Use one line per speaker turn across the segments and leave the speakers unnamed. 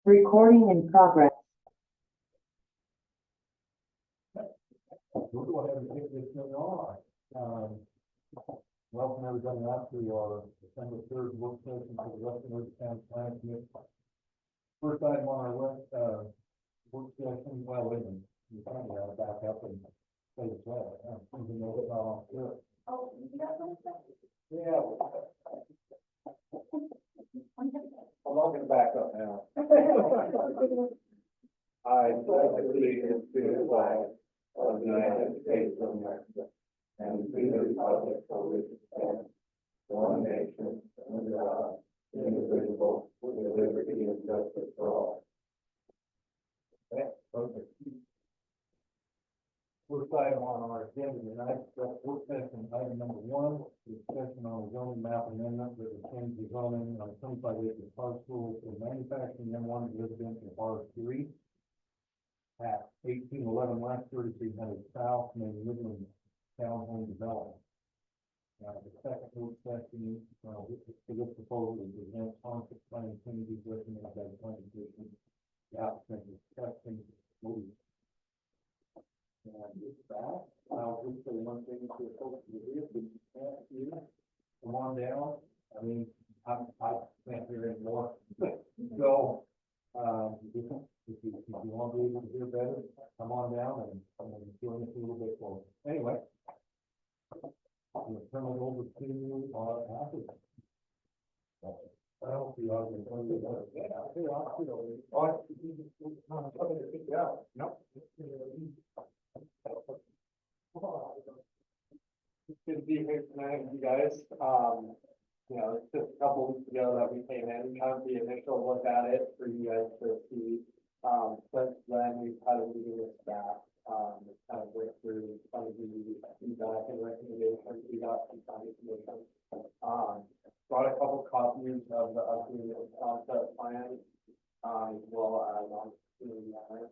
Recording in progress.
We'll go ahead and take this thing on. Welcome everybody out to our December 3rd work session for the Westbridge Meadows Plan Commission. First item on our work session, well, wait a minute, you kind of got to back up and say it well. Even though it's not on good.
Oh, you got something?
Yeah. I'm not gonna back up now. I pledge allegiance to the flag of the United States of America and to the republic for which it stands, one nation, under God, indivisible, with liberty and justice for all. Okay, perfect. First item on our agenda tonight, work session item number 1, discussion on zoning map amendment that will change the zoning on 25 acre parcel for manufacturing M1 residential R3 at 1811 West 3300 South, main Midland Townhome development. The second work session for this proposal is the advanced concept planning committee recommended by the planning commission. The applicant is Preston, Mobius. And with that, I'll just say one thing to the folks in the video, if you can't hear, come on down. I mean, I can't hear anymore. So, if you want to be able to hear better, come on down and join us a little bit more. Anyway, I'm going to turn it over to our applicant. I don't see how you're going to do that. Yeah, here, I'll see over here. Oh, something to figure out. Nope.
It's good to be here tonight with you guys. You know, it's just a couple weeks ago that we came in, kind of the initial look at it for you guys to see. Since then, we've had a meeting with staff, kind of went through some of the feedback and recommendations we got from planning commission. Brought a couple copies of the updated concept plan, as well as on screen there.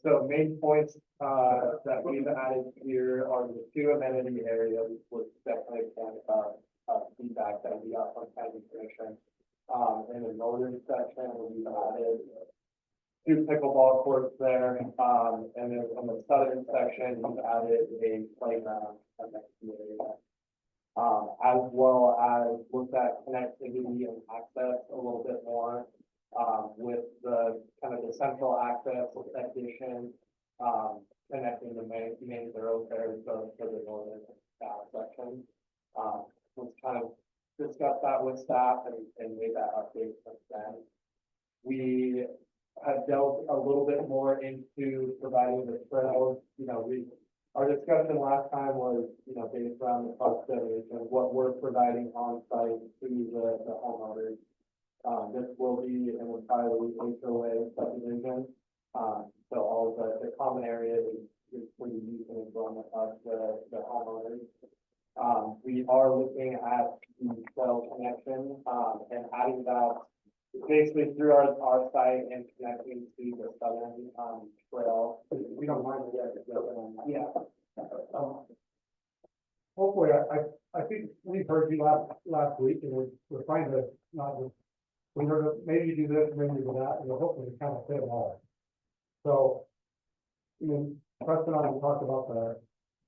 So main points that we've added here are the 2 amenity areas, which definitely kind of feedback that we got from planning commission. In the northern section, we've added 2 pickleball courts there, and then on the southern section, we've added a playground next to the area. As well as looked at connectivity and access a little bit more. With the kind of the central access addition, connecting the main thoroughfares for the northern section. Let's kind of discuss that with staff and made that update since then. We have delved a little bit more into providing the trails. You know, our discussion last time was, you know, based around the proximity and what we're providing on site to the homeowners. This will be an entirely HOA subdivision. So all of the common area is for the use and enjoyment of the homeowners. We are looking at the trail connection and adding that basically through our site and connecting to the southern trail. We don't mind the yeah.
Hopefully, I think we heard you last week, and we're trying to not just, we heard maybe you do this, maybe you do that, and we're hoping to kind of fit them all. So, I mean, Preston and I talked about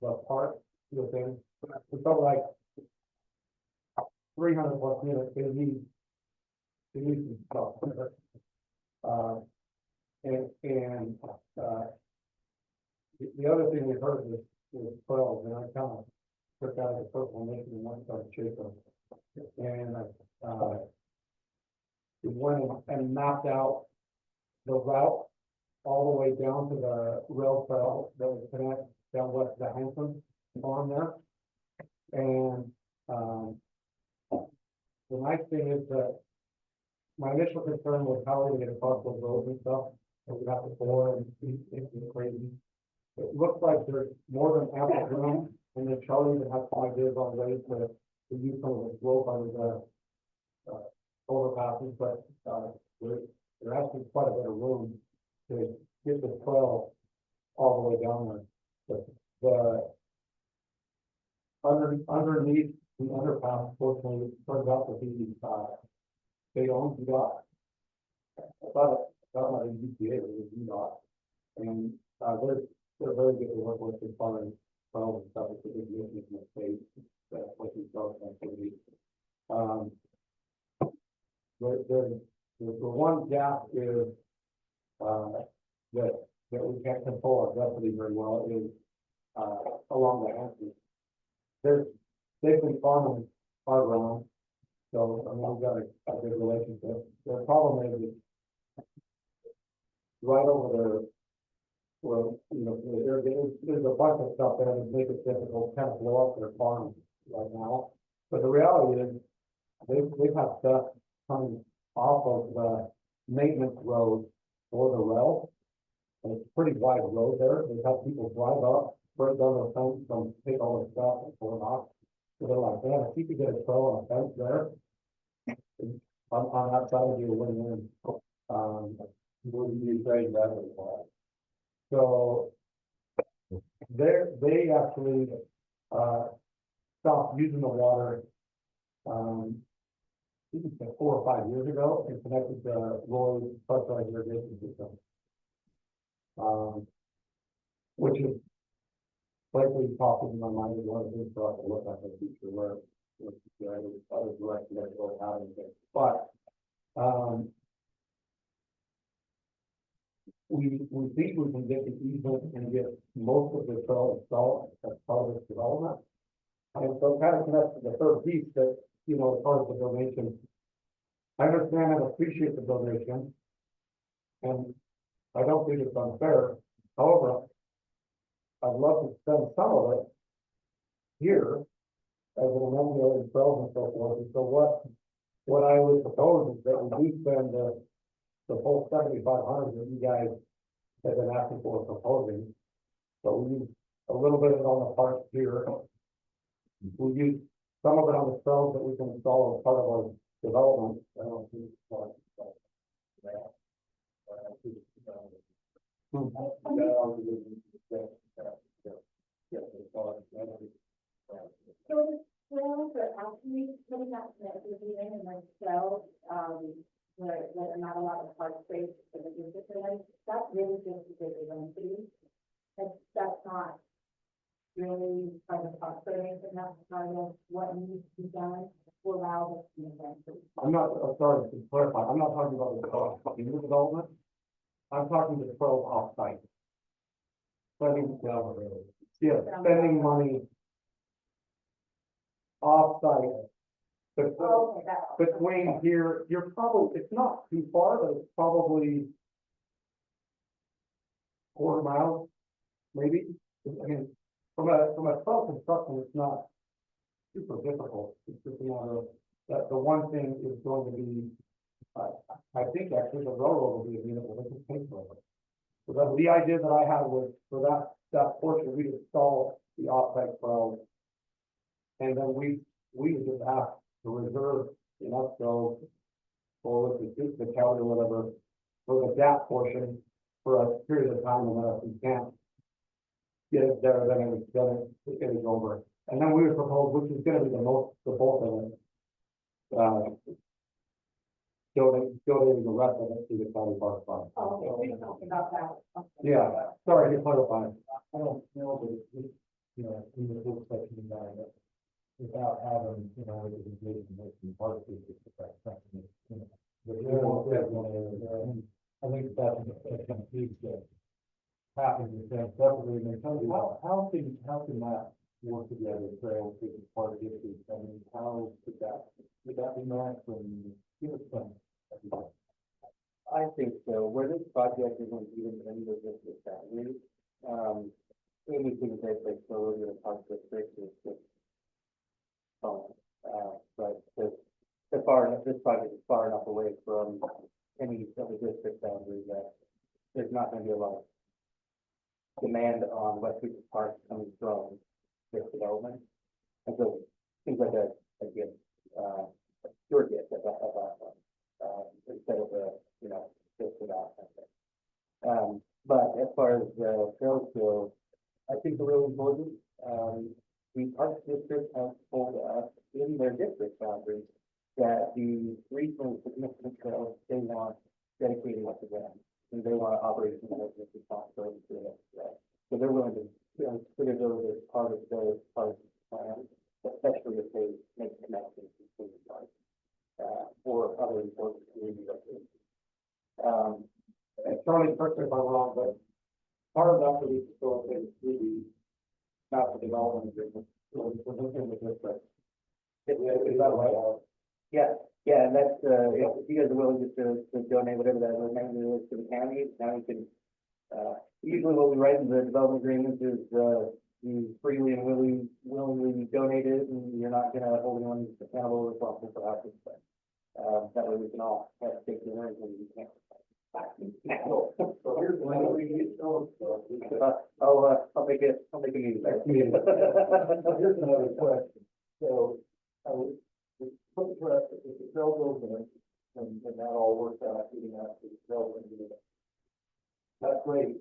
the park, thing. We felt like 300 plus units, they need some stuff. The other thing we heard was pearls, and I kind of took out the personal mission and one started chasing. And we went and mapped out the route all the way down to the rail trail that would connect down west to the Hanson farm there. And the nice thing is that my initial concern was how are we going to cross those roads and stuff that we have to bore and it's crazy. It looks like there's more than ample room, and then Charlie even has some ideas on ways to use some of the slope under the overpasses, but there actually quite a bit of room to get the trail all the way down there. But the under underneath the underpass, fortunately, it turns out to be, they own the dock. I thought my UTA was the dock. And, they're very good to work with as far as wells and stuff, it's a big business in the state, that's what we felt activity. The one gap is, that we can't control our density very well is, along the axis. They've been farming our ground, so, I mean, we've got a good relationship. The problem is, right over there, well, you know, there's a bunch of stuff there that makes it difficult to kind of blow up their farm right now. But the reality is, they've had stuff coming off of the maintenance road for the well. And it's a pretty wide road there. They've had people drive up, break down the fence, and take all the stuff and pull it off. So they're like, man, if you could get a trail on a fence there, on that side, you're winning. Would you trade that as well? So they actually stopped using the water I think it's like 4 or 5 years ago and connected the Roy's pressurized irrigation system. Which is slightly popping in my mind as one of the things for us to look at in the future where other directions that go out and things. But we think we can get the easement and get most of the trail installed as part of this development. And so it kind of connects to the third piece that, you know, as far as the donation. I understand and appreciate the donation. And I don't think it's unfair. However, I'd love to spend some of it here as an amendment and trails and so forth. And so what I would propose is that we do spend the whole 7,500 that you guys have been asking for proposing. So we use a little bit of it on the park here. We use some of it on the trails that we can install as part of our development. I don't think it's part of that.
So the trails are actually putting that connected in like cells, where there are not a lot of park space for the discipline. That's really just because of density. That's not really part of the park space, and that's part of what needs to be done to allow this density.
I'm sorry to clarify, I'm not talking about the cost in the development. I'm talking the 12 off-site. Spending money off-site. Between here, you're probably, it's not too far, but it's probably 1/4 mile, maybe. I mean, from a 12 construction, it's not super difficult. It's just a matter of that the one thing is going to be, I think actually the railroad will be amenable to pay for it. So the idea that I had was for that portion, we'd install the off-site trails. And then we just have to reserve enough so or with the county or whatever for the gap portion for a period of time, and then if we can't get it there, then it is over. And then we would propose, which is gonna be the bulk of it. Donating the rest of it to the county park fund.
Oh, okay, we talked about that. Okay.
Yeah, sorry to clarify. I don't know, but it's, you know, in the full section of that, without having, you know, the engagement with the park district, you know. I think that's a piece that happens in separately, and how can that work together, trails with the park district? I mean, how could that be matched and give us some?
I think so. Where this project isn't even in the district boundary, anything that they throw into the park district is just fine. But this project is far enough away from any of the district boundary that there's not going to be a lot of demand on Westbridge Park coming from this development. And so it seems like a gift, pure gift of that one. Instead of just for that. But as far as the trails go, I think they're really important. the park district has told us in their district boundaries that the regional significant trails they want dedicated to them. And they want to operate in the responsibility for that. So they're willing to, consider those as part of their plan, especially if they make connections between the parks, or other important community residents.
And Charlie, correct me if I'm wrong, but part of that would be facilitated through the master development agreement. So we're looking at this, but is that right?
Yeah, and that's, if you guys are willing just to donate whatever that remainder is to the county, now you can, usually what we write in the development agreement is, you freely and willingly donate it, and you're not gonna hold anyone accountable or responsible for that. But, that way we can all have a stake in it when we can't.
So here's one we get those.
I'll make it easy.
Here's another question. So, the trail goes in, and that all works out, getting out to the trail and that's great.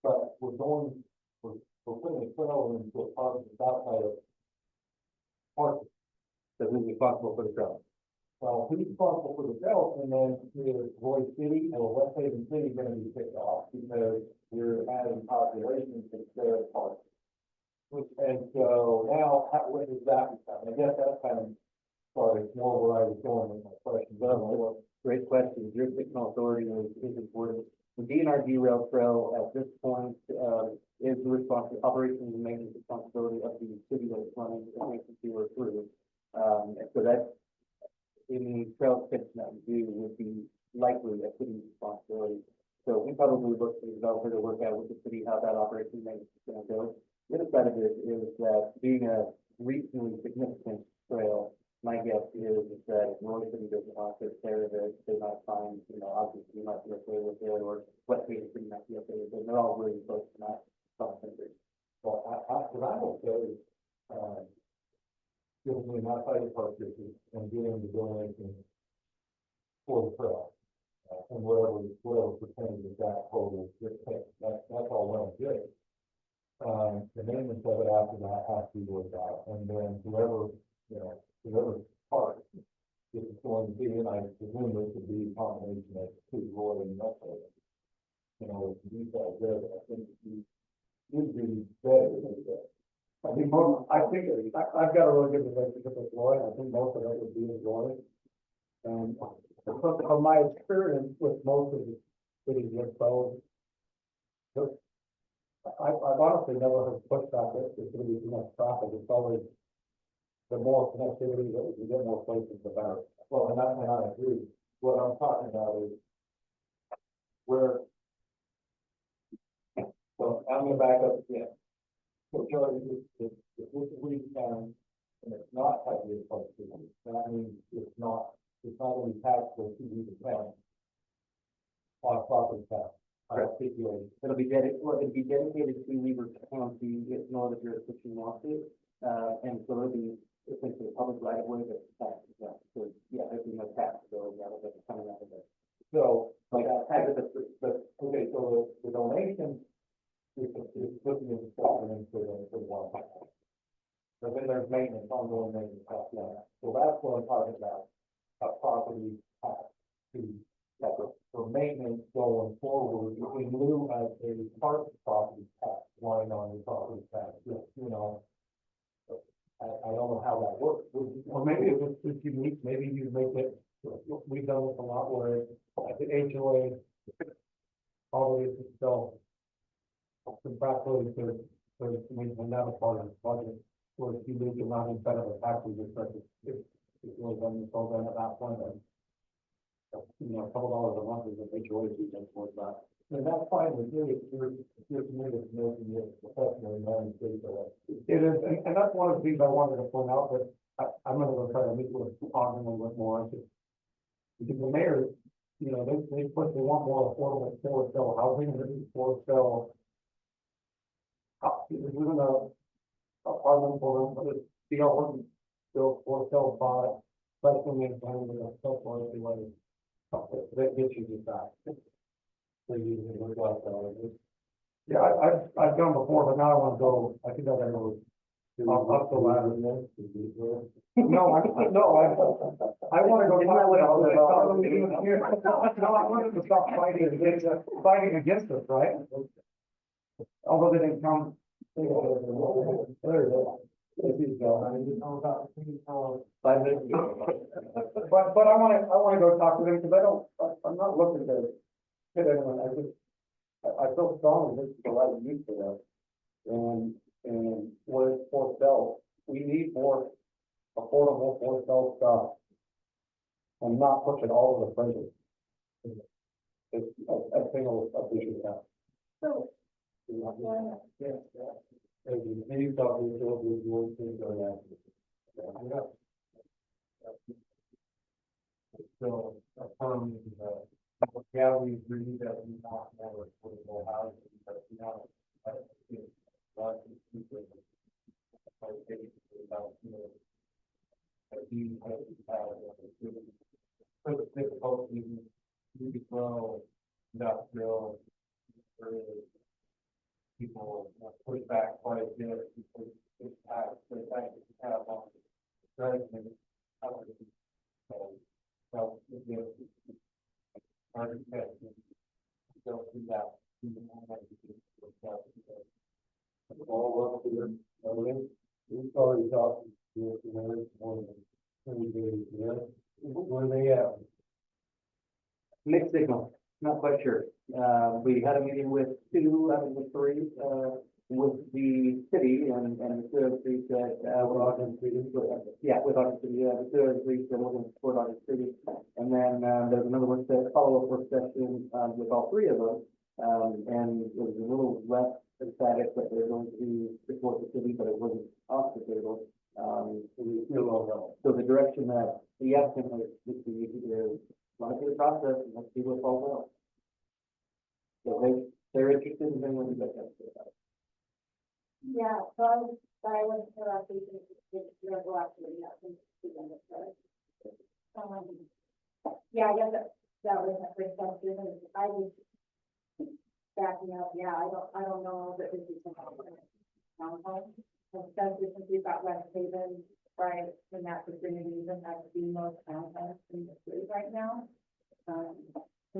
But we're putting a trail into a park that's outside of park.
So who's responsible for the trail?
Well, who's responsible for the trail, and then either Roy City or West Haven City going to be picked off because we're adding population to their park. And so now, what does that become? I guess that's kind of, sorry, it's more where I was going with my question.
Well, great question. Jurisdictional authority is important. The DNR derail trail at this point, is the operations and maintenance responsibility of the city that is running the agency or through. And so that's, any trail extension that we do would be likely a city responsibility. So we probably look for the developer to work out with the city how that operation maintenance is going to go. The other side of it is that being a regionally significant trail, my guess is that if Roy City doesn't want to take care of it, they might find, obviously you might be okay with it, or West Haven City might be okay with it. They're all really close to that.
Well, I don't say, giving me my side of park district and getting the donation for the trail. And whatever percentage of that total gets paid. That's all well and good. The maintenance of it after that has to be worked out, and then whoever part if it's going to be, and I presume this would be a combination of two, Roy and Westwood. These guys there, I think you'd be better than that.
I think I've got a really good relationship with Roy. I think most of it would be with Roy. And from my experience with most of the cities with those, I've honestly never heard pushback that there's going to be too much traffic. It's always the more connectivity that we can get more places, the better.
Well, and I agree. What I'm talking about is where, so I'm gonna back up again. So Charlie, if this is Lee County and it's not tightly approached, that means it's not only taxable to the county on property tax.
It'll be dedicated to Weaver County if no other jurisdiction wants it. And so it'll be essentially a public right of way that's taxed. So yeah, there'll be no tax bill out of it coming out of it.
So, but okay, so the donation is putting in the for the water. But then there's maintenance, ongoing maintenance costs. So that's what I'm talking about, a property tax for maintenance going forward, in lieu of a park property tax line on the property tax, I don't know how that works.
Or maybe it was just unique. Maybe you make it, we've done this a lot where at the HOA, always still contractually to maintain that part of the budget. Or if you leave the amount instead of a tax, you just start to, if it was on the program at that point, then a couple dollars a month is a HOA you can afford that.
And that's fine with me, if you're committed to making it professional and non-state.
It is, and that's one of the things I wanted to point out, that I'm gonna go try to meet with Ogden a little bit more. Because the mayor, they want more affordable for sale housing, and for sale. We're gonna apartment for them, but it's the one still for sale by, especially in the social way. That gets you to that. Yeah, I've done before, but now I want to go. I think I gotta go Up the ladder. No, I wanna go.
Isn't that what all the-
No, I wanted to stop fighting against us, right? Although they didn't come. There you go. There you go. I didn't know about the
5 minutes ago.
But I wanna go talk to them, because I'm not looking to hit anyone, I feel strongly this is the right use for that. And where it's for sale, we need more affordable for sale stuff. And not push it all over the fringes. It's a single issue now.
So,
Yeah. Hey, you talk to your things on that. So, yeah, we agree that we want more affordable housing, but we have, I think, lots of people. Like, about, these have, difficult, you could grow industrial, people push back quite a bit, because it's past, the fact that you have on the resident, so, architect, go through that. All up to them, we probably talked to the marriage more than 20 days, yeah. Where they at?
Mixed signal, not quite sure. We had a meeting with two, I think with three, with the city and the two of three said, with Ogden City. Yeah, with Ogden City, the two of three said we're going to support Ogden City. And then, there's another work session, follow-up work session, with all three of them. And it was a little less emphatic that they're going to support the city, but it wasn't off the table. So the direction that the applicant is to either run through the process and let's see what falls out. So they're interested in doing what you guys have to say about it.
yeah, so I was thinking, you're actually, yeah, since the end of it. Yeah, I guess that was my first question, and I was backing up, yeah, I don't know that this is something townhome, especially since we've got West Haven, right, in that vicinity, and that's the most townhomes in the city right now. And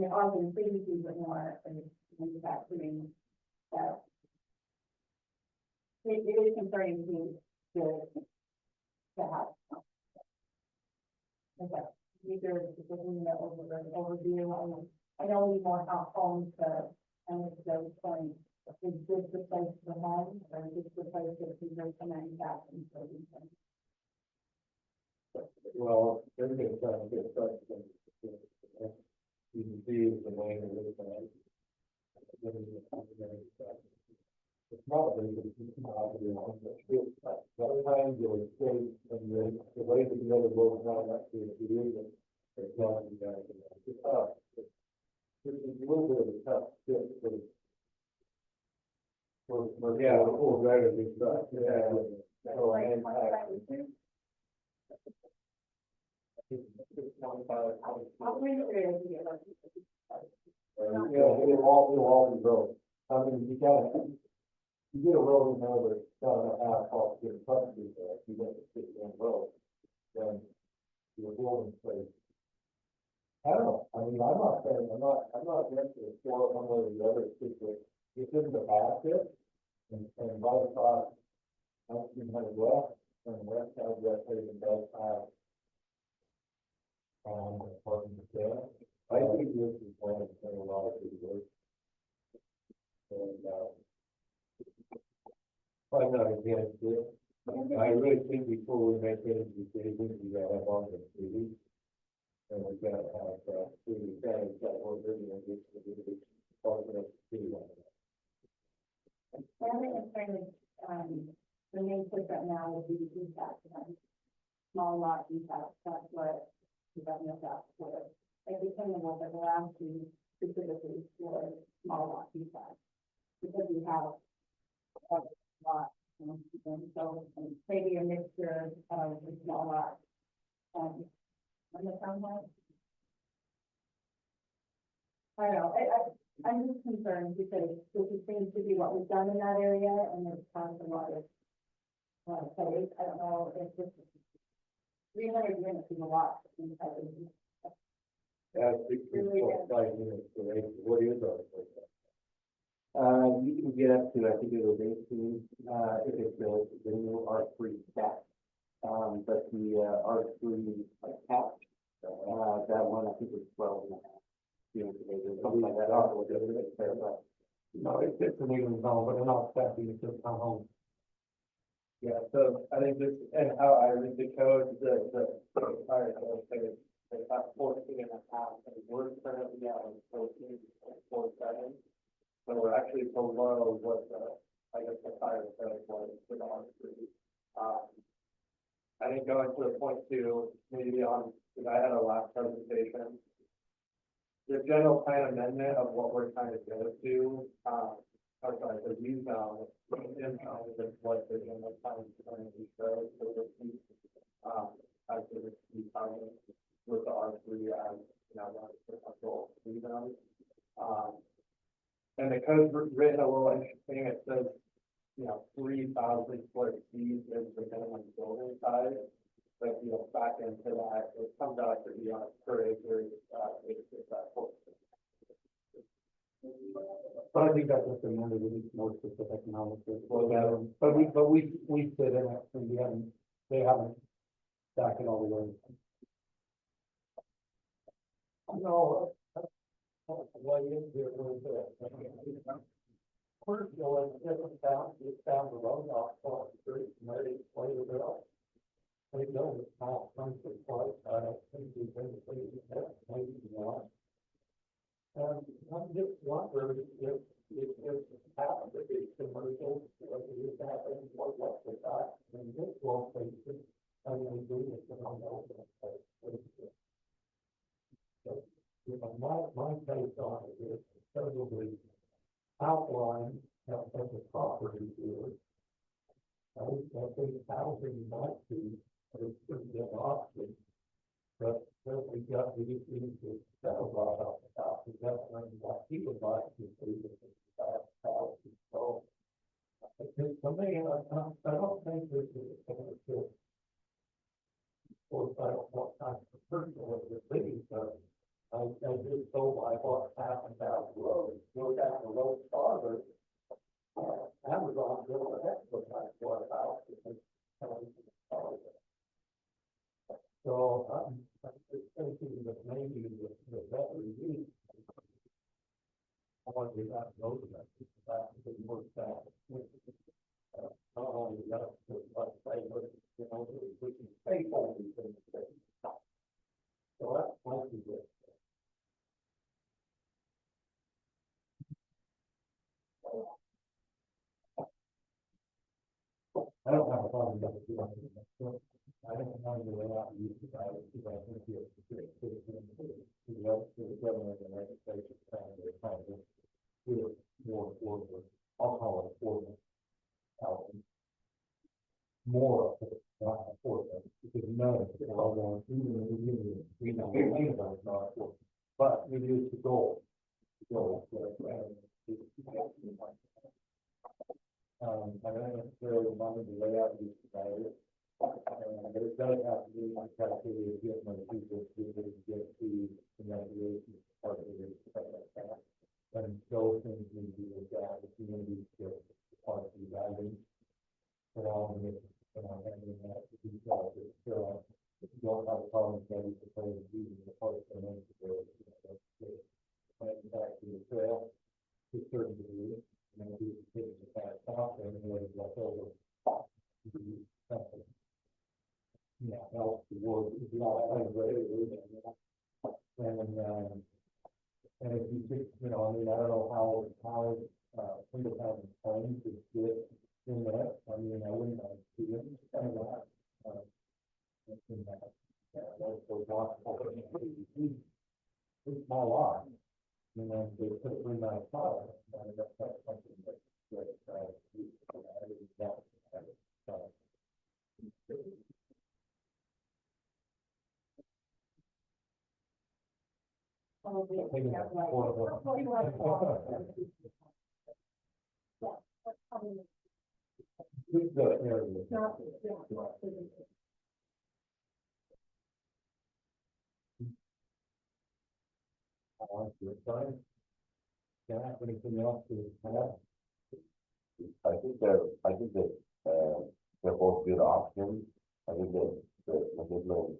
it often cities even more in manufacturing, that it is concerning to have. Okay, these are just looking at overview. I know we need more homes to, and it's those points. Is this the place for home, or is this the place that people can manufacturing?
Well, they're gonna try to get started. You can see the way it is. It's not really, it's not really, sometimes you'll stay, and the way that the other goes around that, it's not, it's tough. It's a little bit of a tough fit for yeah, for better than stuff, yeah. So, and, it'll all be road. I mean, you get a road in there, but it's got enough asphalt to get a truck through there, if you get the city on road, then you're building place. I don't know, I mean, I'm not against it, for one way or the other, it's in the basket, and right across, 1900 west, and west side of West Haven does have, parking there. I think this is one of a lot of good work. And, I'm not against it. I really think before we make any decisions, we gotta have on the city. And we gotta have, city guys that we're really gonna get to the part of the city.
I think it's kind of, the main push right now would be detached, small lot detached, that's what the government has for. Like the thing about the last two specifically for small lot detached. Because we have a lot, and so maybe a mixture of the small lot. And the townhouse. I don't know, I'm just concerned because this seems to be what we've done in that area, and it's caused a lot of place, I don't know if this is 300 units is a lot. I think.
Yeah, 6.5 units per acre, what is our?
You can get up to, I think it was 18, if it's the new R3 cap. But the, R3 cap, that one I think was 12 and a half. Units per acre, something like that. I'll look at it, but
No, it's an even zone, but they're not stacking, it's just townhome.
Yeah, so I think this, and how I read the code, fire code, they have 14 and a half, and we're currently at 14.47. So we're actually below what I guess the fire code was for the R3. I think going to the point two, maybe on, because I had a last presentation. The general plan amendment of what we're trying to go to, or sorry, the rezone, is what the general plan is going to show, so the, as the retirement with the R3 as, you know, one potential rezone. And the code's written a little interesting, it says, you know, 3,000 square feet is the minimum building size. But, you know, back into that, it comes out to be on a per acre, it's that 4.
But I think that's just a number that needs more specific analysis.
Well, yeah.
But we sit in it, and they haven't stacked it all the way. No, why is there was first, you know, it's down the road off the street, and they play with it up. They know it's not something quite, I think we've been saying that, maybe not. And I'm just wondering if half of it is commercial, what is happening, what's the fact, and this location, I mean, doing it, and I know that. So, you know, my take on it is probably outline of the property here. I think housing might be a pretty good option, but then we got these things that settle about the house, and that's what he would like to see the house. So, I think for me, I don't think this is a good. Of course, I don't know what kind of person it would be, but I just told my boss half and down the road, go down the road farther. Amazon built a heck of a nice water house. So I'm just thinking that maybe the better use. I want to get that road that it works out. Not only that, but say, but you know, we can pay for these things. So that might be good. I don't have a problem with it. I don't know the way out use it. I think it's the government and legislature trying to do it more affordable. I'll call it affordable housing. More of it, not affordable, because none of it are going, even we know it's not affordable. But it is the goal. I don't necessarily remember the layout of these providers, but it does have to be like criteria to get more people to be able to get to the recreation part of it, stuff like that. And those things need to be looked at, the community to part of the value. Along with, having that detail, so if you don't have a problem, maybe propose using the park for them to go, back to the trail to a certain degree. And then we take the fast off and then left over. Yeah, help the world. And if you think, you know, I mean, I don't know how single family homes is good in that. I mean, I wouldn't see it kind of that. In that, those lots it's small lot. And then they put it in that file, and that's something that's good.
Oh, yeah,
Maybe
yeah,
that's
right.
affordable.
Yeah, that's probably
Who's the area?
It's not, yeah, not citizen.
Your side? Yeah, anything else to add?
I think that, they're both good options. I think that the Midland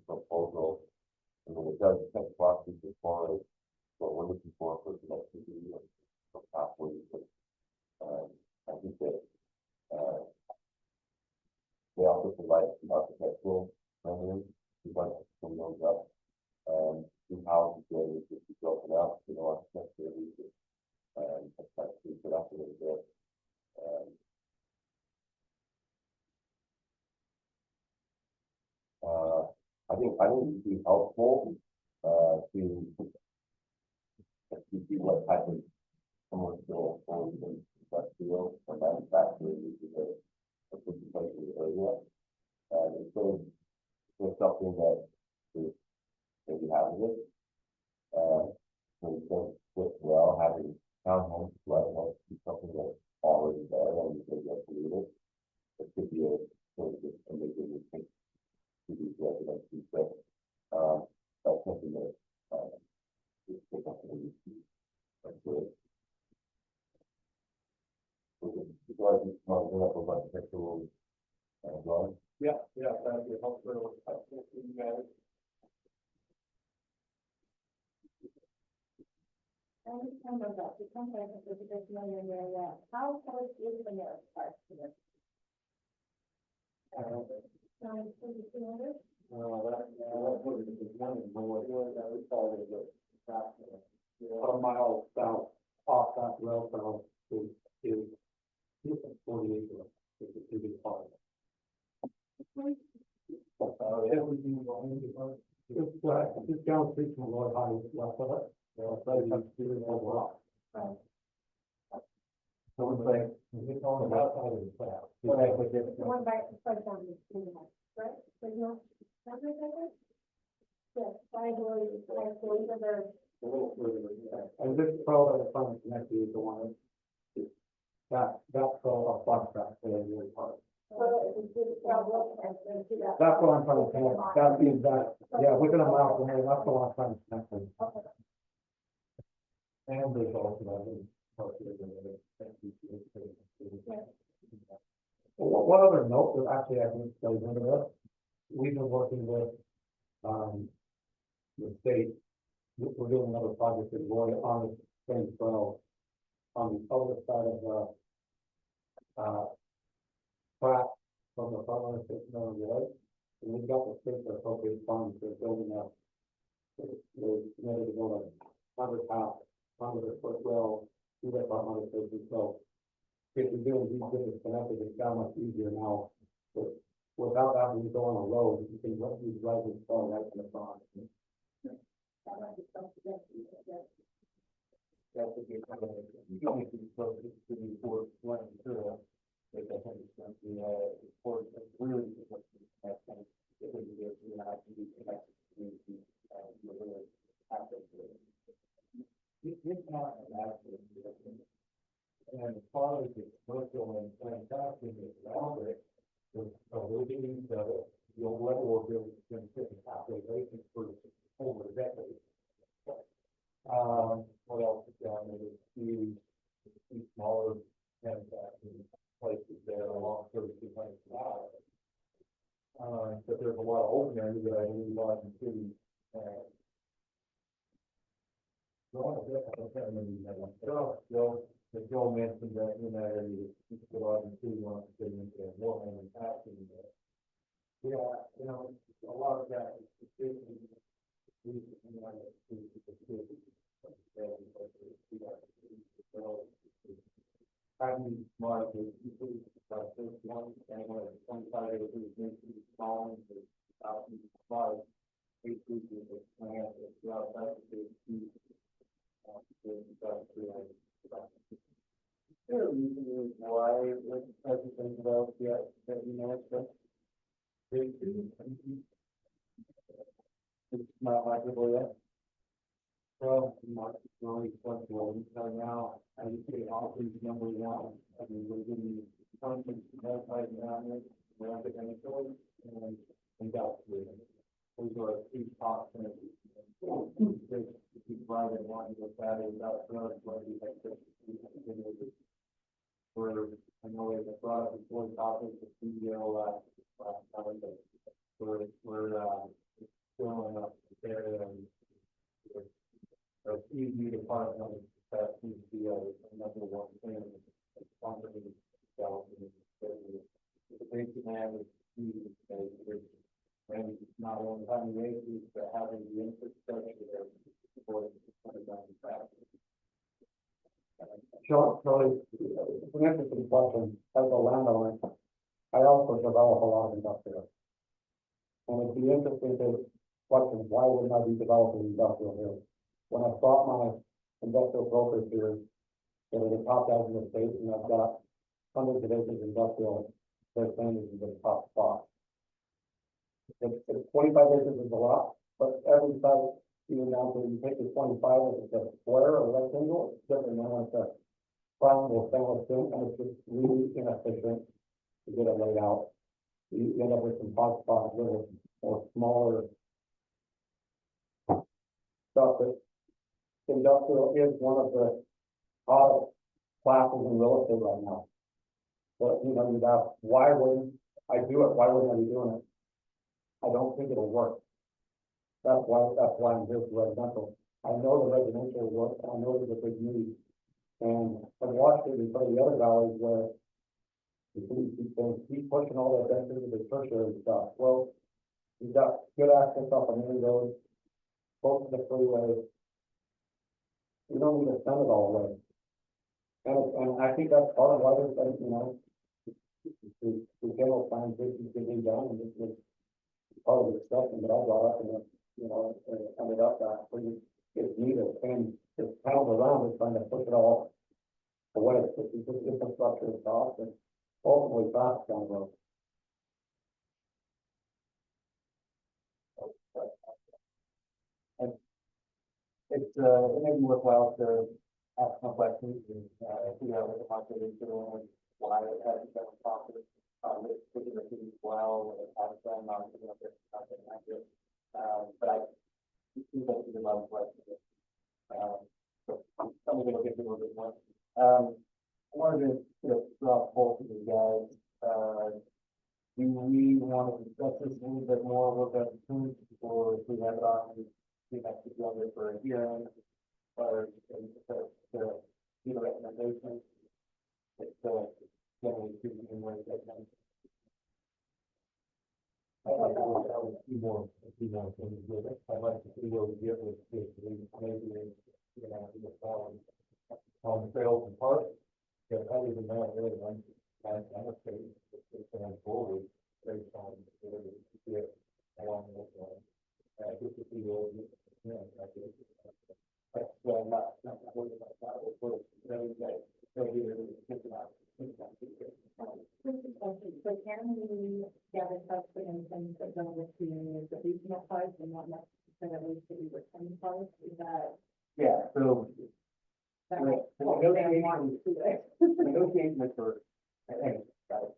proposal, I mean, it does check boxes as far as what we're looking for the next year, for pathways, but, I think that, they also provide some architectural renderings, we'd like to bring those up. Two houses there, we just built it up, architecture, we could, especially put up a little bit. I think it'd be helpful, to see what type of commercial or even industrial or manufacturing is a good place in the area. And so there's something that is maybe having it. So we don't fit well having townhomes, right? Well, it's something that's already there and you can get to it. It could be a sort of a major thing to these residents. So, that's something that, is definitely that's good. We go ahead and bring up a bunch of textual, drawings.
Yeah, that'd be helpful. You guys.
I understand that, the company is a bit million area, how close is the nearest park to this? 200?
A mile south, off that rail trail is 40 acres. It's a big park. It's down the street from Lord High, left of it. Right up to the overall.
Right.
So it's like, it's on the outside of the trail.
The one by, it's right down the street, right? So you know, something like that? Yes, I believe that there's.
A little further, yeah. And this trail that is on connected is the one that trail of bus track there in the park.
So it's a problem and then see that.
That's what I'm trying to connect. That's the exact, yeah, within a mile from here, that's what I'm trying to connect with.
Okay.
And there's also that. One other note that actually I think goes into this, we've been working with, the state, we're doing another project in Roy on the same trail, on the other side of the, track from the front line station on the road. And we've got the state for appropriate funds for building up. We're committed to build a 100-foot rail, do that by 100 stations. So if you're doing these things connected, it's got much easier now. But without that, when you go on a road, you can let these drivers fall right in the front.
That might be something that you can get.
That's a good comment. You don't need to be close to the board one material. Like I think it's going to be, for really, that's kind of, it would be, have to be connected to the, really access to it.
It's not an accident. And as far as the commercial and manufacturing is around it, the living, the old level of building has been sitting population for over a decade. What else is down there? There's few smaller manufacturing places there along 3200 miles. But there's a lot of open areas that I believe are in cities. Joe mentioned that in that area, people are in city wants to get into more manufacturing there. Yeah, a lot of that is particularly
Having smart, people, like this one, and when 25 acres is too small, and about smart, 8 acres is plant, it's outside of the key. There are reasons why, like, President developed yet, that you know, it's not likable yet. Well, market really flexible, so now, I would say offers number one, I mean, we're giving you something
that's right down there, residential and industrial. Those are two top things. If you drive it, one with that industrial, where you have to. Where I know there's a product before topic, the CEO, last time, but we're filling up there and it's easy to find on that CEO, another one thing, company, the basic man is easy, and not only having the agencies, but having the infrastructure there for it to put it down the track.
Sean, Charlie, it's an interesting question. As a landowner, I also develop a lot of industrial. And it'd be interesting to question, why wouldn't I be developing industrial here? When I bought my industrial brokers here, they were the top guys in the state, and I've got hundreds of acres of industrial, their standards is the top spot. It's 25 acres is a lot, but every site, even down to you take the 25, if it's a square or rectangle, it's different than when it's a triangle, stainless steel, and it's just really inefficient to get it laid out. You end up with some hot spots, little or smaller stuff. That industrial is one of the hottest classes in real estate right now. But you know, you'd ask, why wouldn't I do it? Why wouldn't I be doing it? I don't think it'll work. That's why I'm here for residential. I know the residential work, I know there's a big need. And I've watched it in some of the other valleys where keep pushing all that density to the tertiary stuff. Well, you've got good access off of main road, close to the freeway. You don't need to send it all away. And I think that's part of why there's, you know, the general plan is getting done, and this was part of the discussion that I brought up, and you know, ended up that it's needed, and the towns around is trying to push it all away. It's just infrastructure costs and ultimately fast down the road.
It may be worthwhile to ask some questions and, figure out what the market is doing and why it hasn't been profitable. It's taking the city as well, it has been, you know, there's nothing accurate. But I think that's a lot of questions. So some of it will get a little bit more. I wanted to sort of draw a poll to you guys. Do we want to discuss this a little bit more with that soon, or if we have it on, we have to go there for a hearing, or the recommendation? It's generally speaking, where it's at.
I'd like to work out a few more things with it. I'd like to see where we get with this, maybe, you know, in the following, on sales and parts. But other than that, really, I'm a state, it's going forward based on where we get along with, just to see where we, you know, I guess. That's, not worried about that, of course, so here, it's about.
So can we gather such things and put them with the regional parts and not necessarily city return parts? Is that?
Yeah, so.
That
Right.
makes
Negotiation is for, right,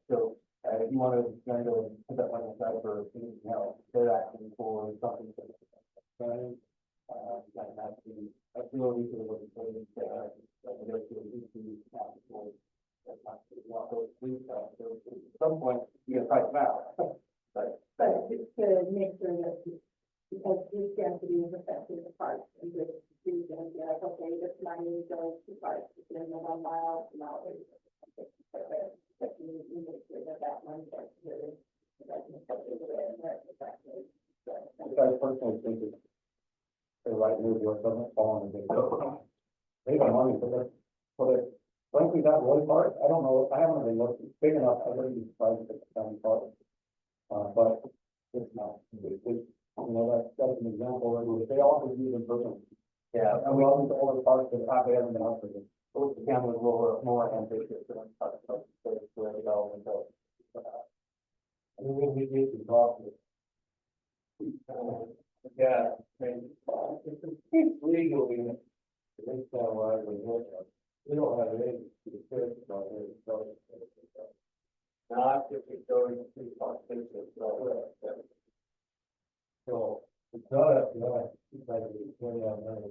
so, if you want to go and put that money aside for anything else, they're asking for something that has the ability to look at things that negotiate to have for walk those three stuff. So at some point, you get price out. Right.
But just to make sure that, because this density is affecting the parts, and this is going to be like, okay, this money goes to parts within the 1 mile, now there's something, but you make sure that money gets really, doesn't affect it and that's affected.
I personally think it's the right move where it doesn't fall on the big bill. They got money for it. Frankly, that really part, I don't know, I haven't really looked big enough, I wouldn't be surprised if it's county part. But it's not, you know, that's an example where they offer you the person.
Yeah,
And we all need to order parts that they haven't been offered.
both the county will more ambitious than the development of.
And then we need to talk with. Yeah, and it's legally, it's not right, we don't have any, to the church, about it, so.
not if it goes to park spaces,
So, it's not up to us, it's like, it's going on there,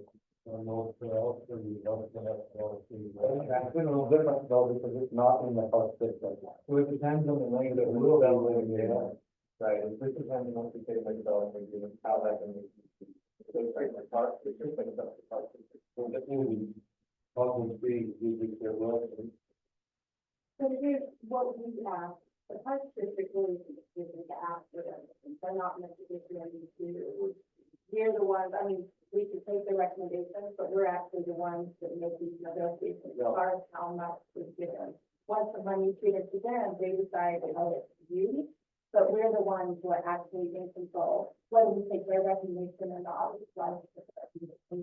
on those trails, or the other trails, or the.
It's been a little different though, because it's not in the park space right now.
So it depends on the length of the road, right, and this depends on what you say about development agreement, how that can be. So it's like the park, it's just like the park.
So that would be, public speed, usually their road,
So here's what we ask, the park district really is to ask for them, they're not necessarily to, we're the ones, I mean, we can take the recommendations, but we're actually the ones that make these negotiations, as far as how much is given. Once the money's given to them, they decide how it's used, but we're the ones who are actually in control, whether we take their recommendation or not, it's like,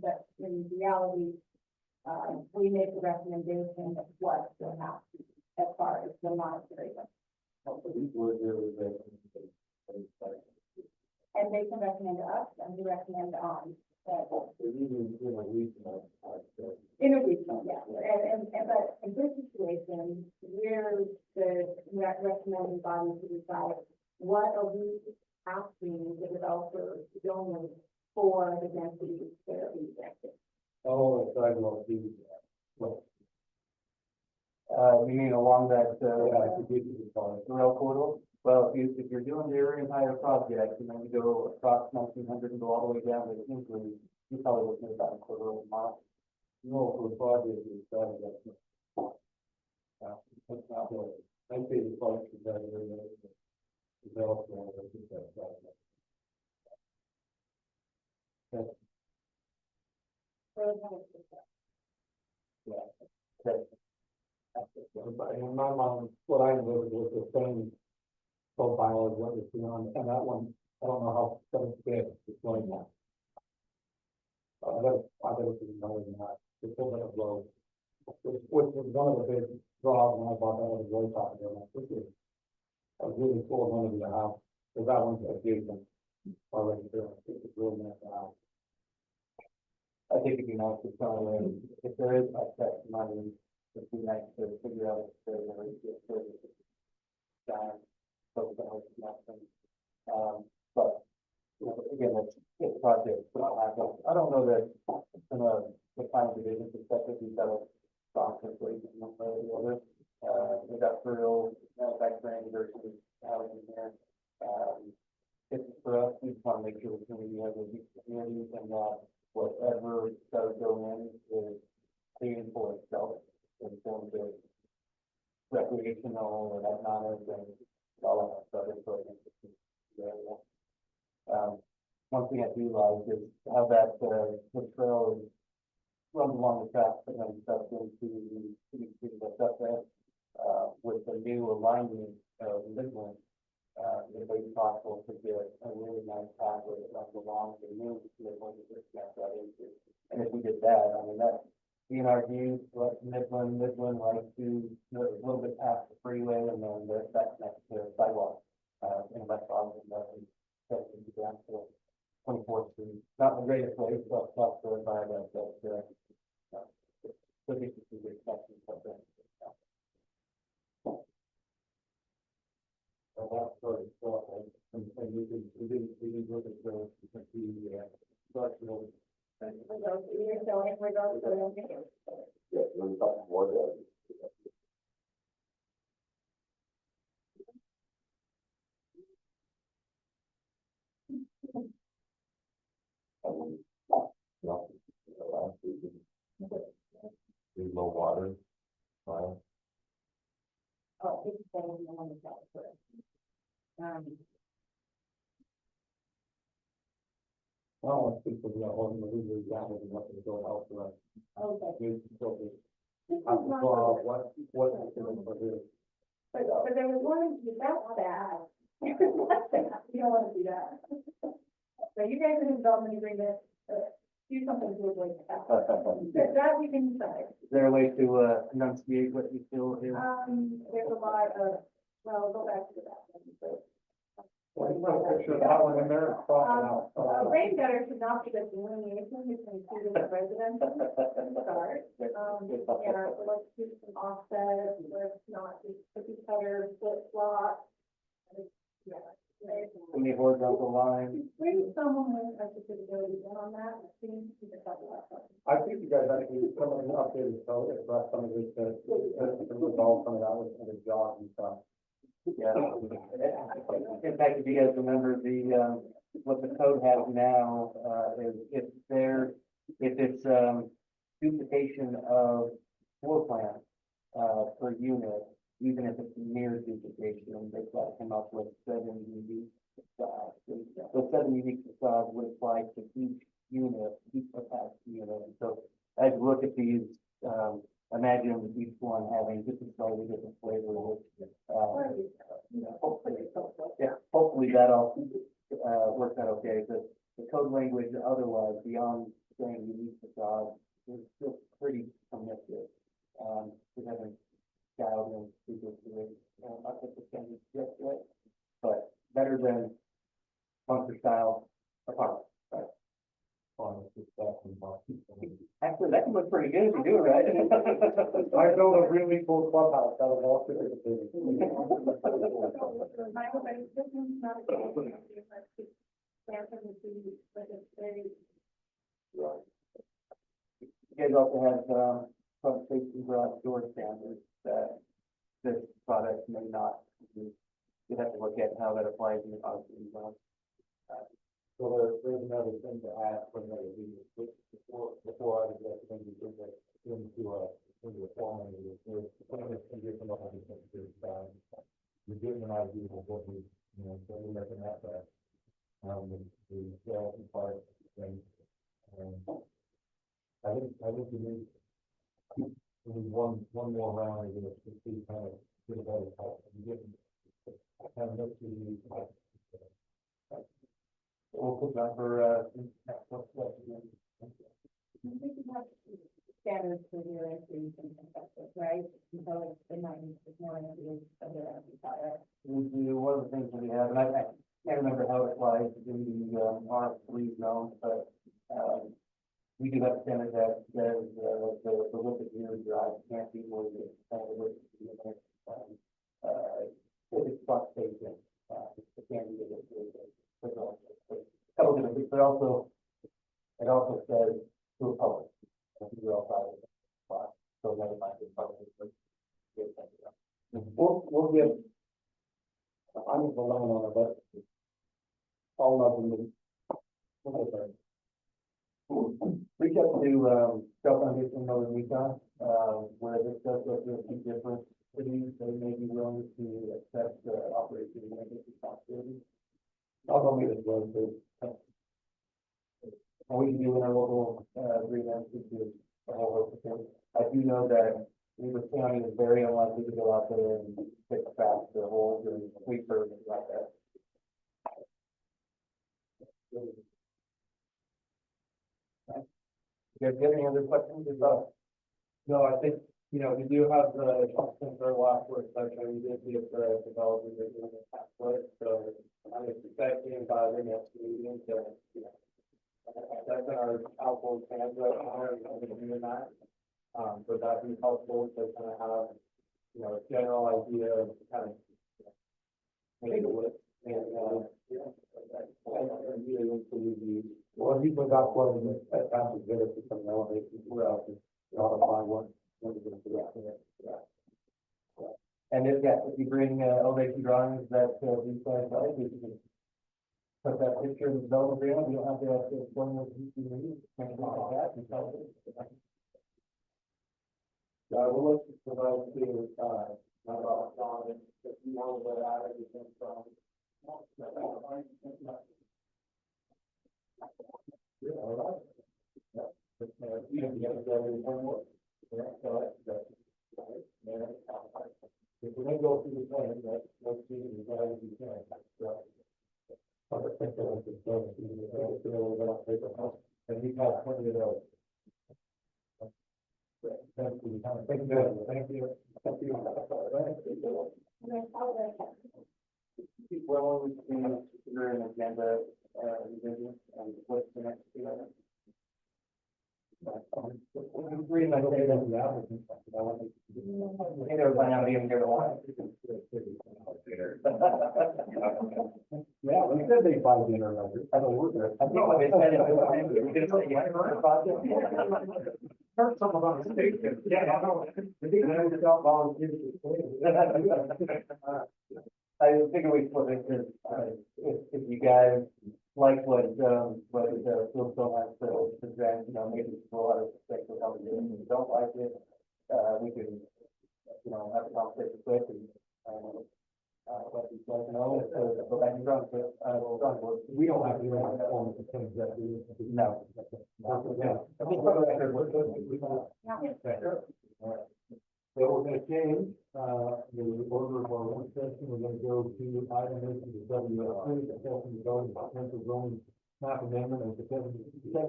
but in reality, we make the recommendation of what will happen as far as the monitoring.
these were really good.
And they can recommend to us, and we recommend on,
Even in a regional,
interregional, yeah. But in this situation, we're the recommending body to decide what are we asking the developer to donate for the density that are being rejected.
oh, the sidewalk, these, well,
You mean along that,
yeah, I could get to the point.
rail corridor? Well, if you're doing the area higher project, and then you go across 1900 and go all the way down to Hinkley, you probably looking at about a quarter of a mile.
No, for the project, it's that, that's not really, I say the project is that, developed, I think that's right. But in my mind, what I did was the same profile as what you're seeing on, and that one, I don't know how, it's going now. I bet it's more than that, it's still gonna blow. Which was one of the big draws when I bought that other road top there, like, this is. I was really cool of one of the house, because that one's a big one. Already there, I think it's really nice house.
I think it'd be nice to tell them, if there is excess money, it'd be nice to figure out if there's a way to get services. Down, so that was nothing. But, you know, again, it's a project, so I don't know that from the kind of division perspective, we've got a strong situation one way or the other. Industrial, manufacturing versus housing here. It's for us, we just want to make sure the community has a good community and that whatever does go in is paid for itself in terms of recreational and economic and all of that stuff. So I think it's very well. One thing I do like is how that the trail is runs along the tracks and then stuff into the stuff there. With the new alignment of Midland, it may be possible to get a really nice pathway that runs along the new Midland disconnect right into. And if we did that, I mean, that being our view, like Midland right to a little bit past the freeway and then that's next to the sidewalk, in West Boston, and that's down to 24th Street. Not the greatest place, but tough to buy that, but, I think this is a good section of that.
That's sort of stuff, and we can look at the structural.
We're going,
Yeah, we're talking more than. Low water, fine.
oh, it's saying the one that's out for it.
I don't want to speak for the whole, we gathered and what to go out for us.
Okay.
We still be,
This is
I
not
saw
good.
what is doing for this.
But there was one, that's bad. You don't want to do that. So you guys are in development agreement, do something to avoid that. That we can decide.
Is there a way to enunciate what you feel is?
There's a lot of, well, go back to that one, but
Well, you put a picture of that one in there, and crop it out.
A rain gutter should not be the delineation between two different residences to start. Yeah, so let's do some offset, let's not do cookie cutter, flip flop. Yeah.
Any horizontal lines.
Bring someone with ability in on that, it seems to be the couple of them.
I think you guys actually, some of the updated code, address some of this, resolve some of that with the jobs and stuff.
Yeah. In fact, if you guys remember what the code has now, is if it's, duplication of floor plan, per unit, even if it's near duplication, they've got to come up with 7 unique facades. Those 7 unique facades would apply to each unit, each attached unit. And so as you look at these, imagine each one having just a slightly different flavor, which, hopefully that'll, work out okay. The code language otherwise, beyond saying unique facade, is still pretty permissive. We haven't dialed in super to it, I think it's going to be just right, but better than bunker style apartment. Actually, that can look pretty good if you do it right.
I built a really cool clubhouse, that was all super.
My hope is this one's not a good idea, let's keep dancing with the, but it's very.
You guys also have, public safety garage door standards that this product may not use. You have to look at how that applies in the policy zone.
So there's another thing to add for another video, before I get into a form, there's some of this condition of you're getting an idea of what we, so we're looking at that. The sales and parts thing. I think we need one more round of this to see kind of get a better type. Kind of look through these.
We'll put that for, next question.
Standards for your entries and constructions, right? So it's more than it is other product.
We do, one of the things that we have, and I can't remember how it applies in the, R3 zone, but, we do have a standard that says, the width of your drive can't be more than, the width of the unit. If it's spot station, it can't be the width of the couple different things, but also, it also says to a public. If you're outside of the spot, so that it might be public.
We'll give, I'm the landowner, but all of them.
Reach out to, self-foundation Northern Utah, where this does go through a few different cities, they may be willing to accept, operation and make responsibility.
I'll go meet as well, too.
And we can do interlocal, agreements, which is a whole host of things. I do know that Weaver County is very unlikely to go out there and fix fast the holes or sweeper and things like that. You guys have any other questions about?
No, I think, we do have the, since our last work session, we did get the developers are doing the template, so I'm expecting by the next meeting to, that's in our outboard plans right now, and I'm gonna do that. So that'd be helpful to kind of have, a general idea of kind of. Maybe what, and,
Well, he was out for that time to get us to some elevation, we're out to modify one.
And if you bring, elevation drawings that, these guys like, we can put that picture in the development agreement, we don't have to explain what you need, things like that, and tell it.
we'll look to provide to, my boss, John, if you want to add anything from.
Yeah, all right. Yeah. You have to go over one more. Yeah, so if we're gonna go through the plan, let's see the guys you can. I think that was the plan, and we have plenty of those. Thank you. Thank you. Thank you. Thank you.
Okay, I'll
keep rolling to consider an agenda, revision, and what's the next thing?
Green, I say that the applicant.
Hey, there, by now, being here a while.
Yeah, they said they buy dinner, I don't work there.
I think what they said is, we're gonna say yes for the project.
Heard some about the state. Yeah, I know. I think they would help volunteers.
I figure we put it, if you guys like what Phil has to present, you know, maybe a lot of perspective how we do it. If you don't like it, we can, you know, have a conversation quick and, let these guys know, so go back and run,
We don't have to do any form of things that we.
No.
Yeah. I think for the record, we're good. So we're gonna change, the order of our work session, we're gonna go to item eight, the WSC, discussing the zoning, potential zoning map amendment, and second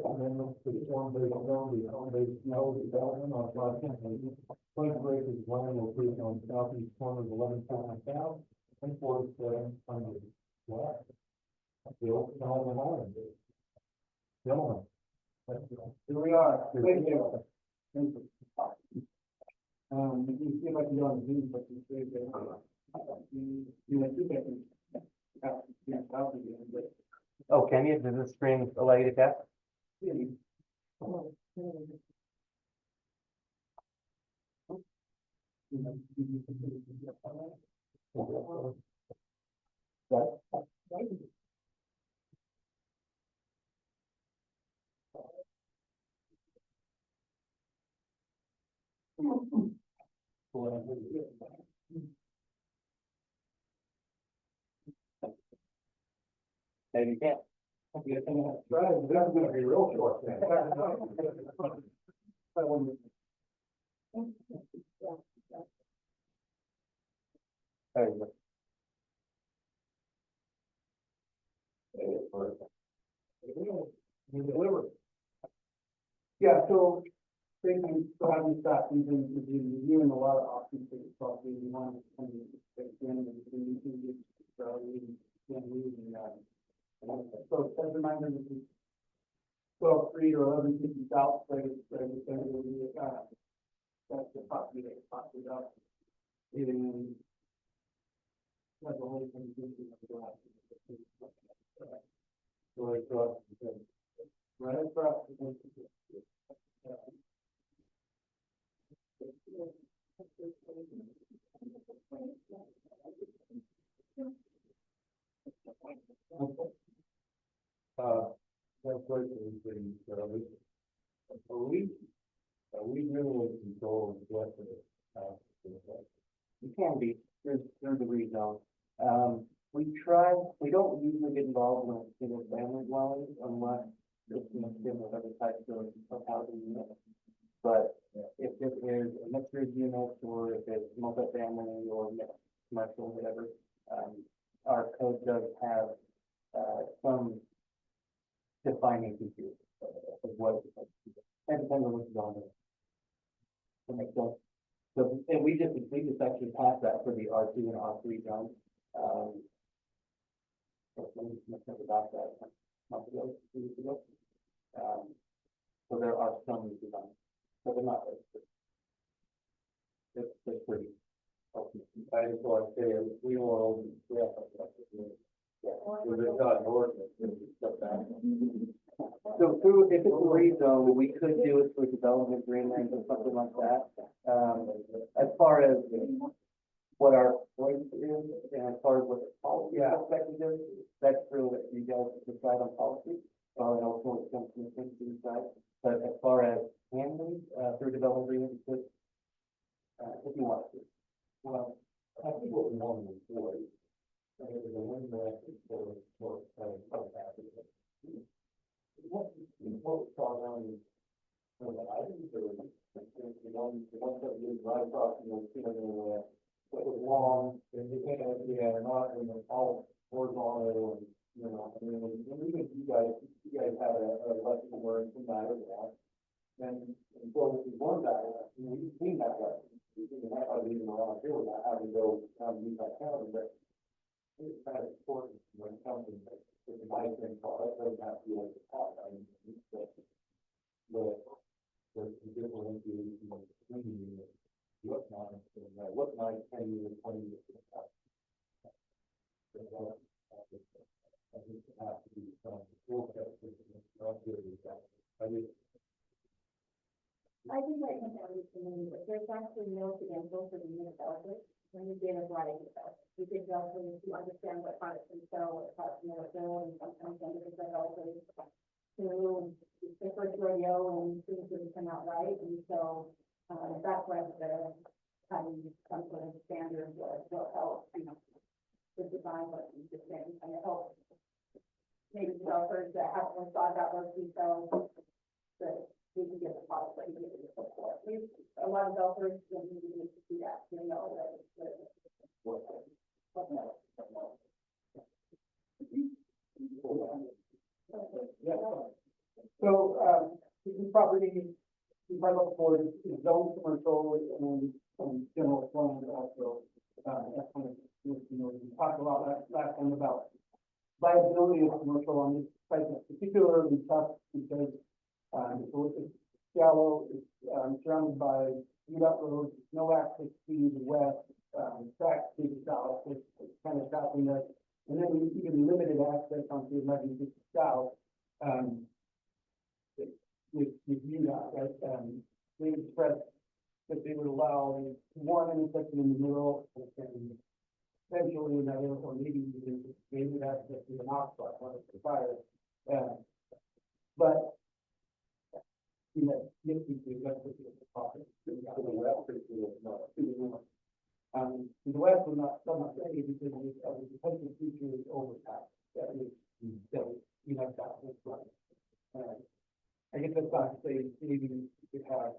amendment to the form-based zone, the home-based snow development on 5 acres of land located on southeast corner of 11 south and 4700 west. Bill, Townhome, Island. Gentlemen.
Here we are. Thank you. Thank you. You can see if I can go on Zoom, but you say that. You know, I can.
Oh, can you? Does this screen allow you to tap? Maybe you can't.
Right, this is gonna be real short.
There you go.
You deliver.
Yeah, so, thank you for having staff, we've been reviewing a lot of options for this property, we want to come in, again, and we can get, so, as a reminder, this is 12 3 or 1150 south, so it's, that's the property that popped it up. Even, that's the whole thing,
So it's,
right across.
that question is pretty, are we really in control of what the house is like?
You can be through the rezone. We don't usually get involved in single family dwellings unless it's with other types of housing units. But if it is a mixed use unit or if it's multifamily or mixed commercial, whatever, our code does have, some defining features of what, and depends on what's going on. That makes sense. So, and we just actually passed that for the R2 and R3 zones. About that a month ago, 2 weeks ago. So there are some designs, but they're not. It's pretty.
I just want to say, we all, yeah. We're just not an ordinance, it's stuff that.
So if it's a rezone, we could do it for development agreement or something like that. As far as what our voice is, and as far as what the policy aspect is, that's really what you guys decide on policy. And also it comes from the things to decide. But as far as handling, through development agreement, just, if you want to.
Well, I think what we want to avoid is the one that is for what was going on is, I didn't do it. The one that we right across, what was long, and you can't have not in the all horizontal, and, I mean, even you guys had a lesson where it's a matter of that. And so if you learn that, we've seen that lesson. We didn't have to even around here without having to go, use that calendar, but It's kind of important when it comes to the life and all that, that feels hot, I mean, the differentiation between what night and what night 10 years, 20 years. I think it has to be some forecast.
I think I can understand, but there's actually no credential for the municipality when you get a variety of stuff. You can just, when you understand what products they sell, what products they sell, and sometimes under the developers to the first rodeo and things didn't come out right, and so, that's why the having some sort of standard will help, the design what you just saying, and it helps maybe developers that haven't thought about those details, that we can get the product that you get the support. A lot of developers don't need to do that, that
So, this is property, we might look for is zone commercial and general plan also. That's kind of, we talked a lot last time about viability of commercial on this site. It's particularly tough because, it's shallow, it's, surrounded by UDOT roads, no access to the west, track to the south, it's kind of stopping us. And then even limited access onto 1150 south, with UDOT, right? They expressed that they would allow one intersection in the middle and eventually another, or maybe even maybe access to the knock spot when it's required. But yes, we do. That's what the profit. To the west, to the north. To the west, we're not saying because the potential future is overpass. That is, that is right. I guess that's not to say maybe you could have,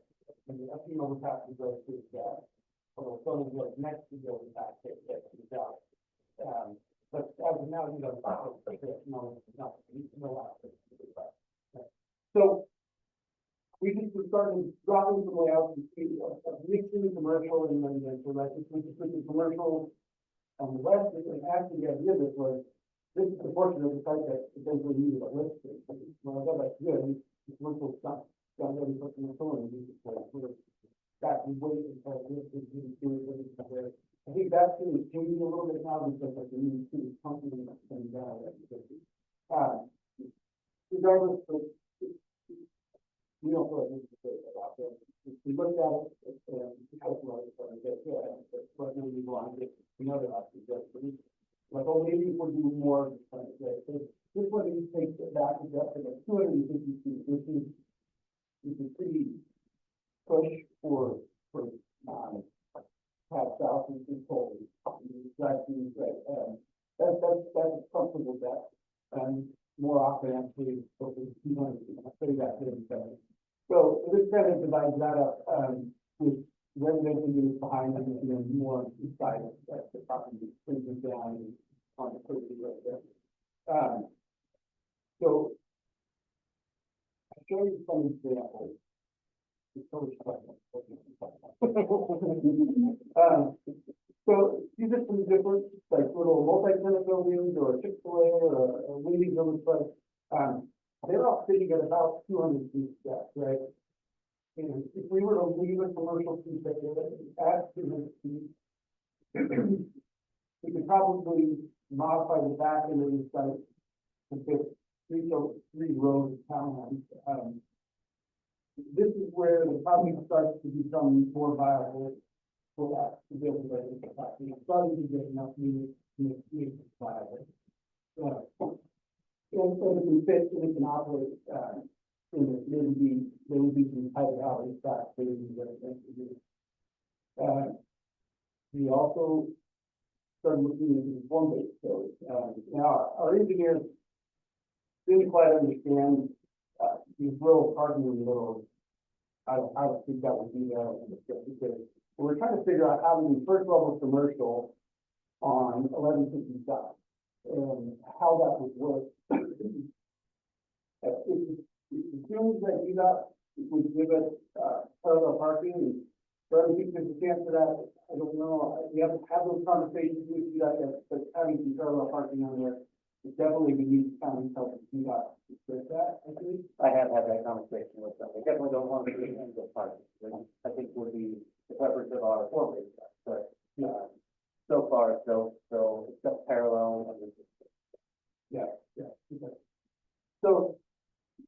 a few overpasses go to the south. Although some of the next to the overpass get to the south. But as of now, no access to the south. So, we just started dropping some layouts and mixing commercial and residential, right? It's the commercial on the west, and actually the idea of this was, this is the portion of the site that eventually needed a lift. Well, I thought that's good, the commercial stuff, got ready for commercial and we just that we wait until this is really doing there. I think that's really changing a little bit now because of the new city company that's coming down. Regardless of, we don't feel like this is great about this. If we look at it, it's but then we go on to another option, like, oh, maybe we'll do more. This one, you take it back to just like 250 feet, which is a pretty push for path south and control. That's comfortable with that. More often, actually, you want to say that to them. So this kind of divides that up, with residential units behind them, and then more inside of the property, brings them down on the curve right there. So I'll show you some examples. So these are some different, like little multi-tenant buildings or a Chick-fil-A or a Wendy's village, but they're all sitting at about 200 feet depth, right? And if we were to leave a commercial piece at 200 feet, we could probably modify the back end of the site to fit three rows of townhomes. This is where the property starts to become more viable for that to be able to get the property. It's starting to get enough units to make it viable. And so it can fit and it can operate, there would be some tight alleys back there. We also started looking into the form-based code. Now, our engineers didn't quite understand these little parking windows. I don't think that would be there because we're trying to figure out how to do first level commercial on 1150 south and how that would work. It assumes that UDOT would give us parallel parking, and for other people, there's a chance for that.
I don't know, we have to have those conversations with you guys, but having some parallel parking on there, it's definitely we need county help to do that, with that, I think.
I have had that conversation with them. They definitely don't want to be in the party. I think would be the preference of our four-way stuff, but, so far, so it's just parallel.
Yeah, okay. So,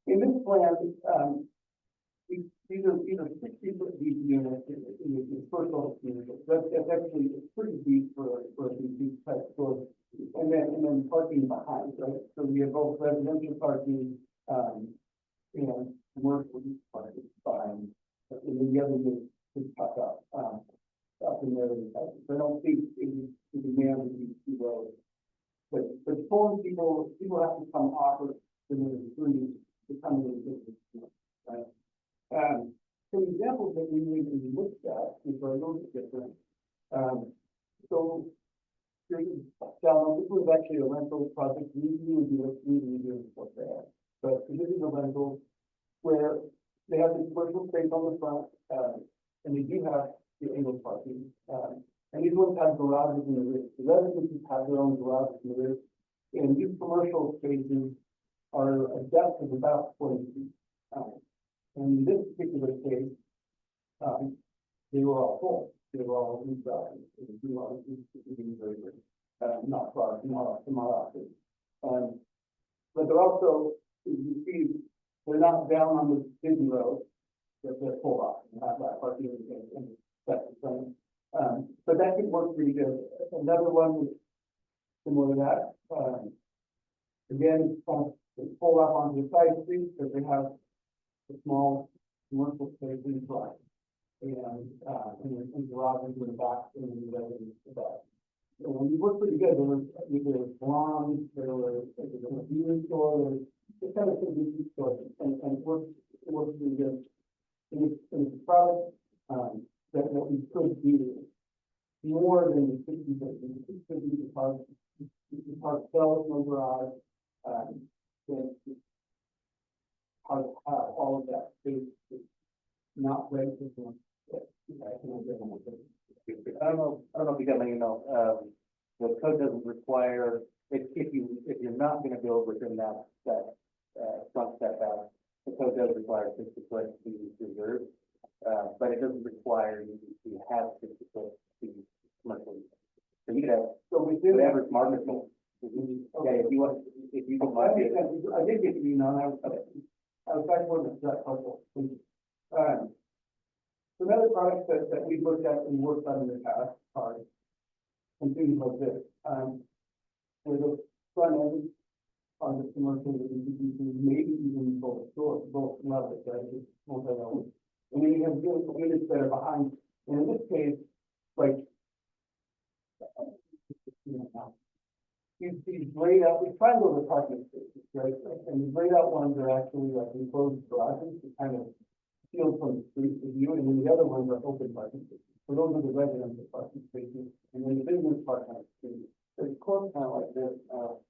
in this plan, these are 60-foot deep units in the first level community. That's actually pretty deep for these type stores. And then parking behind, right? So we have both residential parking, and commercial use parking behind. And then the other is tucked up in there. So I don't think it demands these two roads. But pulling people have to come off of the street to come into the business, right? Some examples that we looked at, which are a little bit different. So, this was actually a rental project. We would do it before that. But this is a rental where they have the commercial space on the front, and they do have the angle parking. And these ones have garages in the rear. The residences have their own garages in the rear. And these commercial spaces are a depth of about 20 feet. And in this particular case, they were all full. They were all leased out. Not far from our office. But they're also, you see, they're not down on the big road. They're full off, not that parking and that's the same. But that could work pretty good. Another one similar to that. Again, they pull up onto the side street because they have a small commercial space in the front. And garages in the back and the residence in the back. So when we worked pretty good, there was salons, there was a beauty store, there was kind of convenience stores, and it worked pretty good. And it's a product that we could do more than the 60 days. It could be the park sells no garage, then how to have all of that space not ready for one.
I don't know if you got my email. The code doesn't require, if you're not gonna build within that front setback, the code does require 60 foot to be reserved. But it doesn't require you to have 60 foot to be commercial. So you could have, whatever marketable. Yeah, if you can market.
I did get the email, and I was back for that puzzle. Some other products that we've looked at and worked on in the past are some things like this. Where the front end on the commercial, maybe even both stores, both levels, right? Just multi-level. And then you have units that are behind. And in this case, like, these laid out, we try and go to parking spaces, right? And the laid out ones are actually like enclosed garages to kind of shield from the street view, and then the other ones are open parking spaces. So those are the residential parking spaces, and then the business parking spaces.
So it's close kind of like this,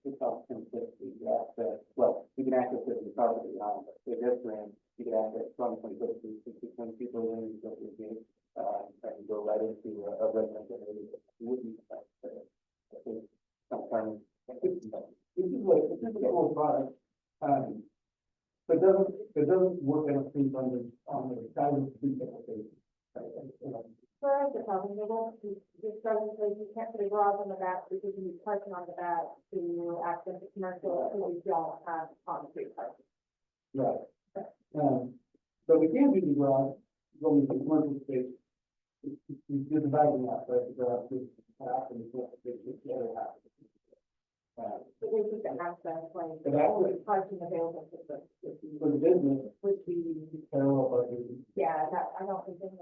it's about 1050, you access, well, you can access it in the property behind, but if this ran, you can access from 2050 to 20 people in, you go to the gate, and go right into a residential area. You wouldn't, I think, sometimes.
This is a cool product. But it doesn't work out on the side of the street application.
Where is the parking? They won't, this doesn't say you can't put a garage on the back because you need parking on the back to access the commercial, so we don't have on-street parking.
Right. But we can do the garage, go into the commercial space. We did the bagging out, right? The garage is half and the other half.
So there's just an access, like,
But that was
parking available for the
business,
would be,
parallel parking.
yeah, that, I don't think that's.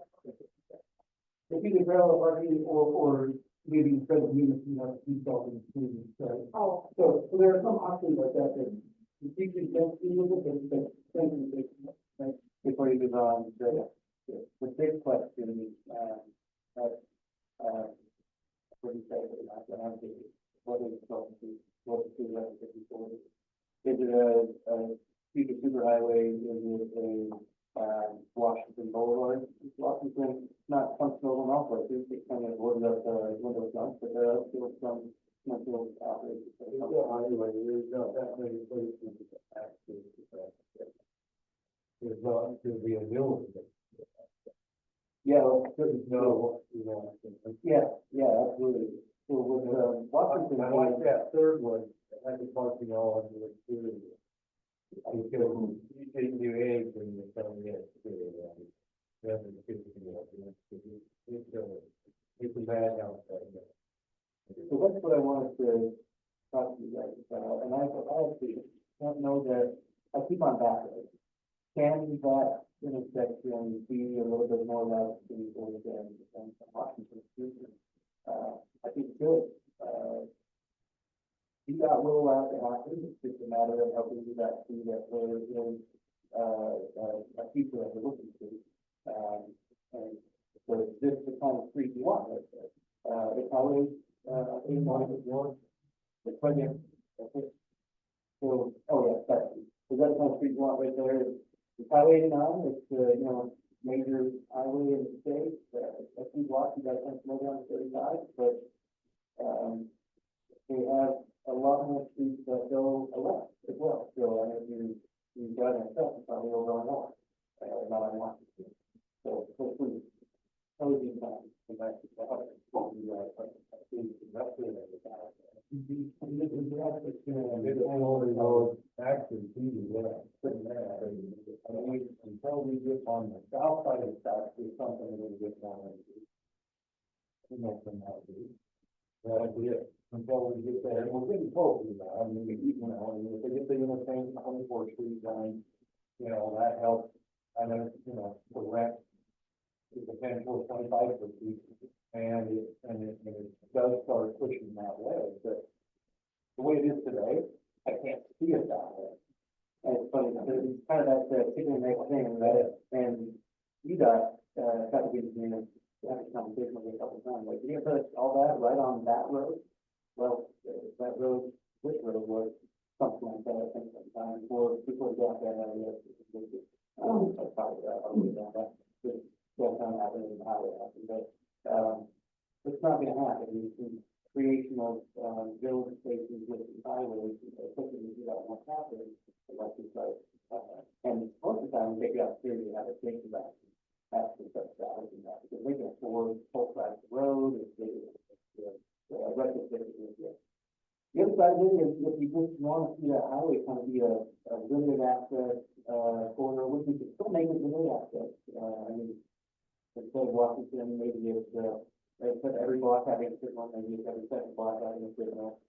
It's either parallel parking or maybe instead of units, you have two buildings, right?
Oh,
So there are some options like that that you keep the density with it, but right?
Before you move on, the big question, what do you say, what is is it a future superhighway? Is it a Washington Boulevard? Washington, not functional enough, but it's kind of
operate.
There's not that many places to access that. There's not to be a village.
Yeah, well,
No,
yeah, absolutely. So with, Washington.
I like that third one, I think parking all under the too. Because you take new eggs and you come in, it's a bad house right now.
So that's what I wanted to talk to you guys about, and I actually don't know that, I keep on back. Can that intersection be a little bit more like the Oregon and Washington Street? I think it could. You got roll out to happen, it's just a matter of helping you that see that there is a future that we're looking to. And so this is the kind of street you want, right there. It's always, in one of the project. So, oh yeah, that's, so that's the kind of street you want right there. It's Highway 89, it's, major highway in the state, a few blocks, you got to slow down to 35, but, they have a lot more streets that go left as well, so, I mean, you've got an exception, probably over on north, not on Washington. So, hopefully, probably time, come back to the other,
Actually, until we get on the south side of the south, there's something a little bit more. From that view. That'll be it, until we get there, and we're getting close to that, I mean, if they get the interchange on 24th Street line, that helps, I know, the rent, the potential 25 for people, and it does start pushing that way, but the way it is today, I can't see it that way.
and it's funny, it's kind of that, chicken and egg thing, right? And you got, got to be, having a conversation with me a couple of times, like, you put all that right on that road? Well, that road, which road was something like that, I think, sometime before we got that area. I probably, down that, just downtown happening in the highway, but, it's not gonna happen. The creation of, village spaces with the highways, especially if you got one happening, like this, and most of the time, they get out here, you have a safety back. That's the stuff that I think that, because they can afford both sides of the road, if they, retrofit it. The other side of it is, if you just want to see that highway kind of be a limited access, corridor, which we could still make it limited access, I mean, instead of Washington, maybe it's, instead of every block having a signal, maybe it's every second block having a signal,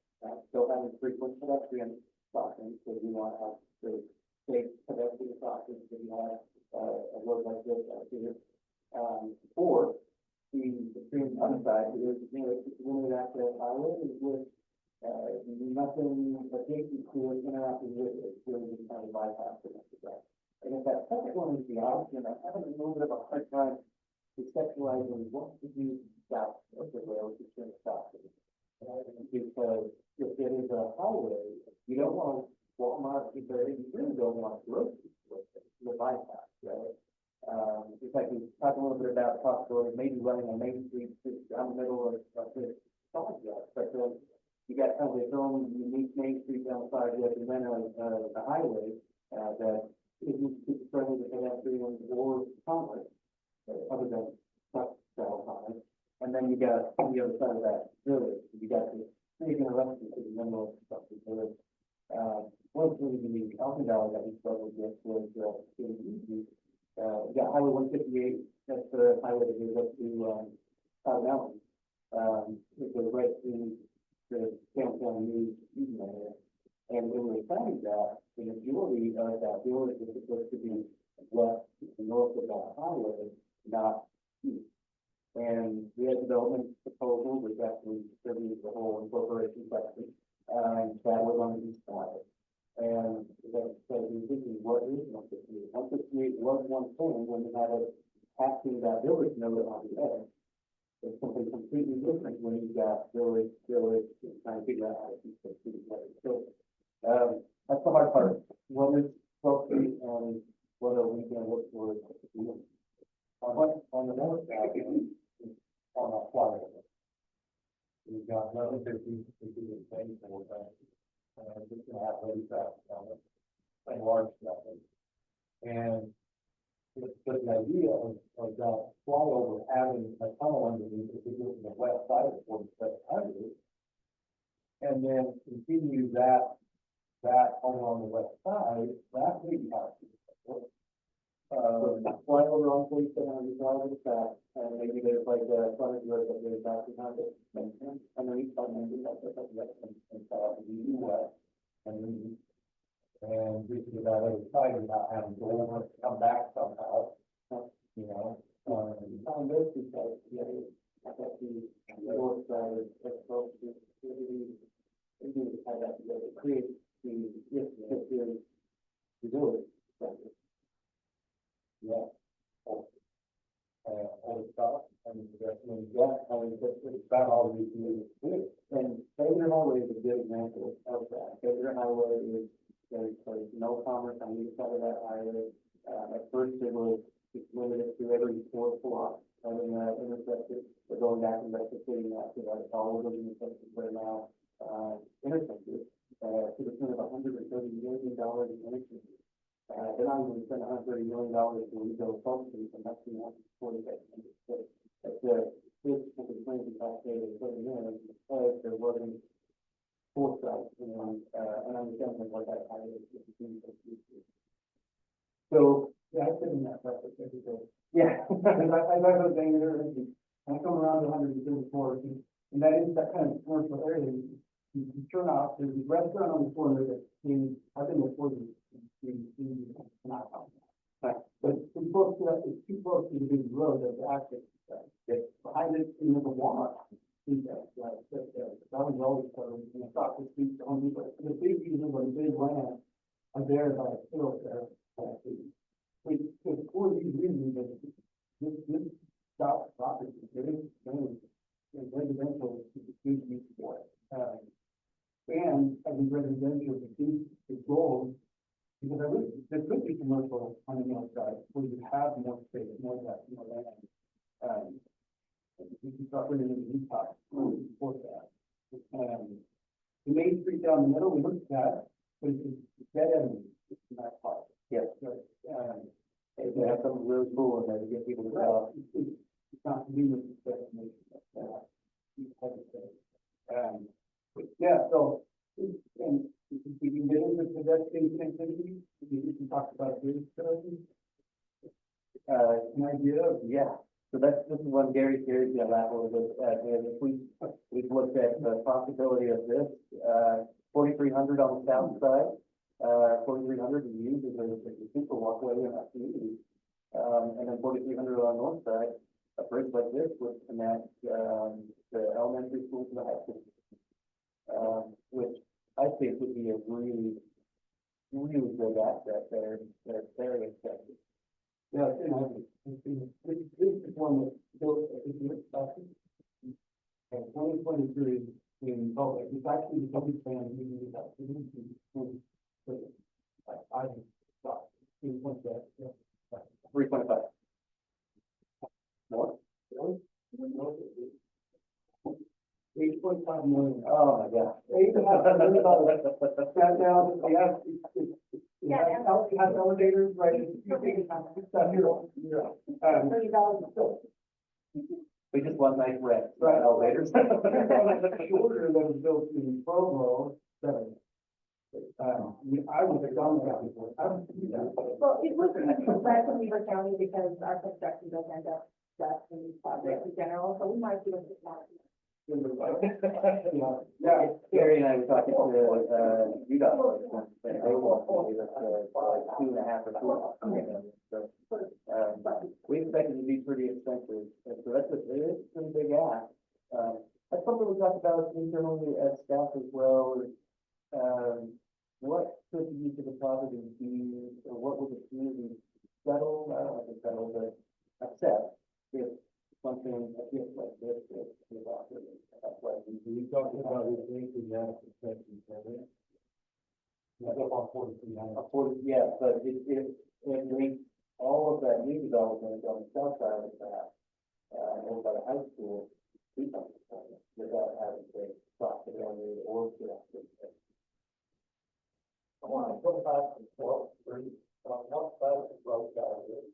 still having frequent pedestrian crossings, so you want to have the safe pedestrian crossings, if you have a road like this, here. Or the extreme other side is, it's a limited access highway with, nothing adjacent to it, interacting with it, it's really just kind of bypass the next step. And if that second one is the option, I'm having a little bit of a hard time conceptualizing what to do south of the rail to turn south. Because if it is a highway, you don't want Walmart, you really don't want groceries with it, the bypass, right? In fact, we talked a little bit about the possibility of maybe running a Main Street down the middle of this project, but you got kind of its own unique Main Street down the project, and then a highway that isn't super friendly to pedestrians or commerce, other than truck travel commerce. And then you got on the other side of that village, you got this big interruption to the middle of the village. One of the really unique housing dollars that we struggled with was you got Highway 158, that's the highway that goes up to Townhome. It goes right through the downtown news area. And when we were planning that, the majority of that village was supposed to be west and north of that highway, not east. And we had development proposal, which actually distributed the whole incorporation section, that was on the east side. And that said, we thinking, what is 158? 158 was one thing when we had it passing that village node on the edge. It's something completely different when you got village, and trying to figure out how to keep those two together. So, that's the hard part. What is 12 and what are we going to look for?
On the north side, on that flyover. We've got 1150, which is the same for that. Just gonna have ready traffic on it, and large traffic. And but the idea of that flyover having a tunnel underneath it to go to the west side of 4700, and then continue that over on the west side, that may be how it's supposed to
Fly over on 4700 miles back, and maybe there's like a frontage road that goes back behind it, and then each time maybe that's what
and south of the west, and this is that other side, you're not having to go over, come back somehow, you know.
on those two sides, yeah, I got the north side of both, we have that together, create the, if there's the village.
Yeah. All the stuff, and definitely, yeah, I mean, it's about all we can do.
And Favorite Highway is a good example of that. Favorite Highway is, there's no commerce on either side of that highway. At first it was just limited to every fourth block, having that intersected, but going back and replicating that, so that all of those intersections are now, intersected, to the tune of $130 million in intersections. They're not even spending $130 million to rebuild Salt Street, and that's the one for the that's the big complaint about saying they're putting in, because there wasn't foresight, and understanding what that highway is. So,
Yeah, I sit in that process every day.
yeah.
Because I drive those things there, and I come around to 134, and that is that kind of commercial area. You turn off, there's a restaurant on the corner that, I've been before you, not out. But it's too close to that, it's too close to the big road that the access is. Behind it, you know, the Walmart. That was always covered, stock the streets only, but the big reason for the big land are there by the hill there. For these reasons, that this stop property, there is residential, huge use for it. And I think residential, the goal, because there could be commercial on the north side, where you have more space, more land. You can start putting in the top for that. The main street down the middle, we looked at that, but it's dead end in that part.
Yes. They have something really cool in there to get people to go.
It's not convenient destination. Yeah, so, and we can get into pedestrian connectivity, we can talk about this, an idea of,
Yeah, so this is one Gary's gonna laugh a little bit at, and if we've looked at the possibility of this, 4300 on the south side, 4300 is used as a super walkway in our community, and then 4300 on the north side, a bridge like this would connect, the elementary school to the high school, which I think would be a really, really good asset there, that's very expensive.
yeah, this is one that built, in 2023 in public, it's actually the public plan using this activity. I thought, it was that,
325.
More? Really? 8.5 million.
Oh, my God.
$8.5 million. That now, it has elevators, right? It's not here.
We just want nice rent.
Right.
Elevators.
Shorter than was built in Provo, seven. I was a gun guy before. I don't see that.
Well, it was less in Weaver County because our construction does end up less in these projects in general, so we might do it just not.
Yeah.
Gary and I were talking to, UDOT, and they want to give us, like 2.5 or 3. So, we expect it to be pretty expensive, and so it is a pretty big ask. That's something we talked about internally at staff as well, is, what could the use of the property be, or what would the community settle, I don't want to settle, but accept if something, a gift like this is offered. That's why
We talked about this link in that section, right? It's up on 4300.
yeah, but it links all of that new development on the south side of the path, over by the high school, do something without having to cross the down there or get out there.
I want to go back to 12th Street, on one side of the road down here.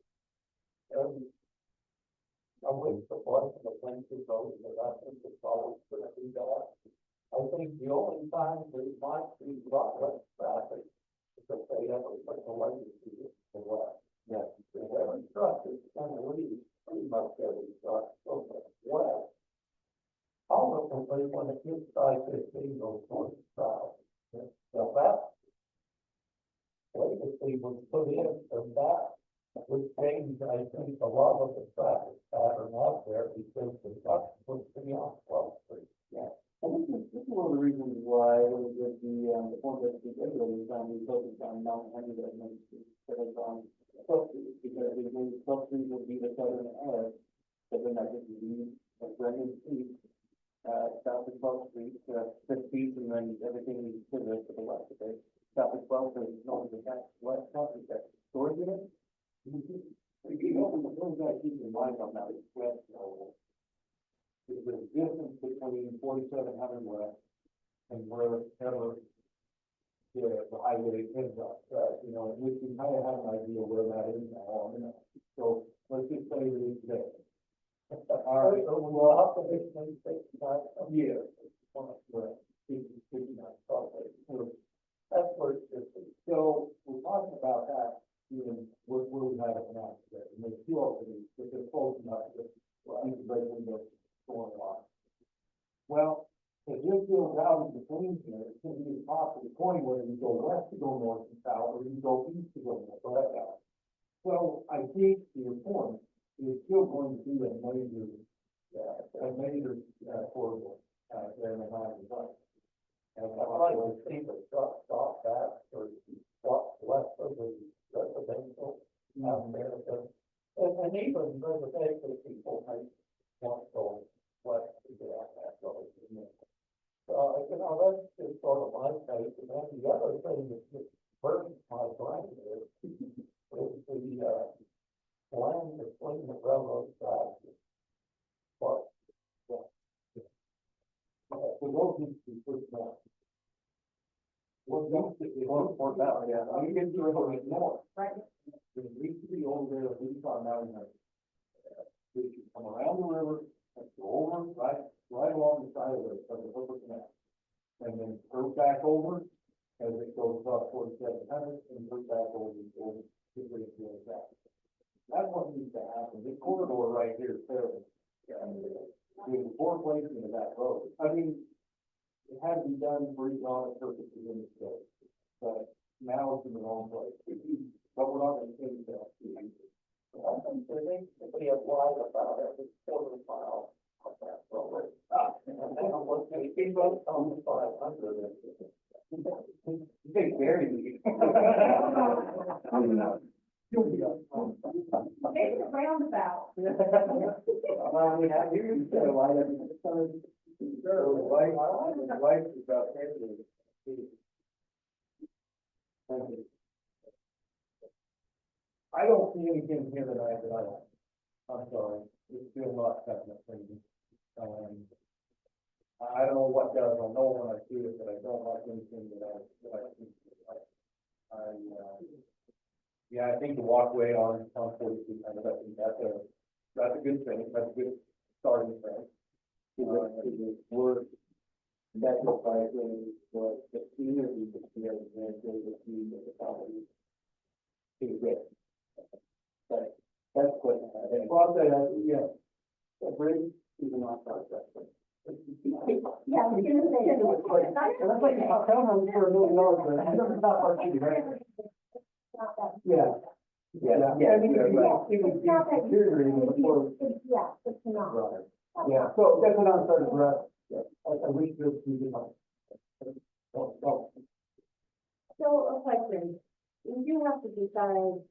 I'm with the point of the Plenty Road, but I think it's always going to be that. I think the only time we might be lot less traffic is if they ever put the light to the west.
Yeah.
Every truck is going to leave, pretty much every truck, so west. Ultimately, when it gets I-15, goes towards the south. So that legacy was put in, and that would change, I think, a lot of the traffic pattern out there, because the trucks would be on 12th Street.
Yeah. And this is one of the reasons why when we did the form that we did, we focused on non-hundred of Main Street, instead of on 12th Street, because we knew 12th Street would be the southern edge, but then I think we, like Brendan Street, south of 12th Street, 5th Street, and then everything we did to the west of it. South of 12th Street, north of that, west, south of that, storage unit.
You know, one thing I keep in mind on that is west, is the distance between 4700 west and wherever the highway ends up, you know, we can kind of have an idea where that is now, you know. So let's just say it is there.
All right, so we'll have to make some mistakes,
Yeah.
that's where it's just.
So we're talking about that, you know, where we have it now, and there's two openings, but they're close enough to, integrate what's going on. Well, if this goes out in between here, it's gonna be the top of the coin, whether you go west to go north and south, or you go east to go north, or that out. So I think, to your point, it's still going to be a major corridor, there in the line of life.
And I'd like to see the truck stop back or stop west of the residential out there. And even residential people might want to go west to get out that road. So, you know, that's just sort of my take. And then the other thing that just burdens my brain is the land between the railroad tracks. But,
The road needs to be pushed back.
Or that, yeah.
You can do it more.
Right.
There needs to be over there, we found out in there. We should come around the river, and go over, right along the side of it, of the Hooper Canal. And then curve back over, as it goes up 4700, and curve back over to bring it back. That's what needs to happen. This corridor right here is terrible. There's four places in that road. I mean, it had to be done for economic purposes in the state, but now it's in the wrong place. But we're not going to change that.
I think there needs to be a wide about every quarter mile of that road. And then what's going to be about 500.
You think very neat.
Maybe the roundabout.
I mean, I hear you say, why doesn't it?
Sure, the life is about family. I don't see anything here tonight that I like. I'm sorry, it's still not definite thing. I don't know what does, I know when I see it, but I don't like anything that I think is like. Yeah, I think the walkway on 42, I think that's a good thing, that's a good starting thing.
We're, that looks like what the community is here, and the community of the property. Is good. But that's what,
Well, I'll say that, yeah.
the bridge is an off-road section.
Yeah, I was gonna say.
That's like a townhome for $1 million, but I don't know about you, right?
Not that.
Yeah.
Yeah.
I mean, it would be
It's not that.
deteriorating before.
Yeah, it's not.
Right.
Yeah, so that's what I'm starting to address. I wish there was something.
So a question, you have to decide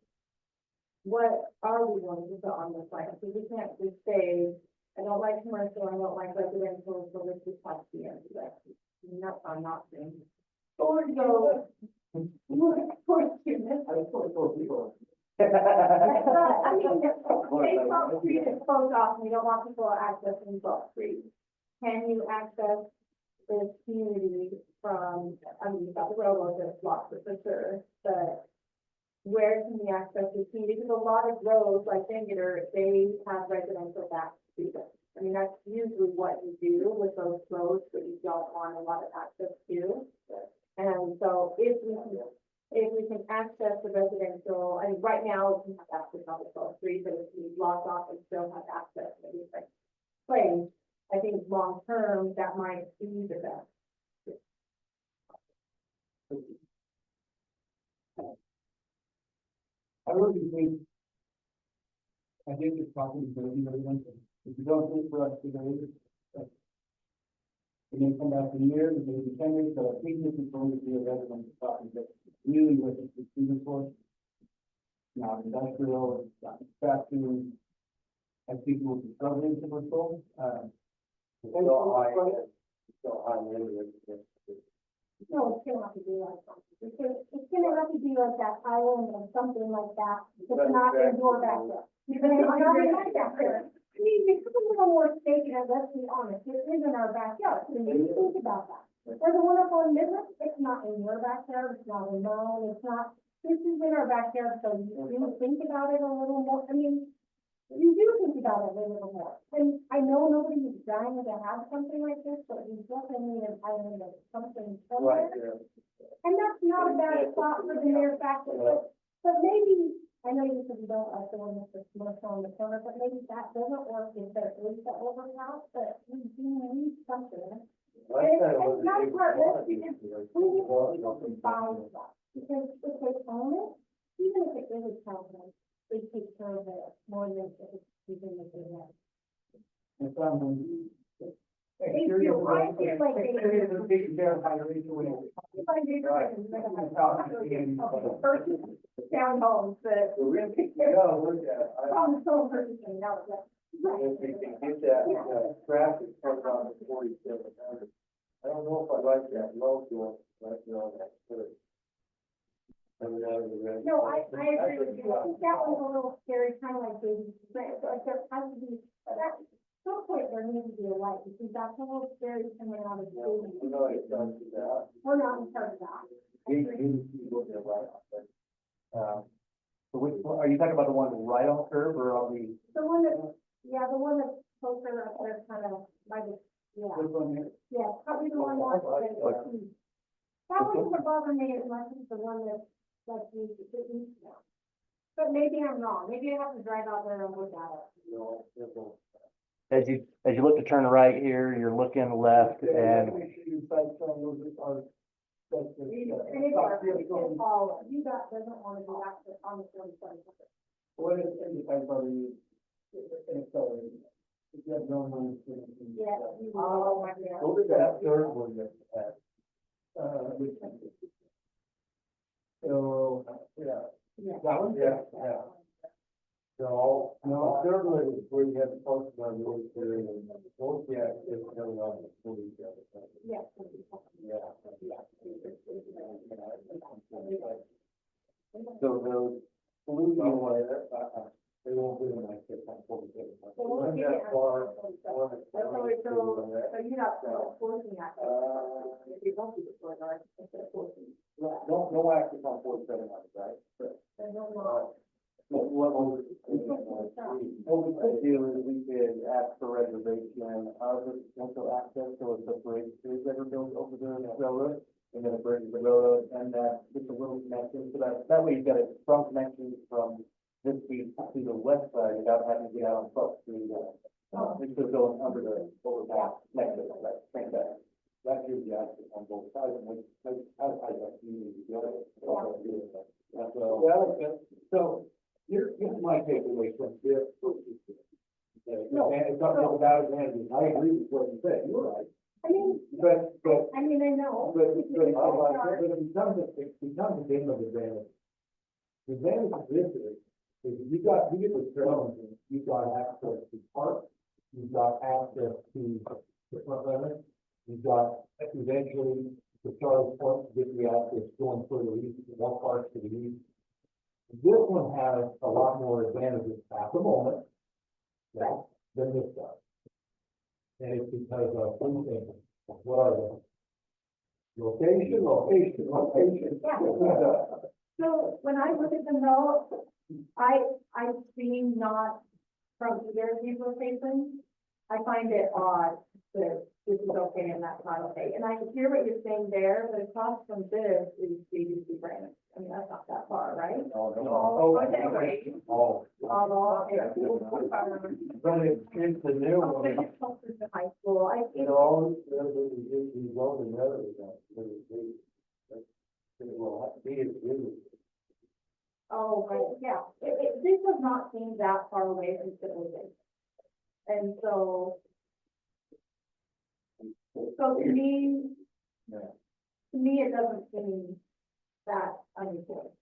what are we going to put on the site, because we can't just say, I don't like commercial, I don't like residential, so let's just have the end of that. No, I'm not saying. Or go. Units.
I just want to throw people.
I mean, say 12th Street is closed off, and you don't want people accessing 12th Street. Can you access this community from, I mean, you've got the railroad, there's lots for sure, but where can we access this community? Because a lot of roads, like Bangerter, they have residential back to them. I mean, that's usually what you do with those roads that you don't want a lot of access to. And so if we can access the residential, I mean, right now, we have access on the 12th Street, but if we block off and still have access to different places, I think long term, that might be the best.
I really think, I think it's probably going to be residential. If you don't think for us today, it may come back in years, it may be 10 years, but I think this is going to be a residential property that really with the student force. Now, industrial, factory, I think we'll be struggling to control.
No, it's gonna have to be like something. It's gonna have to be like that island or something like that. It's not in your backyard. It's not in my backyard. I mean, it's a little more sacred, let's be honest. It is in our backyard. So you think about that. Or the one up on Midland, it's not in your backyard. It's not in mine. It's not, this is in our backyard. So you think about it a little more. I mean, you do think about it a little more. And I know nobody is dying to have something like this, but we definitely need an island of something somewhere. And that's not a bad spot for the mere fact that, but maybe, I know you said you don't like the one with the commercial on the corner, but maybe that doesn't work if there is that overhouse, but we do need something. And it's not a part of it, because we need people to buy stuff. Because if they own it, even if it is a townhome, they take care of it more than if it's even if they have.
And some,
They do, I feel like they do.
taken care of by the regional.
Townhomes that. Problem solved purchasing, that was it.
If we can get that, traffic from around the 47. I don't know if I like that low to right now, that's good.
No, I agree with you. I think that one's a little scary, kind of like baby, but so there has to be, but at some point there needs to be a light, because that's a little scary coming out of the baby.
No, it doesn't do that.
We're not in charge of that.
So which one, are you talking about the one right on the curb or on the?
The one that, yeah, the one that's closer up there, kind of, by the, yeah, yeah, probably the one more. That one doesn't bother me as much as the one that's, like, the east now. But maybe I'm wrong, maybe I have to drive out there and look at it.
As you look to turn right here, you're looking left and
And it's all, you got, doesn't want to do that on the 47.
What is the type of the, if you have no money.
Yeah. Oh, my God.
Go to that third one that,
So,
yeah.
Yeah.
That one? Yeah. So, no, third one is where you have the post on the road there, and both, yeah, it's coming on the 47.
Yeah.
So those, blue one,
They won't be in my six on 47.
So we'll get it.
That far,
That's always so you're not forcing that. If you don't do the floor guard, instead of forcing.
no access on 47, right?
Then no law.
What we could do is we could ask for reservation of the potential access, so it's a bridge is ever built over the railroad, and then a bridge to the railroad, and just a little connection, so that way you've got a strong connection from this street to the west side without having to get out on 12th Street. Instead of going under the overpass next to it, like, think that.
that gives you access on both sides, and which, outside of that community, the other. So, here's my takeaway from this.
No,
And it's not about advantages, I agree with what you said, you're right,
I mean,
but,
I know.
but it becomes a game of advantage. The advantage of this is you get the trail, you've got access to parks, you've got access to the front limit, you've got eventually the Charles Point to get the access going further east, one part to the east. This one has a lot more advantages at the moment, than this does. And it's because of two things. What are they? Location, location, location.
Yeah. So when I look at them though, I see not from either of these locations. I find it odd that this is okay and that's not okay. And I can hear what you're saying there, but across from this is BBC brand. I mean, that's not that far, right?
Oh,
Okay, great.
oh.
Okay.
But it's the new
Oh,
one.
but it's closer to high school.
It always says that you go to another, it will have to be as good.
Oh, right, yeah. This does not seem that far away from civilization. And so to me, it doesn't seem that unusual.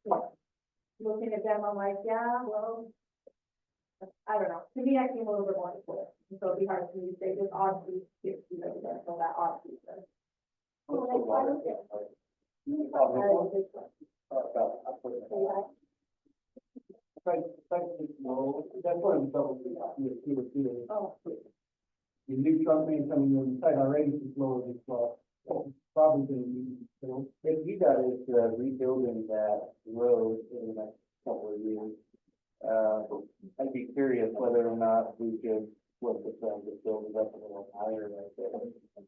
Looking at them, I'm like, yeah, well, I don't know. To me, I seem a little bit more equal. And so it'd be hard for me to say this odd piece, residential, that odd piece. Oh, that's why I look at
That's what I'm double checking.
Oh,
The new truck man coming in, site already is lower than 12. Probably gonna be, you know,
If you guys rebuilding that road in the next couple of years, I'd be curious whether or not we could work with them to build it up a little higher right there.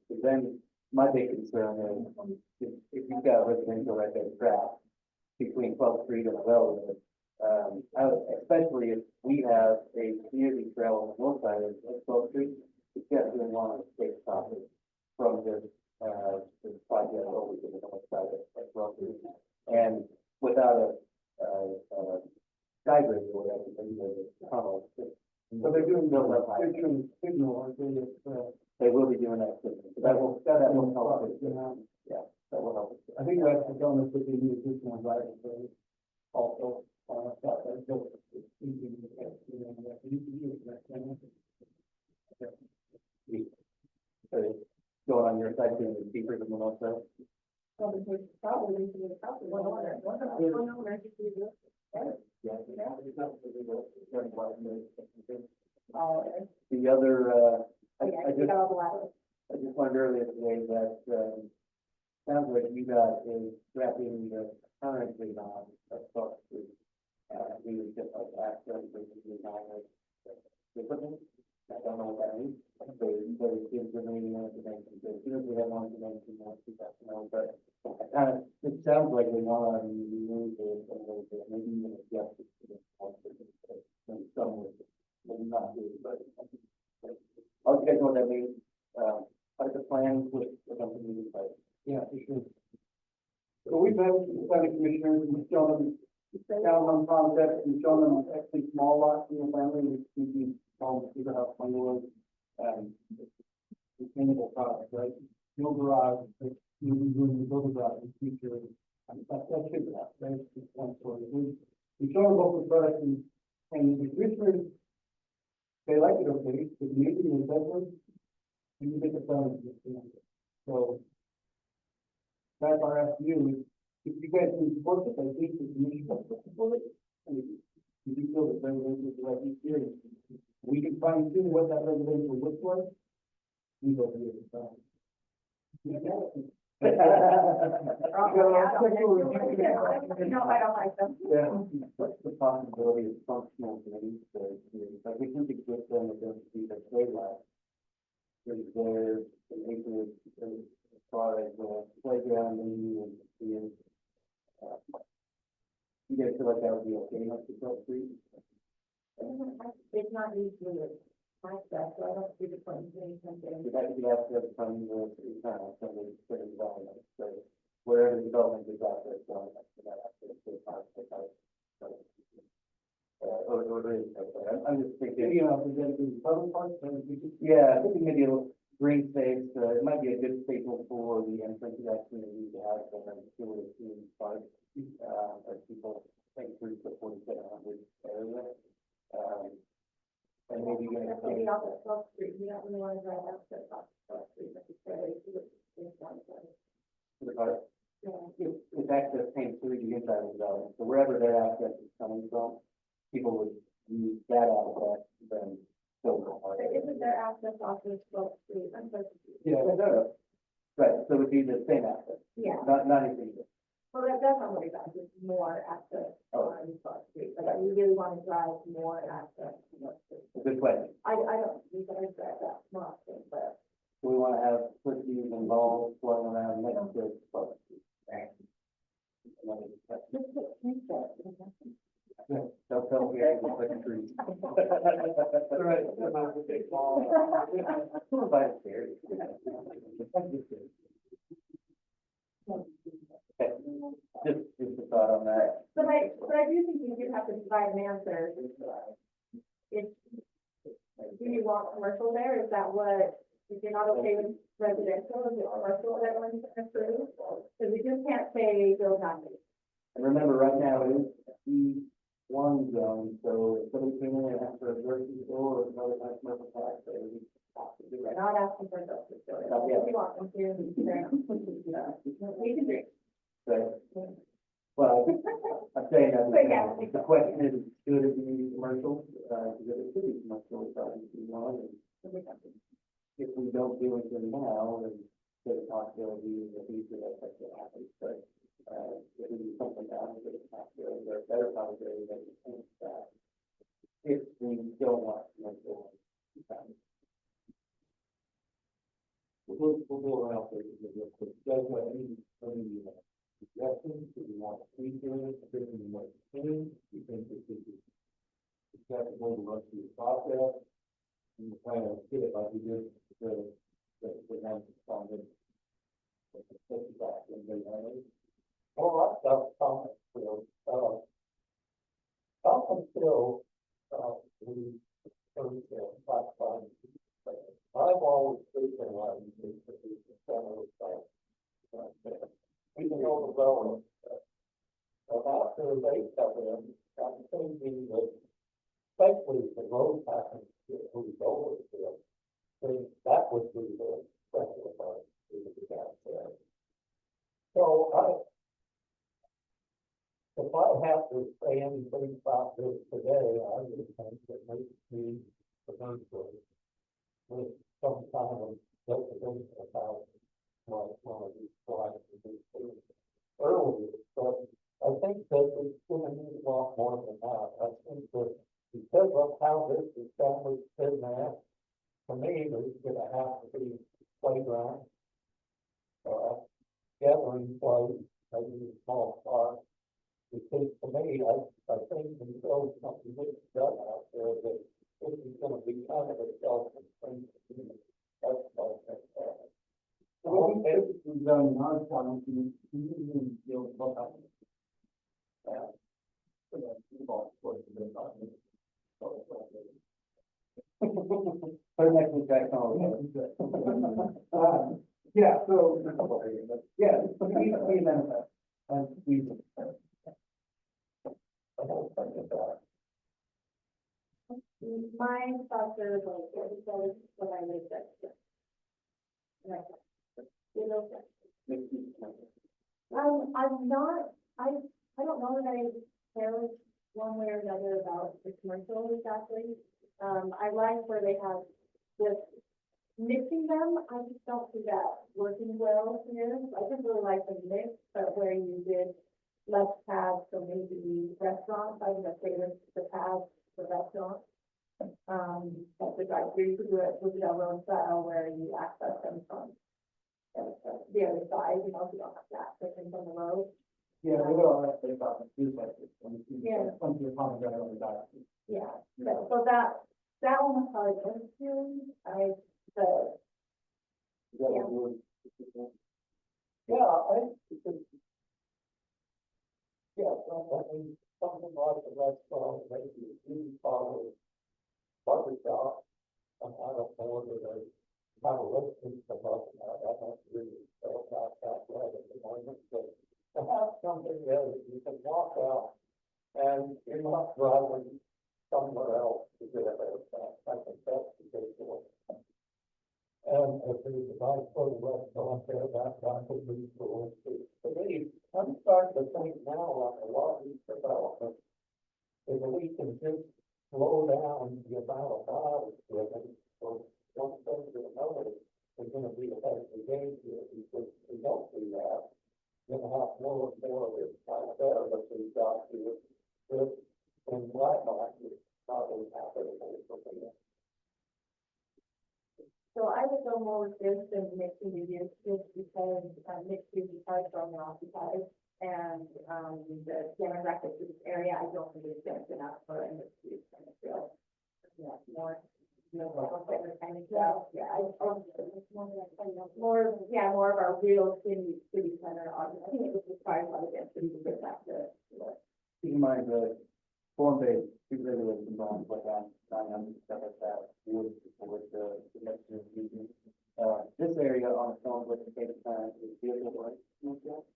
Because then my big concern is if you've got residential right there trapped between 12th Street and the railroad, especially if we have a community trail on the north side of 12th Street, it's definitely one of the state property from this project over to the north side of 12th Street. And without a sky bridge or whatever, there's a tunnel.
so they're doing signal, aren't they?
They will be doing that soon. So that will help. us.
You know,
Yeah, that will help. us.
I think that's the government that they need additional drivers, so also, that, so,
So going on your side, being deeper than the north side.
probably one owner. One owner.
Yeah.
Oh,
The other, I
yeah,
I
you
just,
got all the laterals.
I just learned earlier today that, sounds like you got is wrapping the current design of South Street. We would just like access to the design of differently. I don't know what that means, but it gives the meaning of the dimension. So as soon as we have one dimension, we'll see that, you know, but it sounds like they want to remove it a little bit, maybe even adjust it to the point maybe some way, maybe not do it, but I'll get what that means. Like the plans with the company, like,
yeah, for sure. So we've met with the planning commissioners, and we've shown them townhome concepts, and shown them actually small lots, you know, family, we can figure out one was, sustainable products, right? No garage, like, you know, we're doing the building garage in the future, and that's figured out, right? It's one story. We show them local products, and the commissioners, they like it, okay, but maybe the investment, and you get the funds, you know. So that's our ask to you, if you guys can support it, I think the commission will support it. And if you feel that residential is the right experience, we can fine tune what that residential looks like. We go through it.
No, I don't like them.
yeah, what's the possibility of functional needs for, like, we can get them with them to be their playground. There's acreage, as far as playground, and you guys feel like that would be okay, like the 12th Street?
It's not usually my stuff, so I don't see the point in doing something.
You have to have some, something for development, so wherever development is out there, so that access to the park, I'm just thinking.
You know, the public parks, and we just,
Yeah, I think maybe a little green space, it might be a good staple for the entrance of that community to have some sort of green park, as people think through the 4700 area. And maybe you're gonna
Maybe off at 12th Street, you don't really want to drive out to 12th Street, but it's fairly, it's one side.
the park.
Yeah.
If access came through the inside of the development, so wherever their access is coming from, people would use that outlet, then.
But isn't there access off of 12th Street? I'm supposed to.
yeah,
Right, so it would be the same asset,
Yeah,
not anything.
well, that's not what we got, just more access on Clark Street, but we really want to drive more access to North Street.
Good question.
I don't, we can drive that more often, but.
We want to have cookies and balls flowing around next to it. Don't tell me I can put a tree.
Right, I'm not a big ball.
By the stairs. Okay, just a thought on that.
But I do think you do have to provide an answer. If, do you want commercial there? Is that what, if you're not okay with residential, is it commercial that one's approved? Because we just can't say build nothing.
And remember, right now it is C1 zone, so if somebody came in and asked for a grocery store or another kind of commercial tax, they would have to do
We're
that.
not asking for those.
Not yet.
If you want them to, we can drink.
So, well, I'm saying that,
But yeah.
the question is, should it be commercial? Because it should be commercial, it's obviously C1, and if we don't do anything now, then there's a possibility in the future that that's what happens, but, if we do something now, there's a possibility, there's a better possibility that we can, if we don't want commercial.
We'll go around there real quick. Does any suggestions? Do you want to tweak it? If you want to change, you think this is acceptable to run through the process? And you kind of get it like we did the hands responded.
Well, that's comment still, comment still, we, I've always been like, even though the well, after they cut in, I'm thinking that, especially if the road happens to move over to it, then that would be the special part, is the downstairs. So if I have to say anything about this today, I would think that maybe eventually with some kind of definition about one of these slides and these things earlier, but I think that it's going to need a lot more than that. I think that because of how this is established in there, to me, there's going to have to be playground, gathering place, maybe a small park. Because to me, I think until something gets done out there, that this is going to be kind of a self-contained community. That's what I think.
Well, we basically done in our town, you deal with what happens.
Put next week back on.
Yeah, so, yeah, we manifest, and we.
My thoughts are like, that is what I would say. I'm not, I don't know that I care one way or another about the commercial exactly. I like where they have just mixing them, I just don't see that working well here. I just really like the mix, but where you did less paths, so maybe restaurants, I would say the paths for restaurants. Like the drive-through, you could do it with the railroad style where you access them from the other side, you know, if you don't have to access them from the road.
Yeah, we all have to think about it, do like this, when you
Yeah.
come to your common ground on the diet.
Yeah, so that one was probably good too.
Yeah, I think, yeah, I mean, something like a restaurant, maybe a beauty parlor, barbershop, I don't know whether they have a listing about that, I'm not really sure about that yet at the moment, but to have something there that you can walk out and you're not driving somewhere else to get a haircut, I think that's the big deal. And if there's a nice little restaurant there, that would be cool. To me, I'm starting to think now on a lot of these developments, if we can just slow down the amount of miles driven from one thing to another, there's gonna be a better gain here, because we don't do that. You're gonna have more and more of it, kind of better, but we've got here, this, and black mark, is probably happening or something.
So I would go more with this than mixed use, just because, mixed use is hard to occupied. And, the demographics of this area, I don't think it's dense enough for a mixed use kind of feel. Yeah, more, kind of stuff, yeah, more of our real city center on, I think it was required by the density to get that to.
Keep in mind the form-based regulations on what that, stuff like that would support the next region. This area on its own with the state plan is vehicle oriented.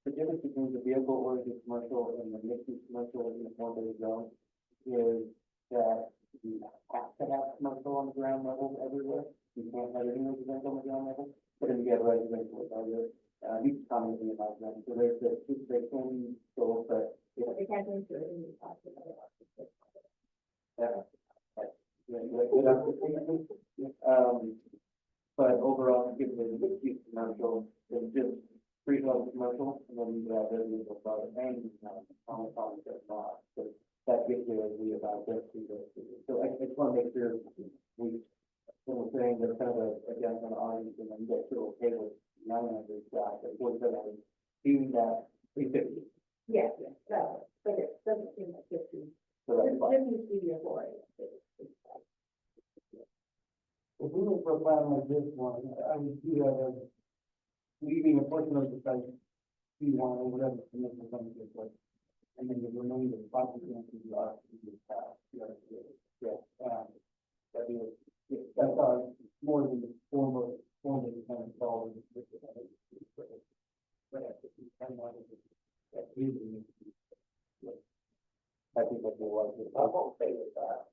The difference between the vehicle oriented commercial and the mixed use commercial in the form-based zone is that you have to have commercial on the ground level everywhere. You can't have any residential on the ground level, but then you get residential with other, each common in the house. So there's the, they can go, but
They can't enter it in the process.
But overall, given the mixed use commercial, it's just free level commercial, and then you have residential private and common that's not. So that gives you an idea about this. So I just want to make sure when we're saying there's kind of a general audience, and then you guys feel okay with 900 guys, like 47, doing that 350.
Yes, but it doesn't seem like this is,
So that's fine.
this is studio for it.
If we were for a plan like this one, I would see that as leaving a portion of the site, C1 or whatever, to make it something like, and then the remainder, 5% to the R, to the path, that'd be, that's more than the former kind of solid.
I think what you want to. I'm okay with that.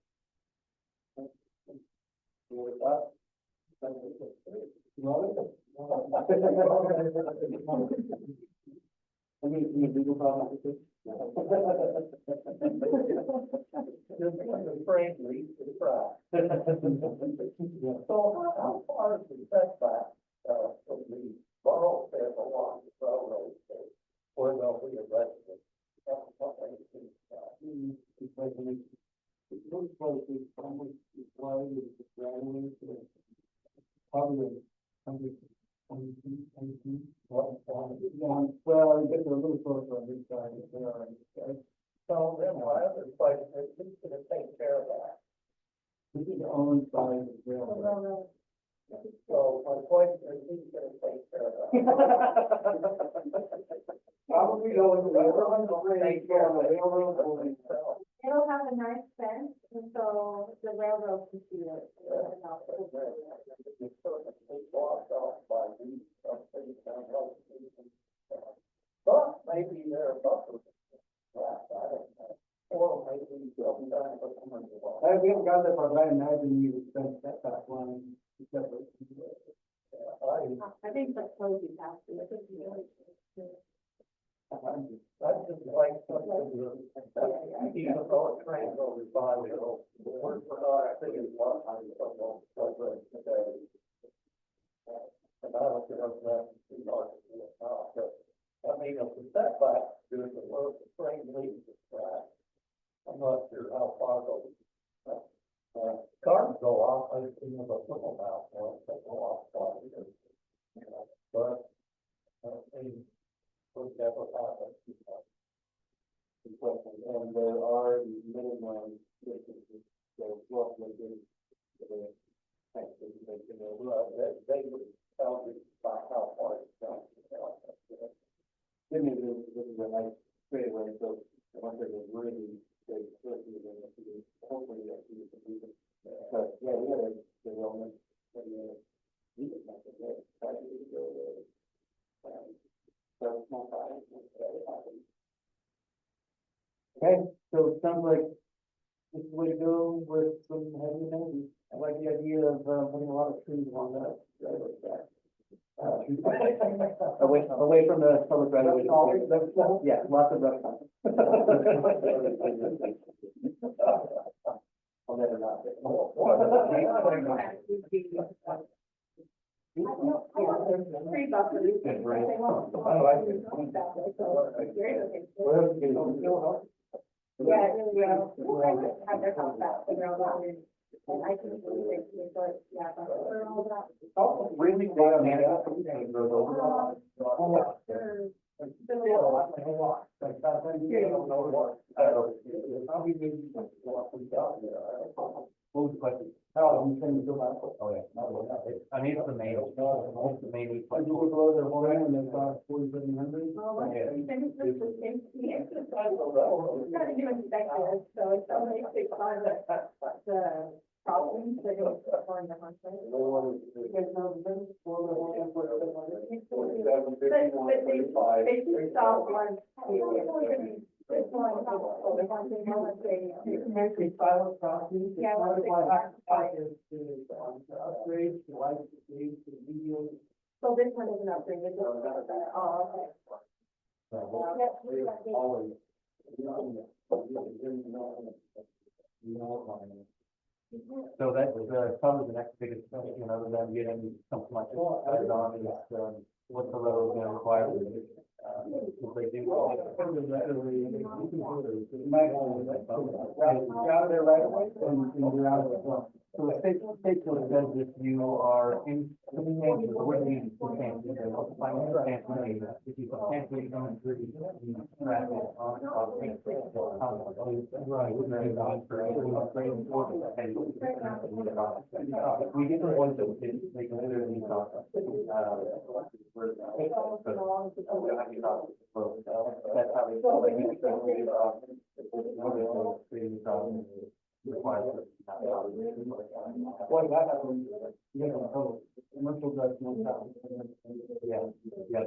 You with that? Any legal problem with this?
Frankly, so how far is the setback, from the borough there along the railroad there, or will be a resident?
Well, I guess they're a little closer on this side, if they are on this side.
So then my other question is, who's gonna take care of that?
This is owned by the railroad.
So my question is, who's gonna take care of that?
Probably going to the railroad, or themselves.
It'll have a nice fence, and so the railroad can see it.
But maybe they're a buffer. I don't know. Or maybe they'll be done for commercial.
We haven't got that far, but I imagine you would spend setback line.
I think the closing has to, I think you really.
I just like something, even though a train goes by, we're not, I think it's one time, today. And I don't know if that's too hard to do it now, but, I mean, if the setback, doing the work, the train leaves the track, I'm not sure how far those, cars go off, I think there's a football mouth, they go off, but, I mean, would never happen.
And there are minimum distances, so roughly they
would tell you about how far it's going.
Give me this is a nice straightaway, so once it is really big, hopefully that you can do it. But yeah, we had a development, okay, so it sounds like this is the way to go with some heavy metals. I like the idea of putting a lot of trees along that railroad track. Away from the public right of way. Yeah, lots of rough time. I'll never not.
Three buses.
Good, right.
They won't-
I like it.
So, great looking.
Well, you know,
Yeah, it really will. We'll have their house back, figure out what it is. And I think it's really great, but, yeah, but we're all about.
oh, really, yeah, man. What was the question? Oh, I'm saying go back. Oh, yeah. I need the main. It's the main. I do look below their one and then about 4,700.
Gotta do inspections, so it's only six months, the problems that are on the hunter. But they just stop one. This one, the one thing I would say.
Actually, file property.
Yeah,
Part of
let's
why I
fix
I is to upgrade, to license, to video.
So this one is an upgrade, it's oh, okay.
Always. So that's probably the next biggest thing, you know, than getting something like this added on is, what the road is gonna require. If they do.
You're out of there right away, and you're out of there.
So the state code says if you are in substantial, what do you mean substantial? If you substantially going through traffic on. Right. If we get the ones that they consider these. That's how they.
What that happens, you know, commercial does one time.
Yeah, yeah.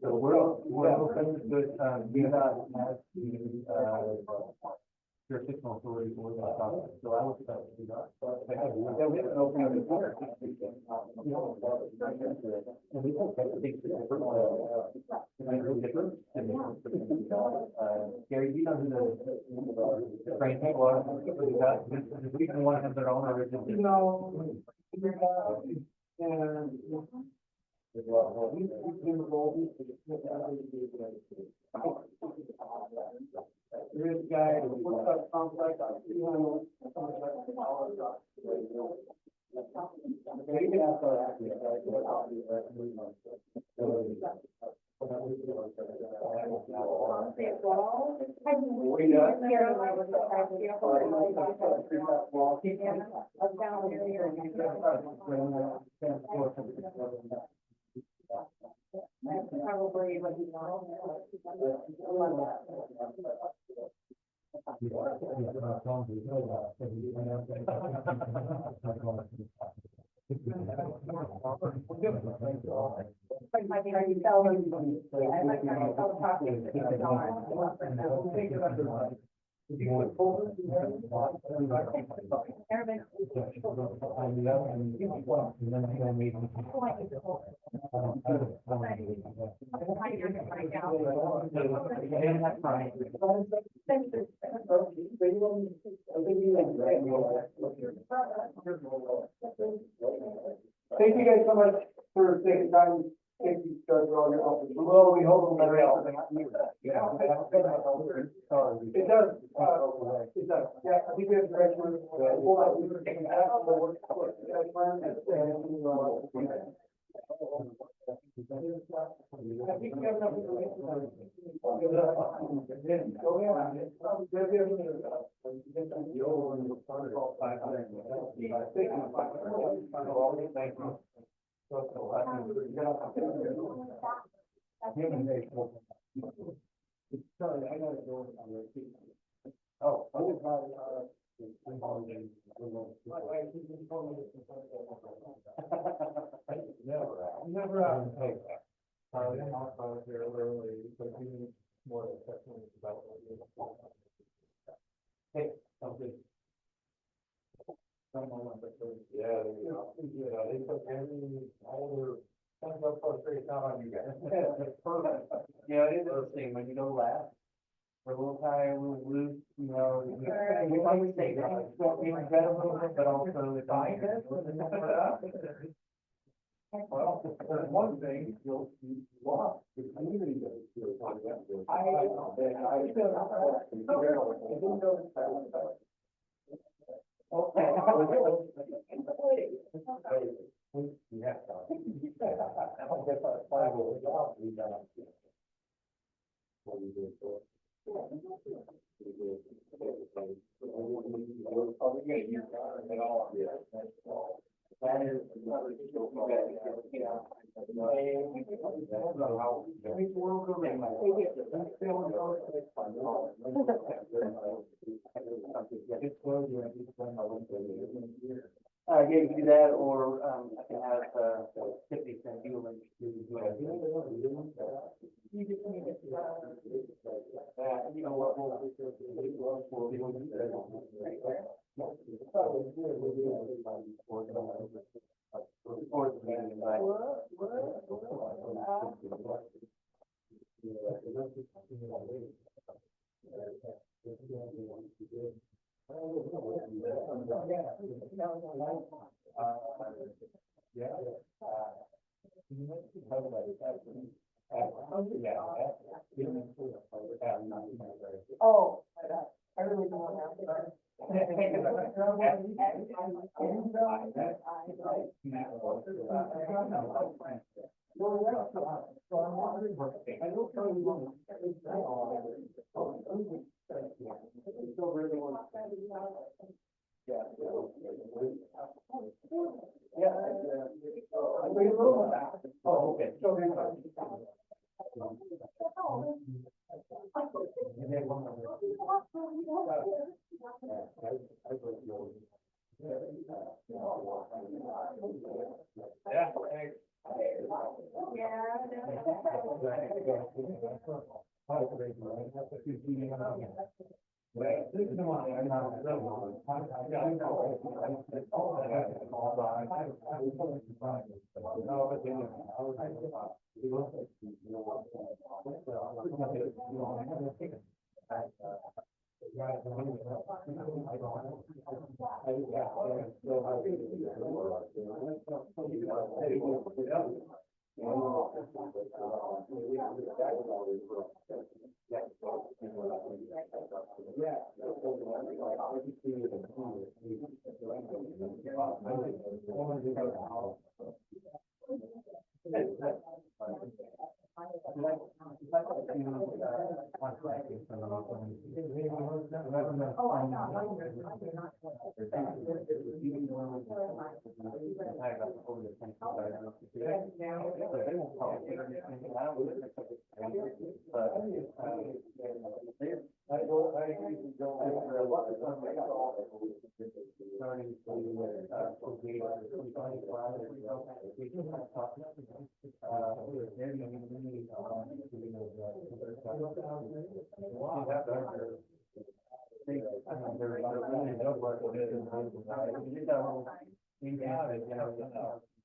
So we're open to, VDOT has the, jurisdictional authority for that topic. So I would say VDOT.
Yeah, we have an open.
And we don't have to think different. Gary, do you know who the train people are? Does we even want to have their own or is it?
You know, and. There is a guy, what's that complex, you know.
Maybe that's our idea,
Probably what you want.
Thank you guys so much for taking time, thank you, start all your office. Well, we hope that everything. Yeah. It does, yeah, I think we have the right one. Hold on, we were taking that on the work. I think we have enough information. Sorry, I gotta go on the feet.
Oh,
Never out.
Here early, because we need more assessment about what you're.
hey, something.
Yeah, they put all their, things up for straight out on you guys. It's perfect.
Yeah, it is interesting when you go last. We're a little tired, a little loose, you know. We always say that, it's going to be regret a little bit, but also it's fine. Well, there's one thing, you lost the community that you're talking about.
I didn't notice that.
Okay. Yeah.
That is. Yeah, you can do that, or, I can have, Tiffany send you a link to. You know what? Or the meeting, right?
Oh, I really don't want to.
Oh, okay.
Yeah, thanks.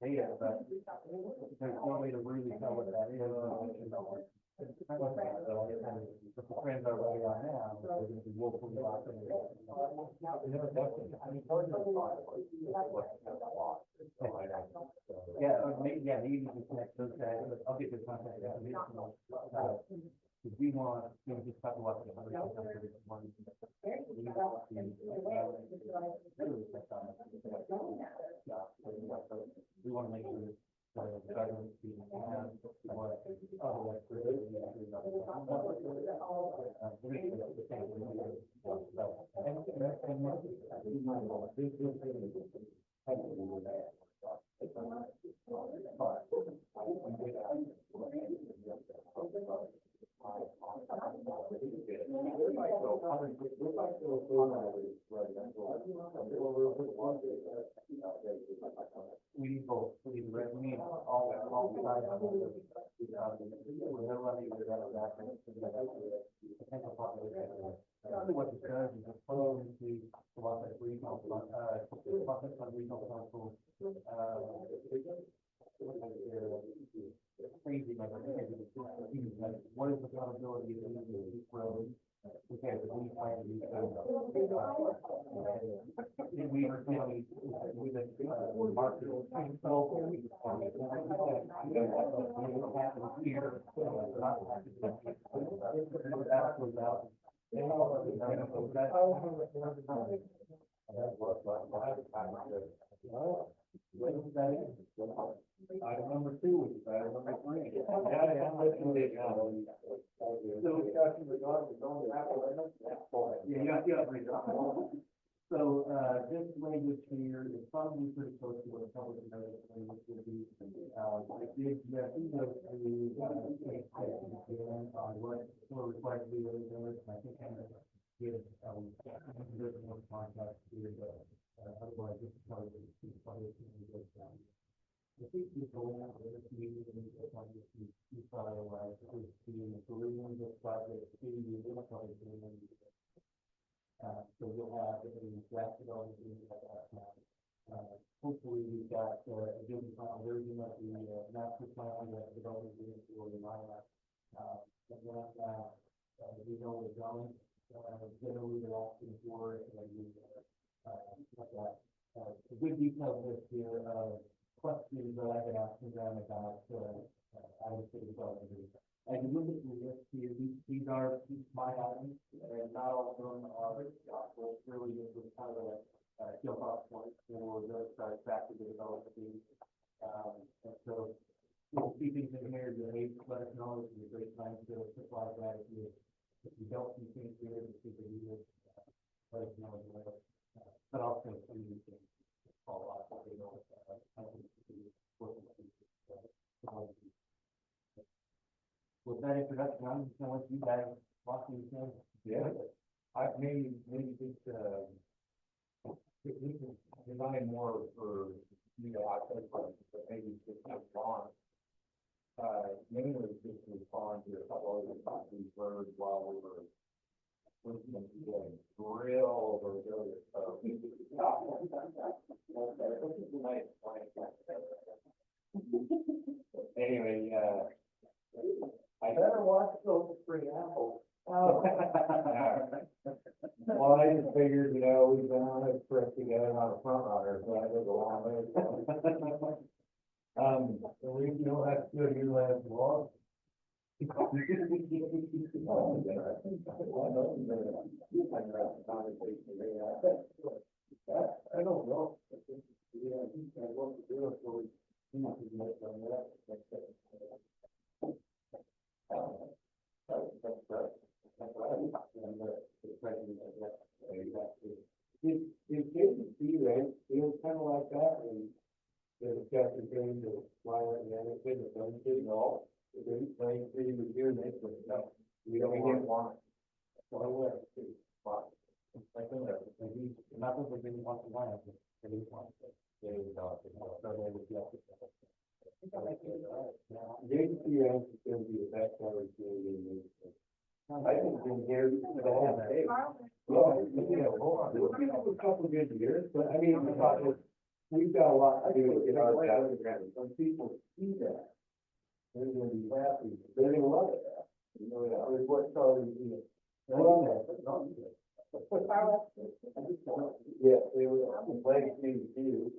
Data, but there's no way to really tell what that is. The trends are where they are now, they're going to be woefully lost in the. Yeah, maybe you can connect those guys, but I'll get the contact information. Because we want, just talk about the other one. We want to make sure that the government has what otherwise. We need both, we need all sides of it. They're running the potential population. What it does is it flows into the regional, regional council, crazy, like, what is the probability of
the road. We had the lead plan to do so. In Weaver County, with the market.
Item number two, which is item number three.
Yeah, I'm listening to you.
Still discussion regarding the zoning applicant.
So, this language here is probably pretty close to what public notice language would be. I did, yeah, we go through, state statutes again on what we're required to do with those, and I think I'm gonna give, there's more contact here, but, otherwise, this is probably, I think we go out with this meeting, and we just want to see, like, with the Korean, the project, the probably doing. So you'll have the draft it all in that time. Hopefully we've got a good final version of the master plan that the development agreement will remind us. And then we know the zoning, generally they're asking for it, and we like that. A good detail of this here, questions that I've been asking them about, I would say development agreement. As you look at the list here, these are my items, and not all of them are gospel. Really, this was kind of a jump off point for the back to the development. And so, we'll see things in here, you may let us know. It's a great time to supply that. If you don't see things here, if you can use it, let us know as well. But also, some of these things fall off, they don't, I think it's working with these. With that introduction, I'm just gonna let you guys walk through the thing.
Yeah, I maybe just, we can design more for, I think, but maybe just have on. Mainly just respond to a couple of these words while we were listening to the grill over there. Anyway, I better watch those free apples. Well, I just figured, we've been on this trip together on a front runner, so I did a long way. We don't have to do your last vlog. I don't know. Yeah, he's got what to do, so we need to make on that. It's good to see that, feels kind of like that, and there's got the thing to fly out and everything, it's everything, all. It's very playing for you here, they put it up. We don't want it. So I went to, I think that, maybe, not that they didn't want to line up, they didn't want it. They didn't want it, so they would get it. JCS is going to be the best ever doing. I think been here the whole day. Well, it's been a couple of good years, but I mean, we've got a lot to do to get our data. When people see that, they're going to be happy. They're going to love it. It's what's already here. Yeah, they were complaining to me too.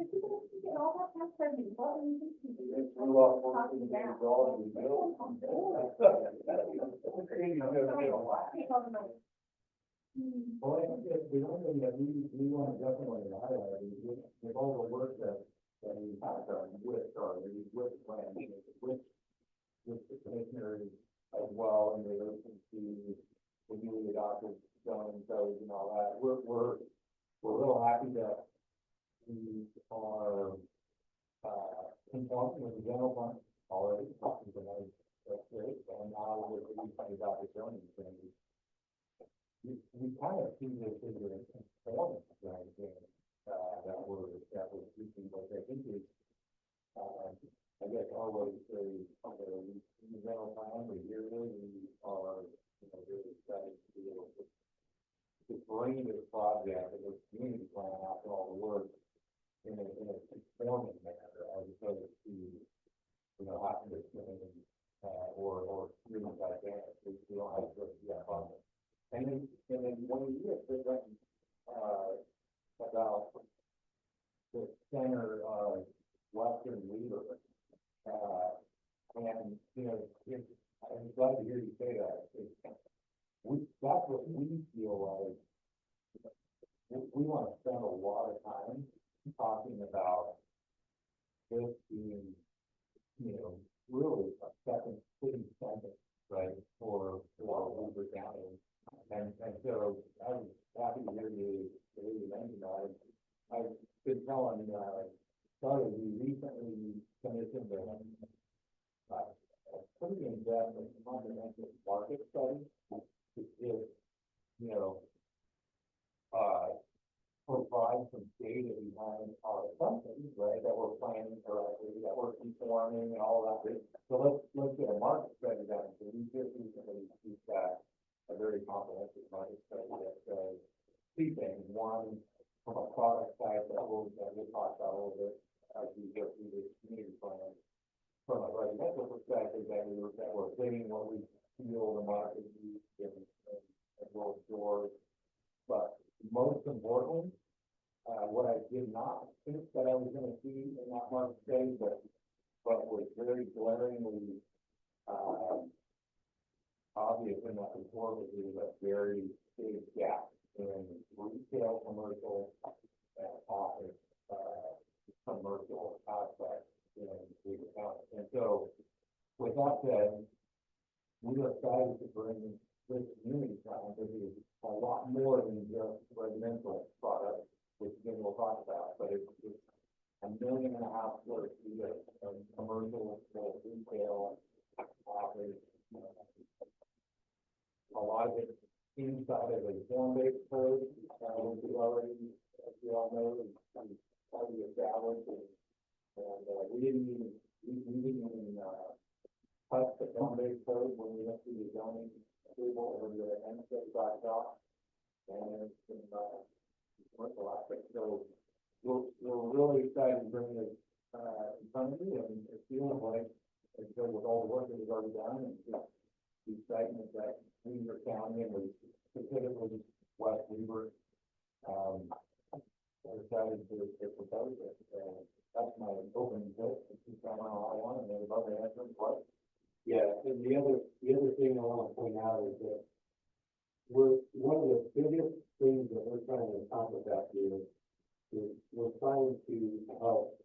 Well, I think the only thing that we want to definitely highlight is all the work that we have done with the plan, with the commissioners as well, in relation to the newly adopted zoning codes and all that. We're real happy that we are conforming with the general plan already. That's great. And now with the new adopted zoning changes, we kind of see this as an informative that we're reaching what they think is, I guess, always the general plan, we are, really excited to be able to bring this project and this community plan after all the work in a conforming manner, as opposed to, having to or streams like that, we don't have to go through that process. And then when you get to that, about the center of western Weaver, and, you know, I'm glad to hear you say that. That's what we feel like, we want to spend a lot of time talking about this being, you know, really a second city center, right, for Weaver County. And so I was happy to hear you mention that. I've been telling, Charlie, we recently commissioned a pretty in-depth and comprehensive market study to give, you know, provide some data behind our assumptions, right, that we're planning correctly, that we're conforming and all that. So let's get a market study done. So we just recently got a very comprehensive market study that says two things. One, from a product side that we'll talk about a little bit as we go through this community plan. From a residential perspective, that we're getting what we feel the market needs and will absorb. But most importantly, what I did not think that I was going to see in that market study, but was very glaringly obvious in that report, was a very big gap in retail, commercial, and office commercial aspects in Weaver County. And so, with that said, we are excited to bring this community plan to be a lot more than just residential products, which again we'll talk about, but it's 1.5 million square feet of commercial, retail, office, a lot of it inside of a form-based code, which we already, as we all know, is already established, and we didn't even touch the form-based code when we went through the zoning approval or the MPDOZ, and it's been commercial aspect. So we're really excited to bring this in front of you, and it feels like, with all the work that we've already done, and just the excitement that Weaver County and specifically West Weaver, we're excited to propose it. That's my opening pitch. Keep going on all I want, and then above the answer, what?
Yeah, and the other thing I want to point out is that one of the biggest things that we're trying to accomplish out here is we're trying to help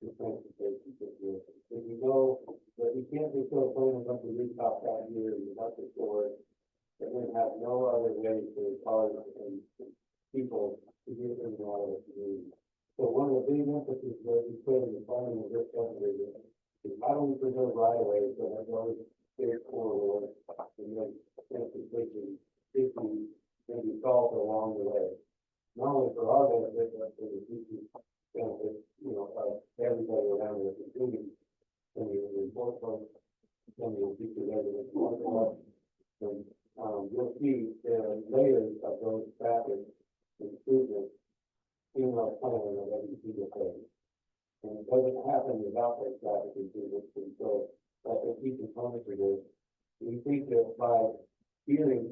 the transportation situation. If you know that you can't just go put a bunch of rooftops out here and you have to store it, and then have no other way for cars and people to get in and out of the community. So one of the big emphasis that we put in the planning of this subdivision is not only preserve right of ways, but as well as shared corridors, and then transportation issues can be solved along the way. Not only for our benefit, but for the future benefit, of everybody around us, including some of the report folks, some of the future residents. And you'll see there are layers of those traffic improvements in our plan of every single phase. And it doesn't happen without those traffic improvements. And so that's a key component for this. We think that by steering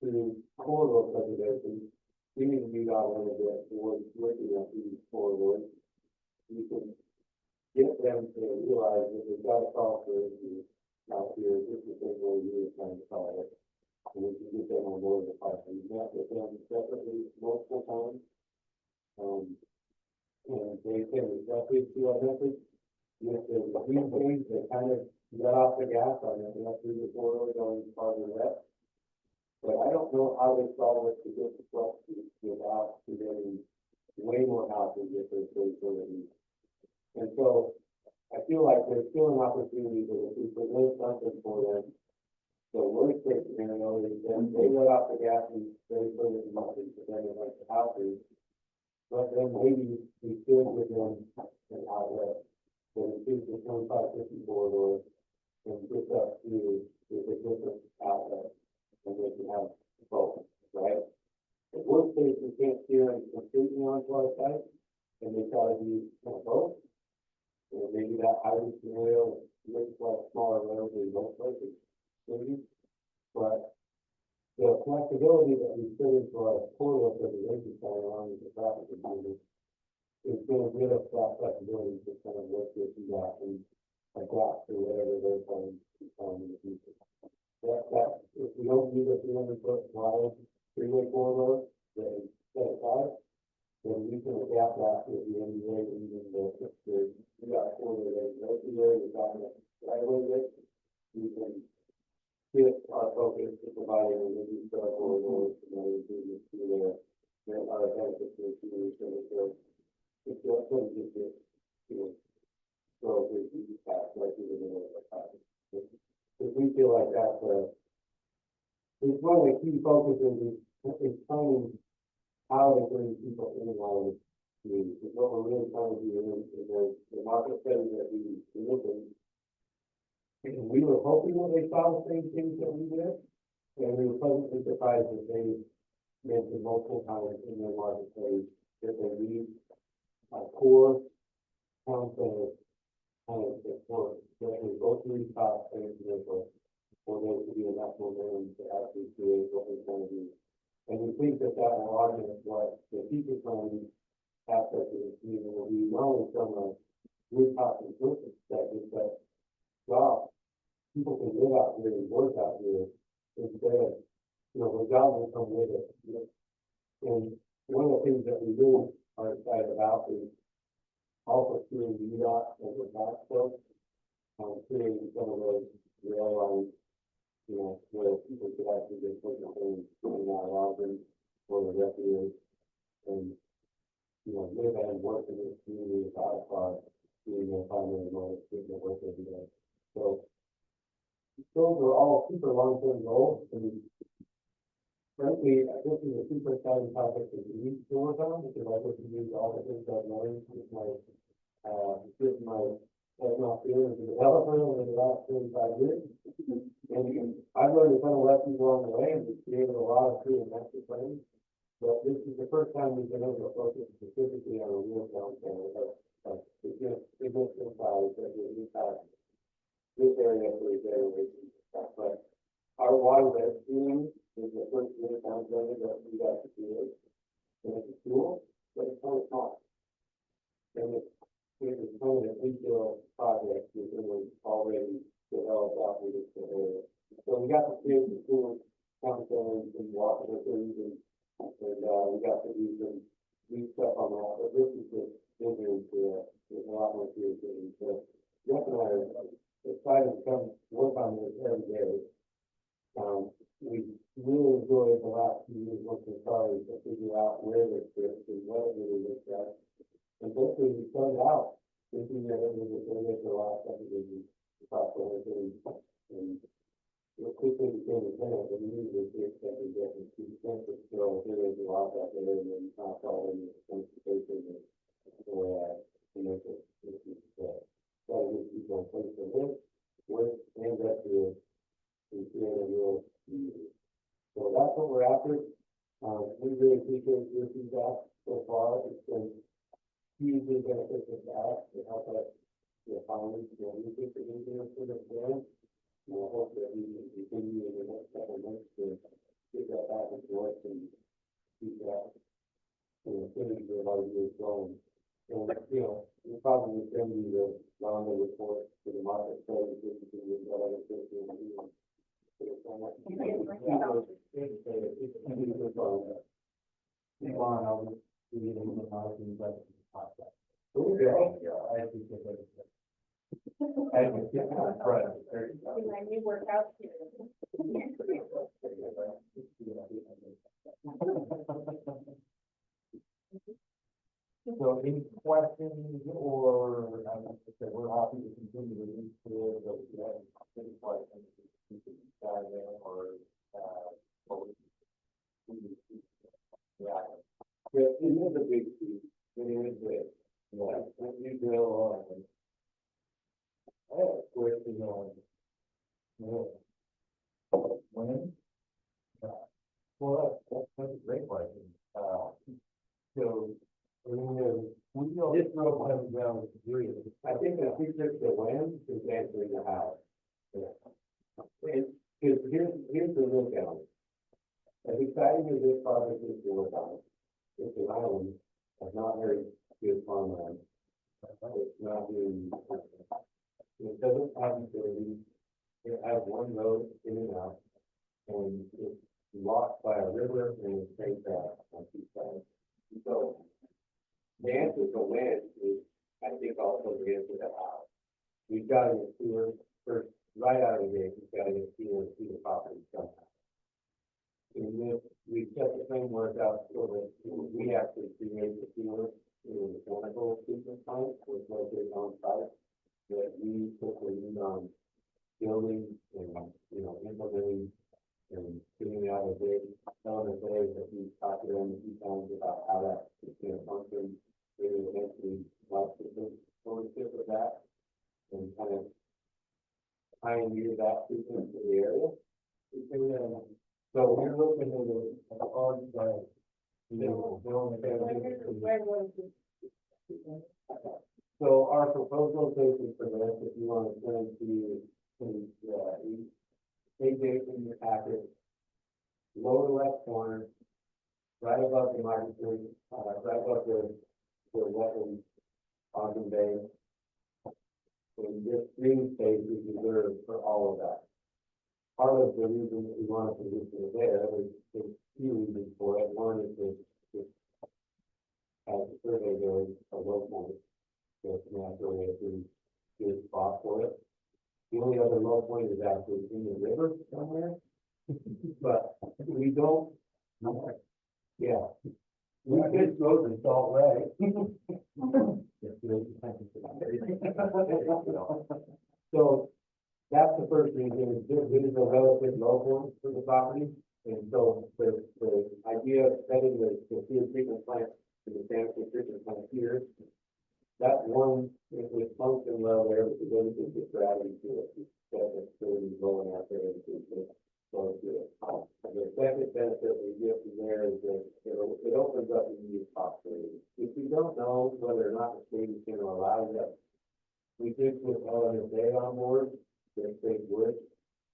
through corridor preservation, we need to be out a little bit towards looking at these corridors. You can get them to realize that they've got to solve their issues out here. This is the way you're trying to solve it. And we can get them on board the park. We met with them separately multiple times. And they can request to our message. With the green things that kind of let off the gas on it, and through the corridor going farther west. But I don't know how they solve it to get the trucks without getting way more houses if there's facilities. And so I feel like there's still an opportunity that if we present something for them, the worst case scenario is then they let off the gas and they put it in market to then like the houses. But then maybe we still give them an outlet that includes the 25-50 corridor and gets up to with a different outlet, and they can have both, right? The worst case, we can't steer them completely onto our site, and they try to do kind of both. And maybe that hybrid scenario
looks like smaller roads in most places, cities. But the flexibility that we put into our corridor preservation plan along with the traffic improvement is going to give us that flexibility to kind of work with that and adapt to whatever they're trying to find in the future. That, if we don't use a 300-foot wide freeway corridor that is set aside, then we can adapt that with the NDA and even we got a corridor that is right there, we're talking right away with, we can fit our focus to providing a new corridor and other improvements to our benefits to the community. So it's just going to get this, so we pass right through the middle of the project. If we feel like that's it's one of the key focuses is finding how to bring people in line with communities. It's what we're really trying to do in the market study that we looked at. And we were hoping that they saw the same things that we did, and we were pleasantly surprised that they mentioned multiple times in their marketplace that they need a core town center kind of support that is both really top and commercial for there to be a national name to actually create what we're trying to do. And we think that that will augment what the future planning aspect of the community will be, not only from a rooftop and social perspective, but wow, people can live out here and work out here instead of, the job will come with it. And one of the things that we really are excited about is also through the MPDOZ and the tax folks, creating some of those rail lines, where people could actually just put their things in our housing for the rest of the year and, live and work in this community without being their primary mode, getting their work every day. So those are all super long-term goals. And frankly, I think the super exciting topic is we need to work on because I get to use all the things I've learned with my experience as a developer over the last 35 years. And I've learned a ton of lessons along the way and we've created a lot of free and master plans. But this is the first time we've been able to focus specifically on a real town center of significant size that will impact this area for generations. But our water rescue is the first real town center that we got to create. And it's a tool, but it's kind of small. And it's kind of a retail project that was already developed out in this area. So we got to create the tool town centers and water things and we got to do some new stuff on that, but this is just bigger into there's a lot more creativity. So Jeff and I are excited to come work on this every day. We really enjoyed the last few years working started to figure out where this fits and what it really looks like. And basically we started out thinking that it was a area for the last couple of years across the whole thing. And it quickly became a thing, but we needed to get that we get into the census, so there is a lot out there, and then not all in the transportation or commercial issues. So that is people place to live, work, and that is create a real community. So that's what we're after. We really appreciate your feedback so far. It's been hugely beneficial to us to help us find new things to do for the plan. And I hope that we can continue in the next couple of months to get that back and forth and keep that finish where our year is going. And we'll probably send you the longer report to the market so that you can get that other thing and do. I appreciate that.
My new workout here.
So any questions or, we're happy to continue to move forward, but if you have any questions, you can dive in or,
Yeah, it is a big piece. It is big. Yeah, when you go on. I have a question on.
when? Well, that's a great question. So, we road comes down to three.
I think the secret to win is answering the how. And, because here's the look at it. As exciting as this project is to work on, it's an island, it's not very good farmland. It's not really, it doesn't have utilities, it has one road in and out, and it's locked by a river and a straight path on two sides. So, the answer to when is, I think, also the answer to how. We've got to get sewer first, right out of the gate, we've got to get sewer to the property somehow. And then we set the framework out so that we actually create the sewer in a mechanical treatment plant, which is located on site, that we quickly lead on building and, implementing and getting it out of the gate. Telling us that we've talked to them a few times about how that is going to function. They would eventually like to take ownership of that and kind of pioneer that treatment for the area. So we're looking at the on side. So our proposal basis for this, if you want to send to take date in your packet, lower left corner, right above the microphone, right above the wetland on bay. And this green space is reserved for all of that. Part of the reason that we want to position it there, there's two reasons for it. One is that as the survey goes, a low point, so it's naturally a pretty good spot for it. The only other low point is actually in the river somewhere, but we don't. Yeah. We could go to Salt Lake. So that's the first reason, this is a relative low point for the property. And so the idea of setting the sewer treatment plant to the sanitary treatment plant here, that one, it would function well there because everything gets gravity to it. Instead of really rolling out there, everything gets going to it. And the second benefit we get from there is that it opens up new possibilities. If we don't know whether or not the state is going to allow that, we did put LNSA on board, that they would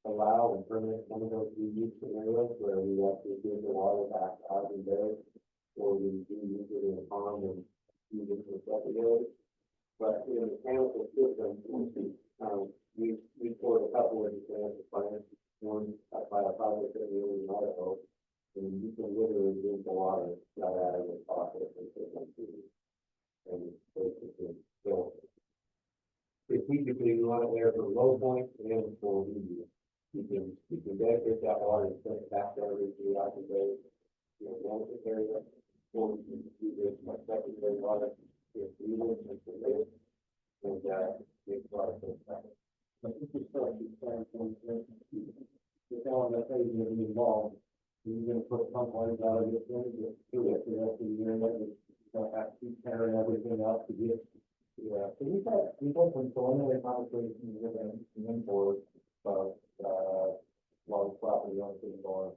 allow and permit some of those unique scenarios where we actually give the water back out in there, or we do use it in a pond and use it for secondary. But in the mechanical system, we poured a couple of examples plants, one by a project that we were in Idaho, and you can literally drink the water right out of the faucet and basically fill it. Strategically, we want it there for low point and for medium. You can dedicate that water and send it back there every 3 hours a day. One area, or you can do this much secondary water, if we want to live, and make a lot of things happen. But this is still the element that is going to be involved. You're going to put pump lines out of this thing, just do it the rest of the year, and then you're have to keep carrying everything else to get. Yeah, so we've had some preliminary conversations with them for large property owners anymore.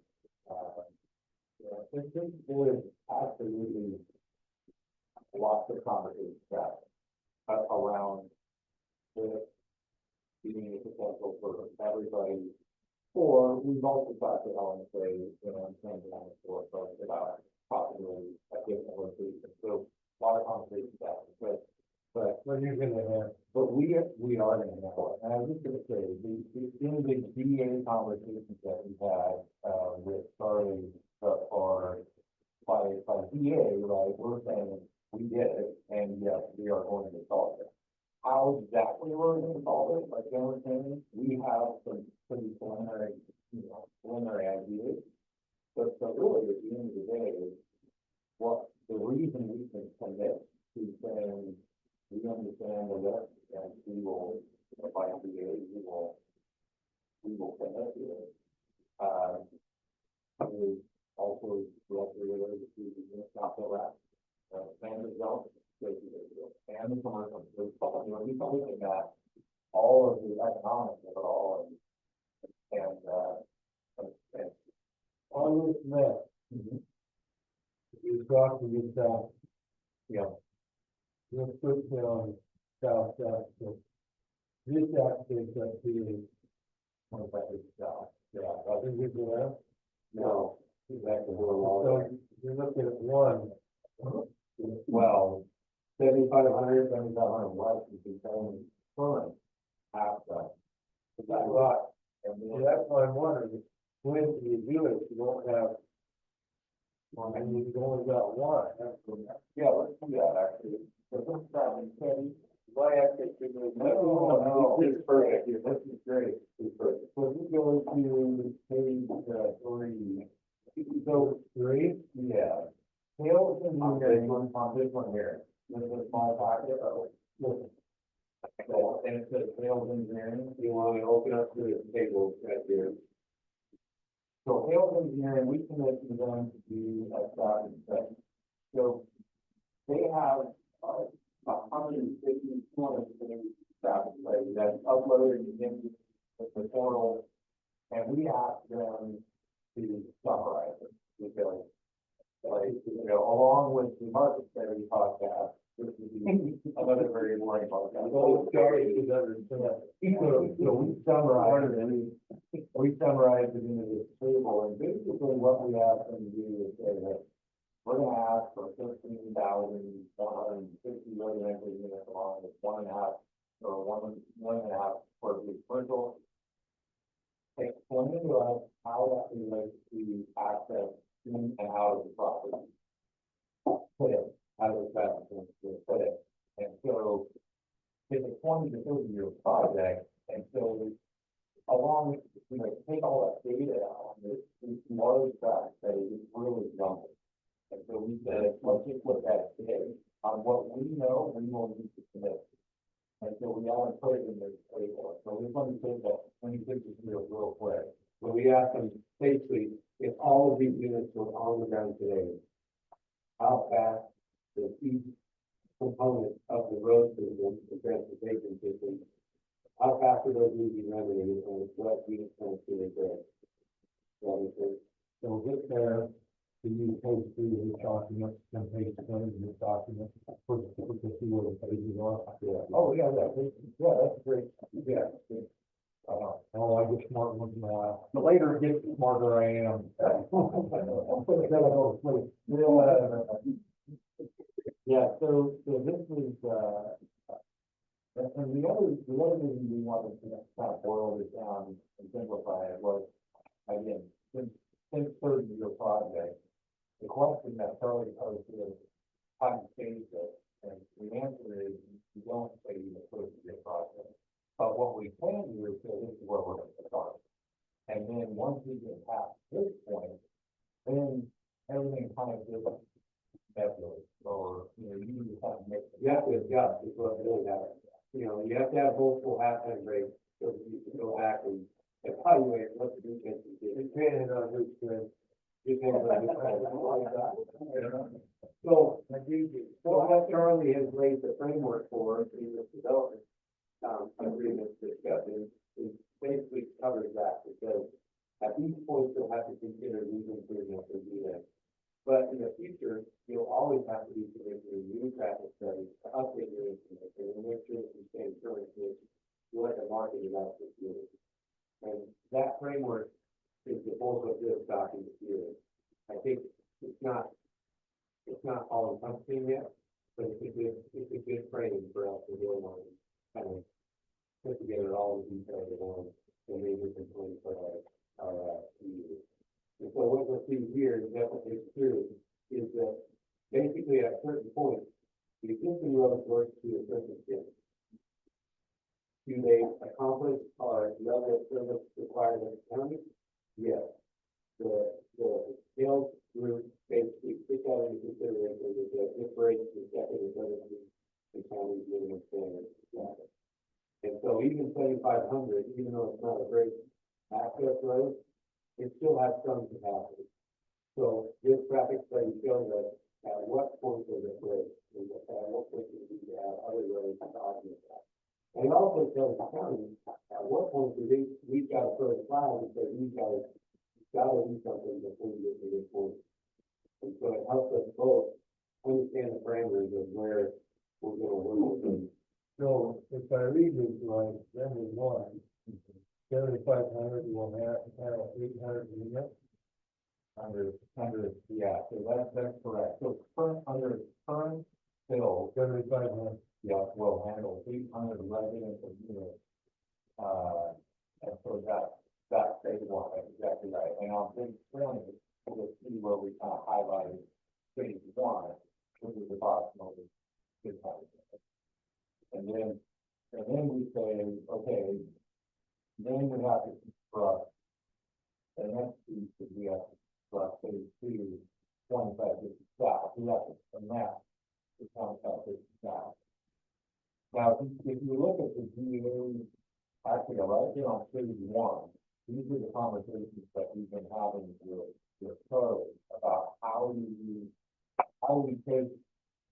There is absolutely lots of conversations around the being a potential for everybody. Or we've also talked to LNSA, about possibly a different location. So a lot of conversations happening, but
you're gonna have.
But we are going to have, and I was just going to say, in the DA conversations that we've had, with starting or by DA, right, we're saying we did it, and yes, we are going to solve it. How exactly we're going to solve it, like they were saying, we have some pretty preliminary ideas. But really, at the end of the day, what the reason we can commit to saying we understand the rest, and we will, by DA, we will commit to it. Is also directly related to the capital wrap, and the development, and the commercial. We look at all of the economics of it all, and
On this map, you talk to this,
yeah.
This puts down south, so this actually is up here. What about this south? Yeah, I think it's there.
No, exactly, we're all
So
there.
you're looking at one,
Well, 7,500 west, you can tell me, current, half that. Is that right? And
so
then,
that's why I'm wondering, when you do it, you won't have, well, and you've only got one.
yeah, let's do that, actually. So this time, my expectation is,
No,
this is perfect, here, this is great, this is perfect.
So if you go to page, 3. So 3,
Yeah.
Hales
On this one here, this is a small pocket, so, and it says sales engineering, you want to open up to the table right here. So sales engineering, we commissioned them to do a job inspection. So they have, 150, 250 traffic studies that's uploaded into the portal. And we asked them to summarize it, because, like, along with the market study podcast, this would be another very boring podcast.
so Gary should understand. So we summarize it into this table, and basically what we ask them to do is say that we're gonna ask for 13,160 residential units along with 1.5 or 1.5 square feet commercial. Explain to us how that relates to access in and out of the property. Put it, how does that put it? And so it's a 20 to 30 year project, and so along with, take all that data on this large tract that is really jumping. And so we said, let's just look at it today, on what we know, we will need to commit. And so we haven't put it in this table, so we want to take that, let me take this real quick.
But we asked them, basically, if all of these units were on the ground today, how fast does each component of the road system, the transportation system, how fast are those using revenue and what units can it there?
So get there, to use page 3 of this document, and page 20 of this document, for to see where the pages are.
Yeah.
Oh, yeah, that's great, yeah. Oh, I get smart once in a while. The later it gets, the smarter I am. Yeah, so this is, and the other thing we wanted to kind of boil this down and simplify it was, again, since 30-year project, the question that Charlie posed is, how do you change it? And the answer is, you don't say the 30-year project. But what we can do is say, this is where we're going to start. And then once we get past this point, then everything kind of gets nebulous, or, you just have to make.
You have to adjust, is what really happens. You have to have multiple half-time breaks, so that you can go back and evaluate what the defense is doing.
Depending on who's good.
So, what Charlie has laid the framework for in this development, agreement discussion is basically covers that, because at these points, you'll have to consider these improvements and do that. But in the future, you'll always have to be considering new traffic studies to update your information and make sure that you stay current with what the market is actually doing. And that framework is the bulk of this document here. I think it's not all encompassing yet, but it's a good frame for us to really want to kind of put together all the details on the major components of our community. And so what we'll see here in definitely true is that basically at a certain point, the existing roads work to a certain extent. Do they accomplish our level of service requirements county? Yes. The sales group basically took that into consideration with the difference in executive services and county minimum standards. And so even 7,500, even though it's not a great access road, it still has some capacity. So this traffic study shows us at what point does it break, and at what point do we need to have other roads to augment that. And it also tells the county at what point do we've got to throw the flag and say, we've got to do something before we get to this point. And so it helps us both understand the parameters of where we're
So if I read this right, then we one, 7,500, we'll have 800 units.
Under, yeah, so that's correct. So under current bill,
7,500.
yeah, will handle 800 residential units. And so that's phase one, that's exactly right. And on page 20, you'll see where we kind of highlighted phase one, which is approximately 600. And then we say, okay, then we have to construct the next piece that we have to construct phase two, 2550 south. We have to map the 2550 south. Now, if you look at the GA, actually, right here on page one, these are the conversations that we've been having with code about how we take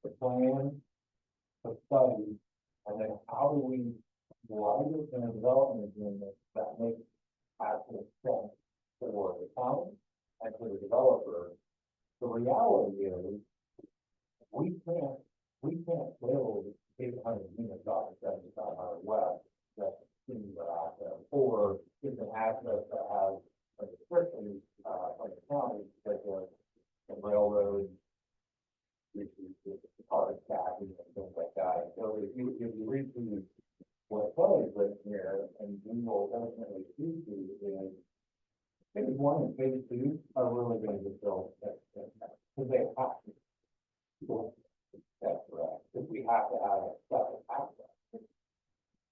the plan, the study, and then how do we write it in a development agreement that makes actual sense for the county and for the developer. The reality is, we can't build 800 units off of 7500 West, that's singular access, or it's an access that has a restriction, like the county, like the railroad, the carbon tax, and things like that. So if you read through what Kelly's written here, and we will ultimately see is phase one and phase two are really going to build that, because they have to. That's correct, because we have to have a separate access.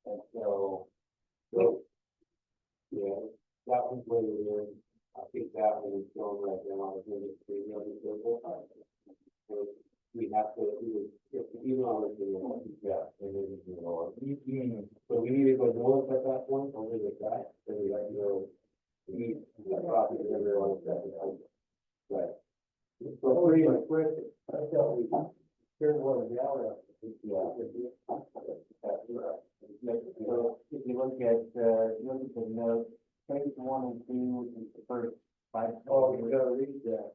And so, yeah, that was what it is. I think that was shown right there on the video. So we have to, even on the video, yeah, it is lower. So we need to go north at that point, or we go back, so we have to go east, that property, everyone is right. So pretty much quick, I thought we here's what the hour. Yeah. That's right. So if you look at the note, phase one and two, which is the first 5. Oh, you gotta read that.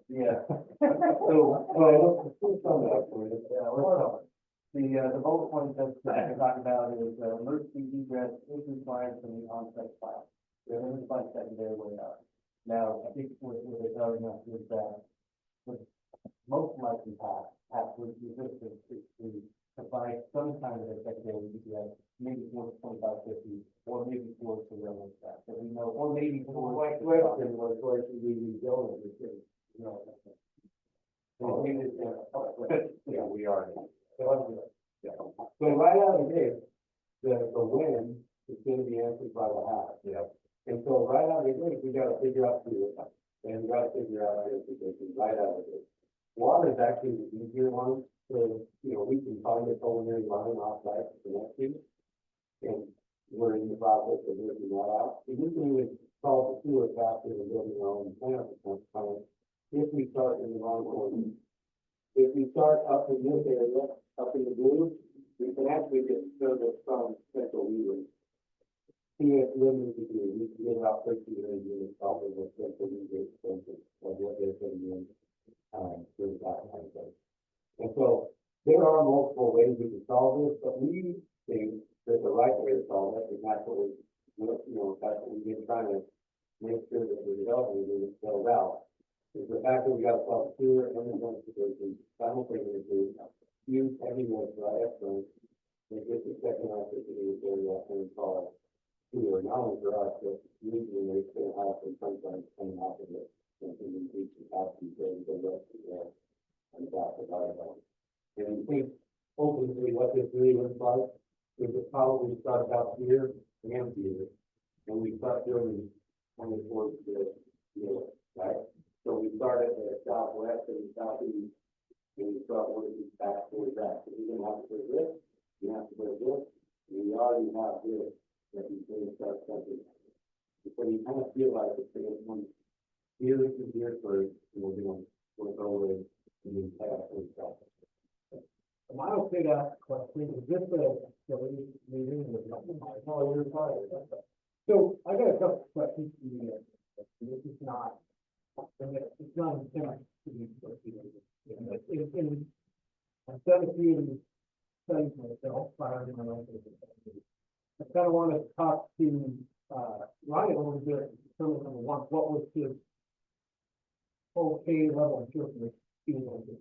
Yeah. So, the bullet point that we're talking about is emergency egress is required from the on-site file. They're in the file secondary where they are. Now, I think what they're telling us is that the most likely path with resistance is to provide some kind of secondary egress, maybe towards 2550, or maybe towards the railroad track. So we know, or maybe towards my question was where should we rezone it? You know, yeah, we are. Yeah. So right out of the gate, the when is going to be answered by the how. Yeah. And so right out of the gate, we got to figure out the and we got to figure out our implications right out of the gate. Water is actually the easier one, so we can find a culinary line offsite to connect to, and we're in the process of working that out. We usually would solve the sewer faster than building our own plant if we start in the wrong order. If we start up in this area, up in the blue, we can actually get service from central Midland. CS limited degree, we can get about 13 units off of the central Midland expenses of what they're putting in for that kind of thing. And so there are multiple ways we can solve this, but we think that the right way to solve it, and that's what that's what we've been trying to make sure that we're developing and it's spelled out. Is the fact that we got to solve sewer and identification simultaneously, use everyone for our excellence, and get the second activity area and call it sewer, not only for us, but usually they still have some sometimes coming out of it, and we teach the capacity for the rest of there and back of our own. And I think ultimately what this really looks like is it probably starts out here and here, and we start building on the towards the middle, right? So we start at the southwest and the southeast, and we start working back towards that. So we're going to have to put this, you have to put this, and we already have this that we can start something. So you kind of feel like it's going here to here first, and we're going to work over it and then pass and stuff.
I don't say that question, is this meeting with oh, you're fine. So I got a couple questions for you guys. This is not, it's not intent to be proceeded. I'm 17 studies myself, prior to my life. I kind of want to talk to, Ryan a little bit, in terms of what was his okay level of service being on this.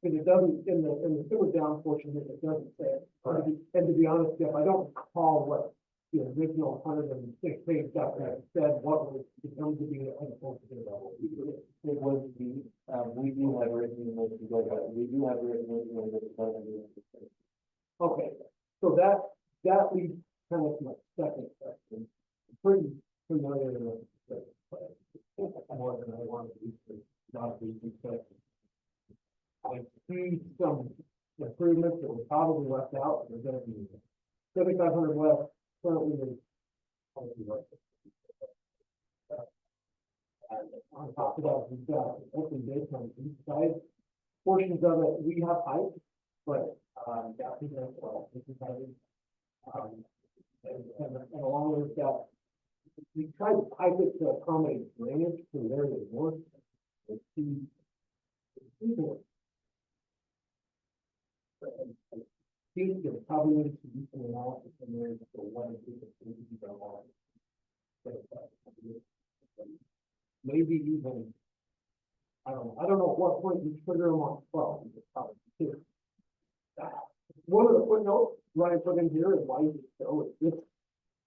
Because it doesn't, in the sewer down portion, it doesn't say. And to be honest, Jeff, I don't recall what the original 106 page document said, what was determined to be an appropriate level.
It was the, we do have written, we do have written,
Okay, so that leads kind of to my second question. I'm pretty familiar with this, but more than I want to be, not be discussed. I see some improvements that were probably left out, and they're gonna be 7,500 west, currently is only right. And on top of that, we've got open base on the east side. Portions of it, we have height, but, that is as well, this is how and along with that, we tried to pipe it to accommodate drainage to where they work. It's Steve, there probably needs to be some analysis in there for what it is that needs to be done on. Maybe even, I don't know at what point you trigger them on 12. One of the footnotes Ryan put in here is why you show it. This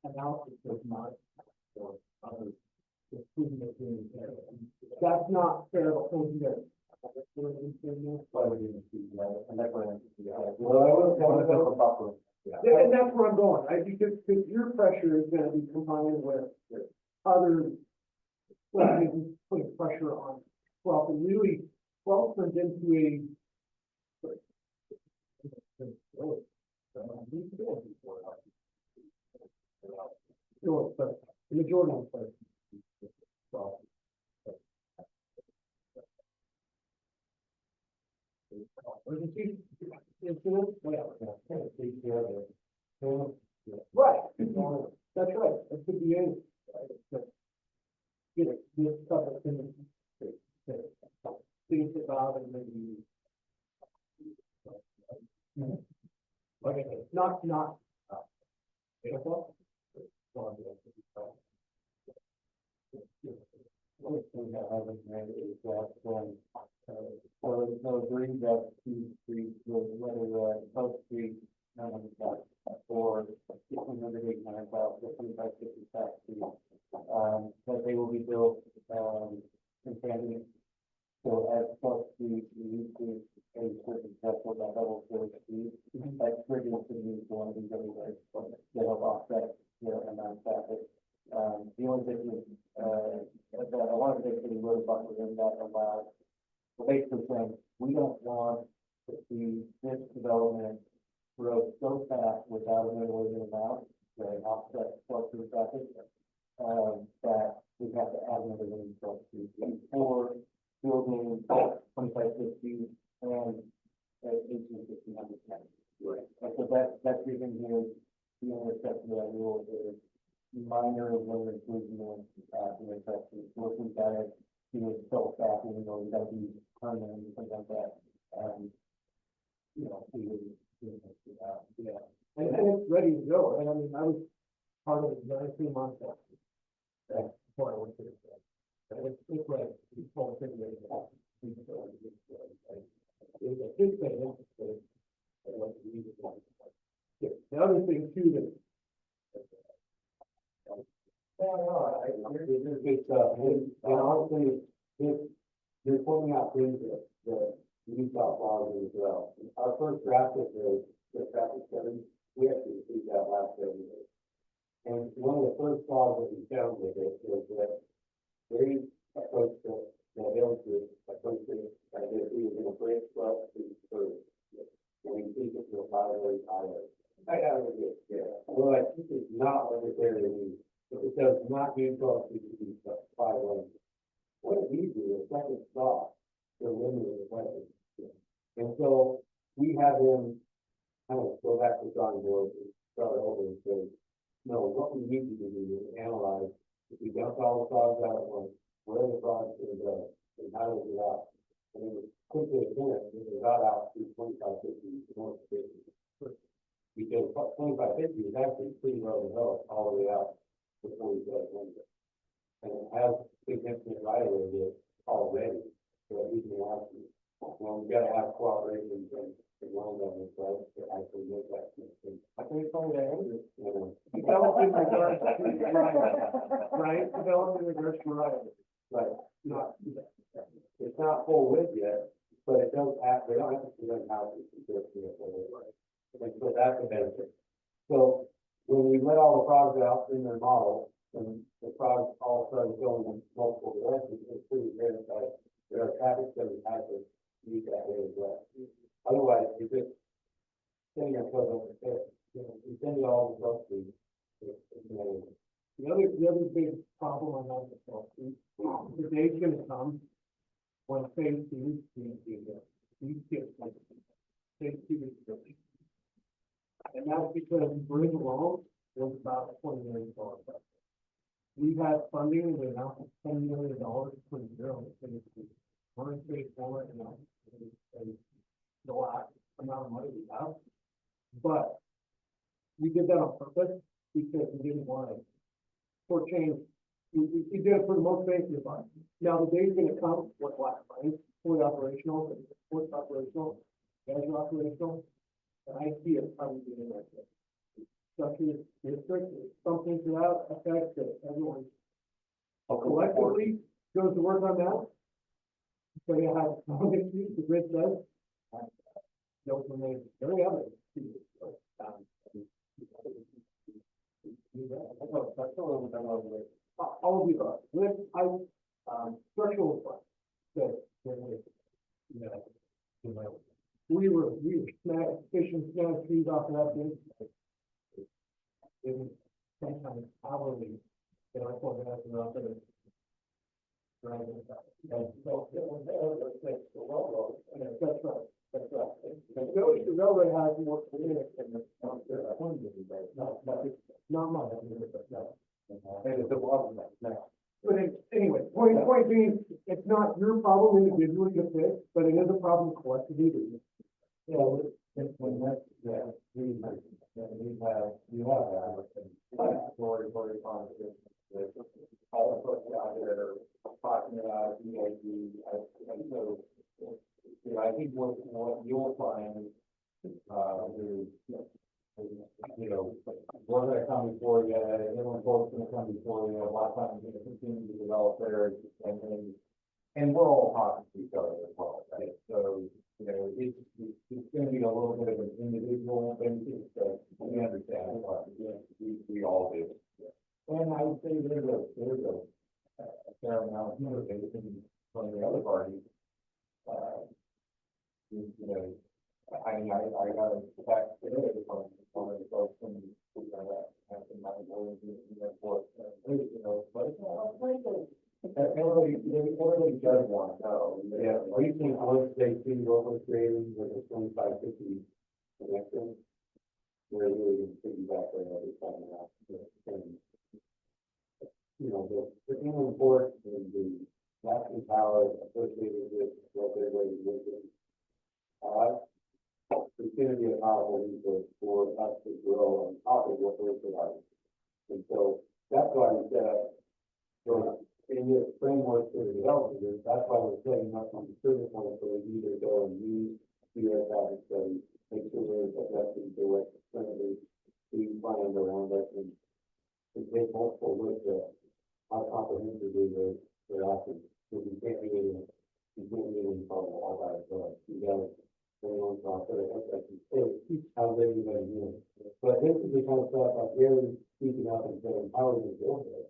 analysis does not for others. That's not fair to hold there.
and that's what
And that's where I'm going, right? Because your pressure is gonna be combined with other putting pressure on 12, and really 12 turns into a the majority of the place. Right, that's right, that could be any. You know, this stuff that's in the things about and maybe. Okay, not.
So during that street, whether Post Street, or 600, 800, 55, 55 street, that they will be built, in transit. So as Post Street, we need to a certain threshold that level for speed, that triggers the need for one of these everywhere, to help offset the amount of traffic. The only thing is, I wanted to make sure we wrote a buffer in that allows, so basically saying, we don't want to see this development grow so fast without a middle amount, to offset cluster traffic, that we have to add another lane for before building 2550 and 1850. Right. And so that's reason here, the only exception to that rule is minor low improvement, in the section, working that it, so fast, you gotta be permanent and things like that.
Yeah, and it's ready to go, and I mean, I was part of it very 3 months after. Before I went to this. It's ready, it's all figured out. It's a big thing, interesting. The other thing too that.
honestly, you're pointing out things that you thought bothering as well. Our first draft of the traffic study, we actually received that last February. And one of the first flaws that we found with it is that they approached the village group, approached it, and we were going to break 12 feet first. And we think it will violate IO. I have it, yeah. Well, I think it's not necessarily needed. If it does not do 12 feet to be 5 lanes. What it needs to do is second stop to eliminate the weapons. And so we have them kind of go back to the drawing board and start over and say, no, what we need to do is analyze if we dump all the frogs out at once, where the frogs are going to go, and how do we get out? And it was quickly apparent that they got out through 25, 50, 50.
road developed all the way out before we get window. And it has significant right of way already, so that we can have, well, we gotta have cooperation and landowners, right, to actually make that. I think it's only that, you know.
Developed in regards to right, developed in regards to right.
Right,
Not,
it's not full width yet, but it does have, they don't have to prevent houses to go through it. And so that's a benefit. So when we let all the frogs out in their model, and the frogs all started going in multiple directions, it's pretty rare that there are traffic that we have to use that way as well. Otherwise, you're just sending ourselves up the pit, you know, we send it all to Gulf Street.
the other big problem on that is the day's gonna come when phase two, these kids, like, phase two is building. And that's because Bridge alone was about $20 million. We've had funding, we announced $10 million for the zero, and it's one phase four, and the last amount of money we have. But we did that on purpose because we didn't want to shortchange. We did it for the most basic part. Now, the day's gonna come, what last time, fully operational, it's operational, guys are operational, and I see it probably being like this. Structure district, something to that effect that everyone collectively goes to work on that. So you have some issues, the grid does. Those remain very evident. All of the above, with, structural fund, we were fishing snag trees off of that thing. It was sometimes hourly, that I organized it out there. Right, that's right. The railroad has more clinics than the, not much.
And it's a bottleneck now.
But anyway, point being, it's not your problem individually to fix, but it is a problem collectively to.
Yeah, when that's, yeah, you have that, story, conversation. All of us out there talking about EAD, so, you know, I think what you'll find, is, you know, we're gonna come before you, everyone folks gonna come before you, a lot of times, gonna continue to develop there, and we're all talking to each other as well, right? So, you know, it's gonna be a little bit of an individual basis, but we understand, we all do. And I would say there's a fair amount of motivation from the other parties. You know, I mean, I got a text today from one of the folks from, you know, that my board, you know, but, everybody does want to know. Yeah, recently, I would say, what was created with the 2550 connection. We're really going to piggyback on every time now. You know, the Inland Port and the national power associated with what they're going to do. It's going to be a powerful resource for us to grow on top of what we're providing. And so that's why we set up, so in this framework for the development, that's why we're setting up on the service point, so we either go and use the traffic study, make sure we're addressing the what's currently being planned around us, and take multiple looks at how comprehensively they're acting. So we can't really follow all that as well. You got everyone's off there, how's everybody doing? But this is the kind of stuff like really speaking up and saying, how is it doing there?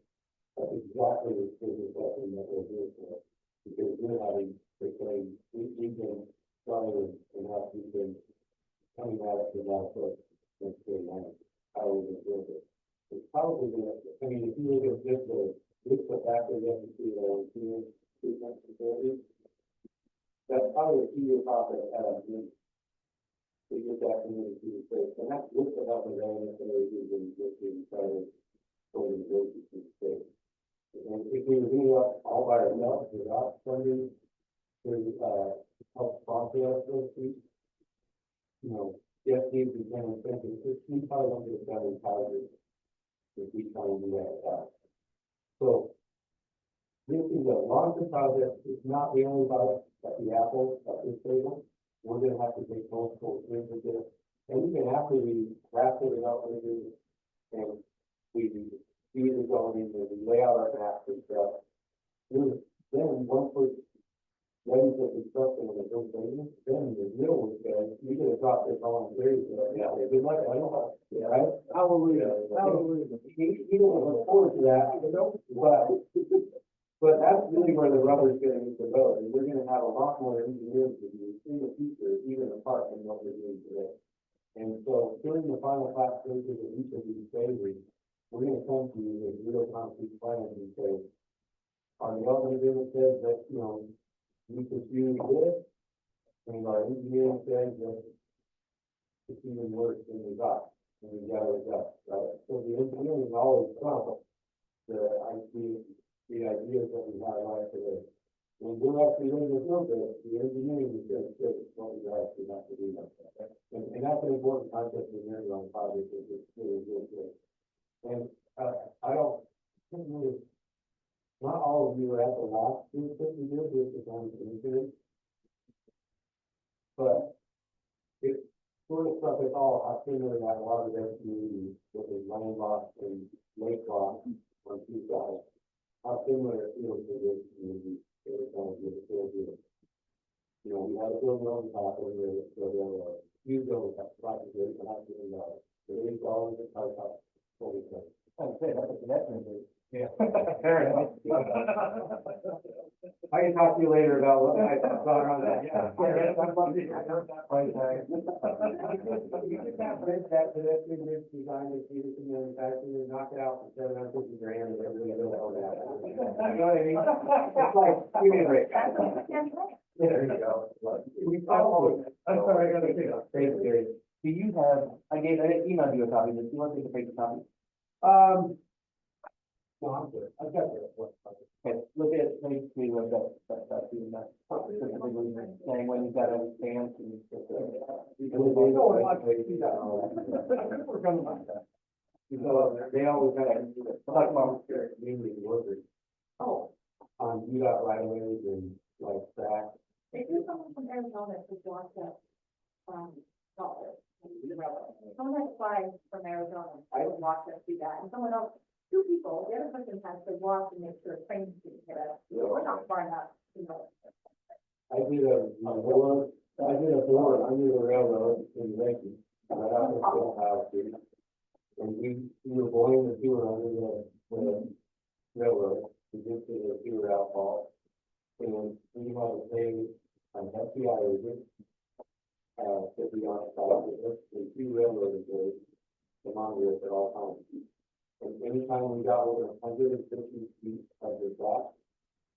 That's exactly the business lesson that we're doing for us. Because we're having to say, we've been trying and have been coming at it with that approach since day one. How are we going to do it? It's probably going to, I mean, if you look at just the fact that you have to see that on treatment facilities, that's probably a key topic that has been to get that community to space. And that's with the help of government agencies and existing private organizations in the state. And if we were doing it all by ourselves without funding to help sponsor us, so to speak, you know, yes, these became expensive. We probably don't get done in colleges.
if we try and do that. So, this is a long-term project, it's not the only project that we have at this table. We're gonna have to take multiple things with this, and even after we wrap it up with it, and we do the zoning, and we lay out our maps and stuff, then once we're ready for construction of the building, then the middle is good, you're gonna drop this on very good. Yeah. Good luck, I don't know, right? Hallelujah. Hallelujah. You don't look forward to that, but that's really where the rubber's gonna meet the road, and we're gonna have a lot more engineers to do in the future, even apart from what we're doing today. And so during the final class stages of each of these phases, we're gonna come to you with real concrete plans and say, our development agreement says that, you know, we pursue this, and our engineering says that it's even worse than we got, and we got it up, right? So the engineering always comes, the ideas that we have right today. When we're actually doing this little bit, the engineering is going to fit what we actually have to do. And that's an important concept in here on project, is it's really good. And, I don't think not all of you are at the last group that we did, this is on the community. But it sort of stuff is all, I've seen it at a lot of their communities, with the landlocked and lake locked on two sides. How similar it feels to this community, it was kind of good, it feels good. You know, we had a building on top of the, huge over that, like, $8.5 million. The $8 a car, what we say. I'd say that's a connection. Yeah. Fair enough. I can talk to you later about what I thought on that. Yeah. I heard that right. You get that bridge back to that big bridge design and see this in manufacturing and knock it out for $750,000 and everybody knows all that. You know what I mean? It's like, give me a break. There you go. I'm sorry, I gotta take it. Thank you.
Do you have, I emailed you a copy, but do you want to take a paper copy?
No, I'm good. I've got it.
Okay, look at page 3 of that doing that. Specifically saying when you've got a stance and.
We're gonna like that. So they always have to do it. Like mainly workers. Oh. You got right away and like that.
If you're someone from Arizona who wants to, dollar, someone has flies from Arizona, I would walk them through that, and someone else, two people, the other person has to walk and make sure trains didn't hit us. We're not far enough, you know.
I did a board under the railroad in Lincoln, right out of the house, and we were going to do it under the railroad, to get to the sewer outfall, and we had to pay an FBI agent, to be on site with us, and 2 railroad employees to monitor us at all times. And anytime we got over 150 feet of the track,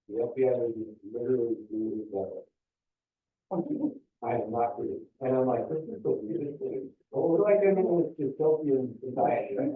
the FBI agent literally blew his level. I am not kidding. And I'm like, this is so weird. Well, like I mean, it's dystopian society, right?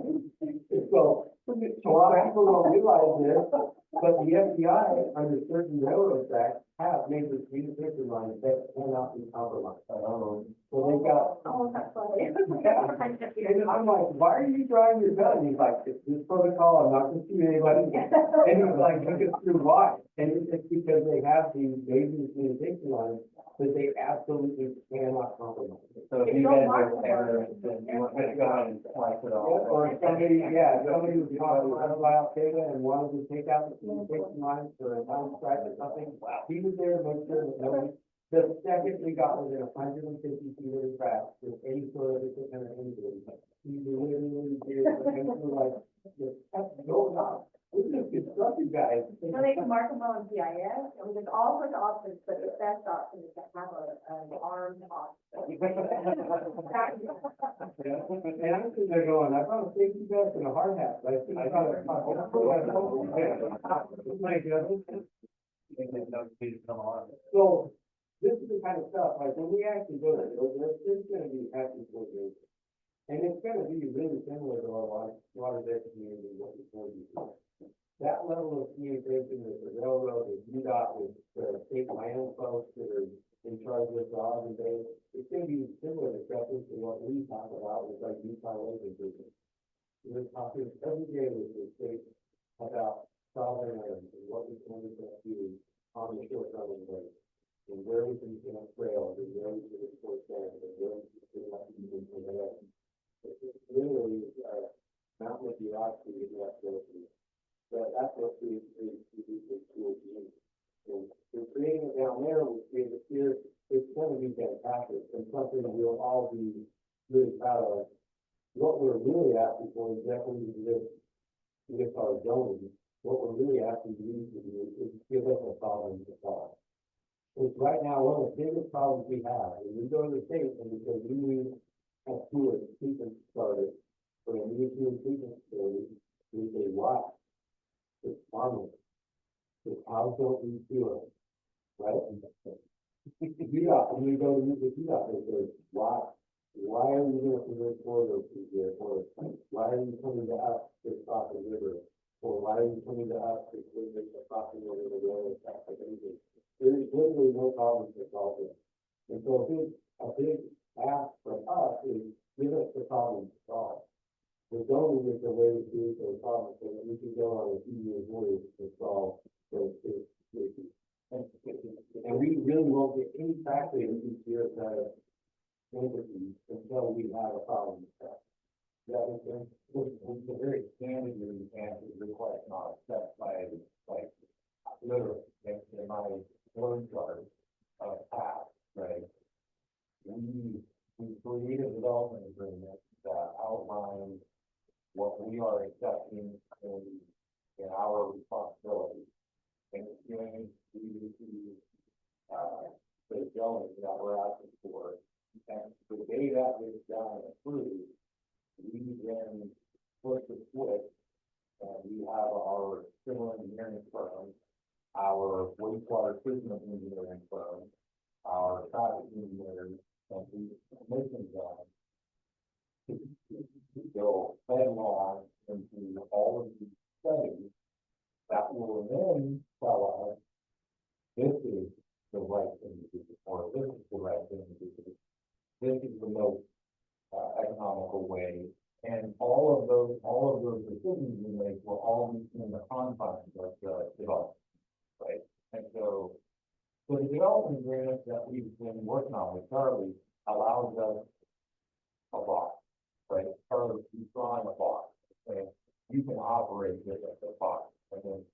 So a lot of people don't realize this, but the FBI under certain railroad tracks have major communication lines that cannot be compromised. So they've got.
Oh, that's funny.
And I'm like, why are you drawing your gun? He's like, it's this protocol, I'm not going to shoot anybody. And he's like, look at through why. And it's because they have these major communication lines that they absolutely cannot compromise.
So if you guys are there, then you want to go ahead and slice it all.
Or somebody was caught by Al-Qaeda and wanted to take out the communication lines for a time strike or something. He was there to make sure that nobody, the second we got within 150 feet of the track with any sort of equipment or anything, he literally did, and we're like, that's no job. This is construction guys.
So they can mark them on GIS, and there's all sorts of options, but the best option is to have an armed officer.
And I'm sitting there going, I brought a safety vest and a hard hat, right? I thought it was my goodness. So, this is the kind of stuff, like, when we actually go there, there's gonna be happy programs. And it's gonna be really similar to our water debt community, what we told you. That level of communication with the railroad, with UDOT, with the state land folks that are in charge of jobs and things, it's gonna be similar to stuff to what we talk about with like Utah Lake improvement.
we're talking every day with the state about solving and what we can do on the short term rate. And where we can get trails, and where we can export sand, and where we can have to use it. It's literally, not what the option is, that's what it is. But that's what we tools use. And we're creating it down there, we create it here, it's gonna be fantastic, and something that we'll all be really proud of. What we're really asking for is definitely with our zoning, what we're really asking you to do is give us a problem to solve. Which right now, one of the biggest problems we have, and we go to the state, and because we need a sewer treatment started, for a new sewer treatment facility, we say, why? It's harmless. It's how don't we do it, right? VDOT, when we go to meet with VDOT, they say, why? Why are you gonna permit corridors through here, or why are you coming to us to stop the river? Or why are you coming to us to clean the crossing over the railroad track, like anything? There's literally no problem to solve it. And so a big ask from us is give us the problem to solve. The zoning is the way to do those problems, so that we can go on a few years voyage to solve those issues. And we really won't get any factory issues here that entities until we have a problem with that. That is, it's a very standard answer to the question on set by, like, literally, in my word chart of path, right? We create a development agreement that outlines what we are accepting in our responsibility. And it's going to the zoning that we're asking for. And the day that is done and approved, we then push the switch, and we have our civil engineering firm, our wastewater treatment engineering firm, our traffic engineers, and the commission done to go headlong into all of these studies that will then tell us this is the right thing to do, or this is the right thing to do. This is the most economical way, and all of those decisions we make will all be in the confines of the development, right? And so the development agreement that we've been working on with Charlie allows us a box, right? Charlie, he's drawing a box, and you can operate this as a box, and then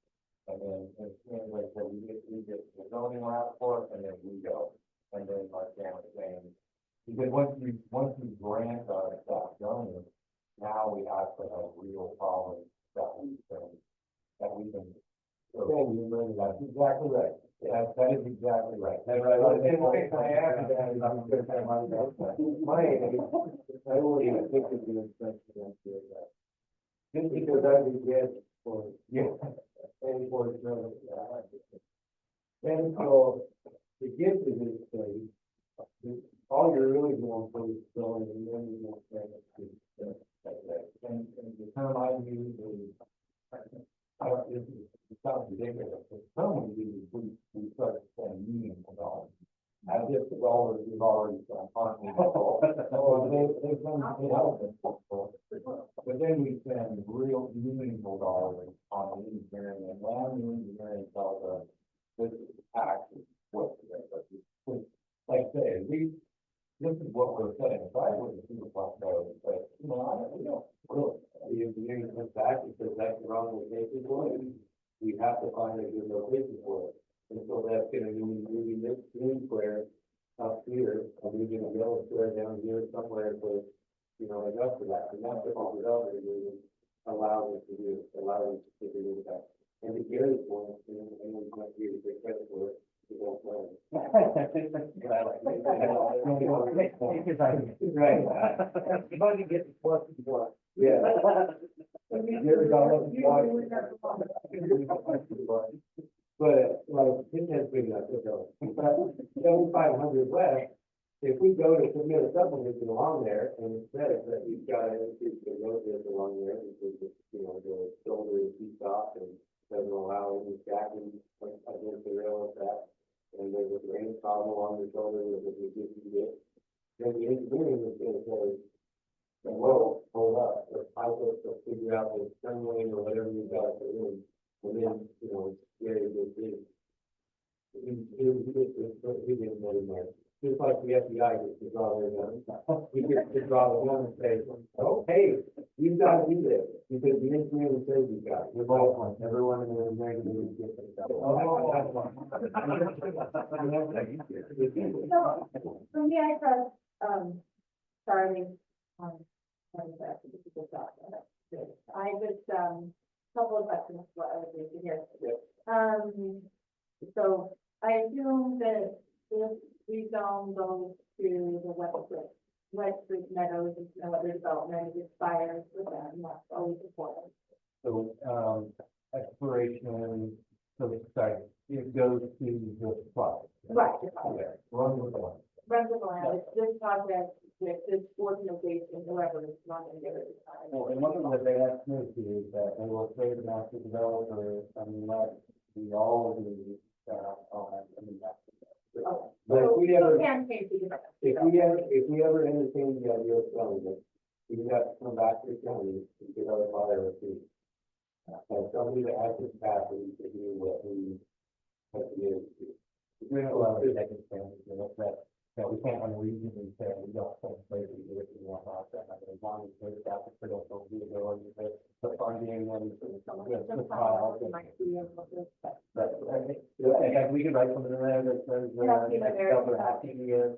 like so we get the zoning around for it, and then we go, and then like Dan was saying. Because once we grant our staff zoning, now we have a real problem that we can. So that's exactly right. That is exactly right. That's right. And I asked that, and I'm going to say my I won't even think of the inspection that. Just because I would get for and for and so the gift of this thing. All you're really going for is going, and then you won't say and the term I use is, it sounds ridiculous, but some of these, we start to spend meaningful dollars. As if the dollars we've already spent aren't meaningful. They've done but then we spend real meaningful dollars on engineering, and land engineering tells us this is actually what like say, this is what we're setting aside with the superflex code, but we don't really. The engineering comes back and says that's the wrong location for it. We have to find a good location for it. And so that's gonna mean moving this green square up here, and moving a yellow square down here somewhere to, adjust to that. And that's what the development agreement allows us to do, allows us to do that. And to Gary's point, and we might be able to take credit for it. Right. Everybody gets plus and plus. Yeah. But like it has been like 7,500 west. If we go to submit a subdivision along there, and it says that you've got to increase the road width along there, because the shoulder is deep off and doesn't allow any stacking against the railroad track. And there's a drain problem along the shoulder with a reducing dip, then the engineering is going to say,
Well, hold up, I will figure out the turn lane or whatever you got to do, and then, you know, it's scary to see. We didn't know much. Just like the FBI gets to draw their gun. We get to draw the gun and say, oh, hey, you've got to do this, because the engineer says you've got. We're both one, everyone in the neighborhood gets it.
So, for me, I trust, starting, what is that? This is the thought. I just, couple of questions, what I was going to hear. So I assume that if rezone goes to the Westbridge Meadows, and no other development, it expires with them, that's always important.
So, exploration, so, sorry, it goes to the plot.
Right.
Yeah, run with the line.
Rest of the land, it's this project, with this organization, whoever is running it.
Well, and one thing that they have to do is that they will say the master developer, let the all of the,
But if we
So
ever,
can change the.
if we ever entertain the idea of selling it, we have to come back to the county to get our fire fee. And somebody that has the capacity to do what we have to do.
We're not allowed to take it down, you know, that we can't unreasonably say we don't think places do it, we want to offset, like, as long as there's that critical visibility, the funding and the trials. But, and we could write something in there that says, over happy years.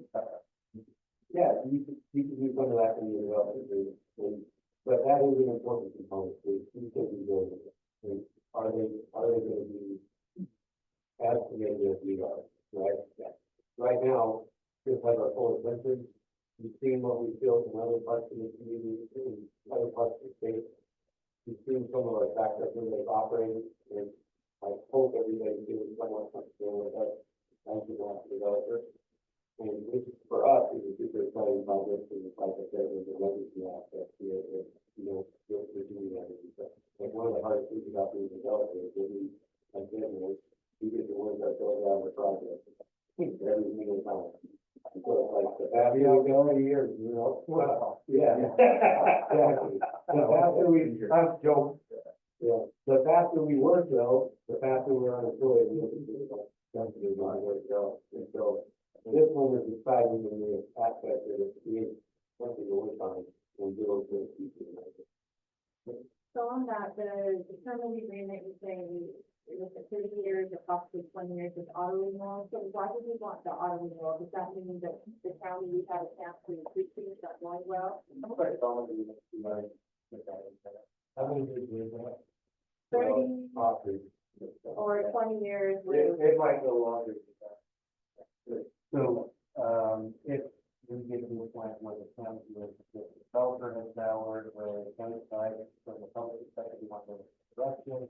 Yeah, you can do some of that in your development agreement, but that is an important component, is who can be doing it. And are they gonna be as committed as we are, right? Yeah. Right now, just like our full adventures, you've seen what we built in other parts of the community, in other parts of the state. You've seen some of our track record they've operated, and I hope everybody's doing somewhat comfortable with us as the master developer. And this, for us, is a super exciting project, and like I said, there's a legacy aspect here, and, you know, we're doing everything. But like, one of the hardest things about being a developer is that we, like, we get to work ourselves out of the project every single time. So it's like, the faster we go in years, you know, well, yeah. Exactly. The faster we, I'm joking. Yeah, the faster we work though, the faster we're unemployed, that's the way to go. And so, this one is exciting in the aspect that it creates something to work on and build for the future.
So on that, the term of the agreement, you say it was for 30 years, or possibly 20 years with auto renewal. So why did we want the auto renewal? Does that mean that the county, we had a chance to increase things that going well?
How many years is that?
30 or 20 years with.
It might go longer. So, if we get to a point where the county, where the developer has now worked, where the county side, from the public perspective, we want to go in this direction,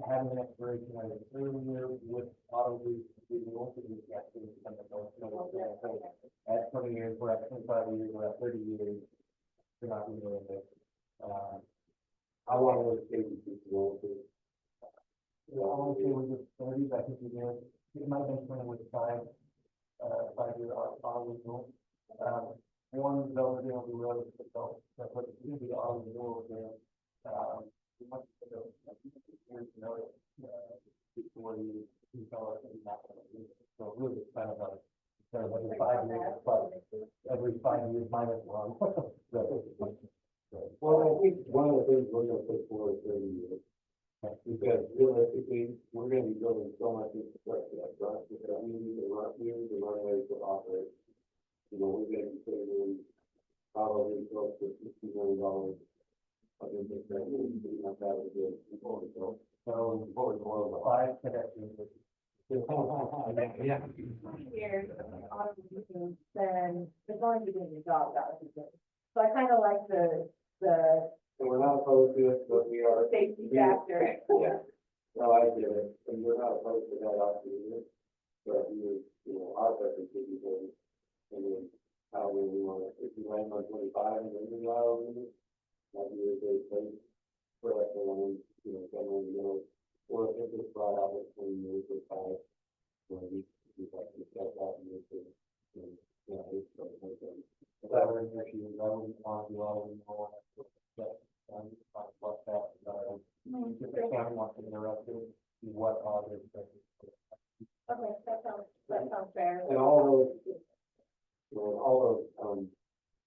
having an expiration of the 30 years with auto renewal, we actually become the most. At 20 years, we're at 25 years, we're at 30 years, we're not renewing this.
I want to take you to go to.
I want to say with the 30s, I think we did, it might have been 20 with 5-year auto renewal. One developer deal we wrote, but it's going to be auto renewal there. We want to go, years notice, before you tell us that you're not going to do it. So really, it's kind of a, every 5 years, but every 5 years minus one.
Well, I think one of the things we're gonna put forward is 30 years. Because realistically, we're gonna be building so much infrastructure up front, because we need to run ways to operate. You know, we're gonna be saving probably close to $60 million of infrastructure, and pretty much that was it. So, forward more of a
5 connections.
Yeah. 20 years of auto renewal, then it's going to be doing your job, that would be good. So I kind of like the
and we're not opposed to it, but we are.
safety factor.
Yeah. No, I get it, and we're not opposed to that option either. But you know, our preference would be good. And then, how we want it, if you land on 25 and then you allow it, might be a great place for that one, you know, someone, you know, or if it's brought out with 20 years or 5, you know, we like to discuss that and you know, it's like,
That
water issues, I wouldn't want to do all of them all. But, talk about that, if the county wants to interrupt it, what are their expectations?
Okay, that sounds fair.
And all those, you know,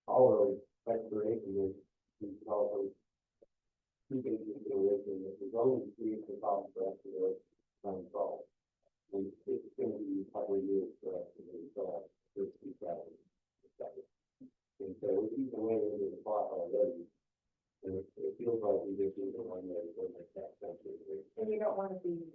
all those expirations is also keeping in consideration that there's only three the problem for us to solve. And it's going to be a couple of years for us to resolve this problem. And so we're way into the plot already. And it feels like we just need to one way to go make that sense.
And you don't want to be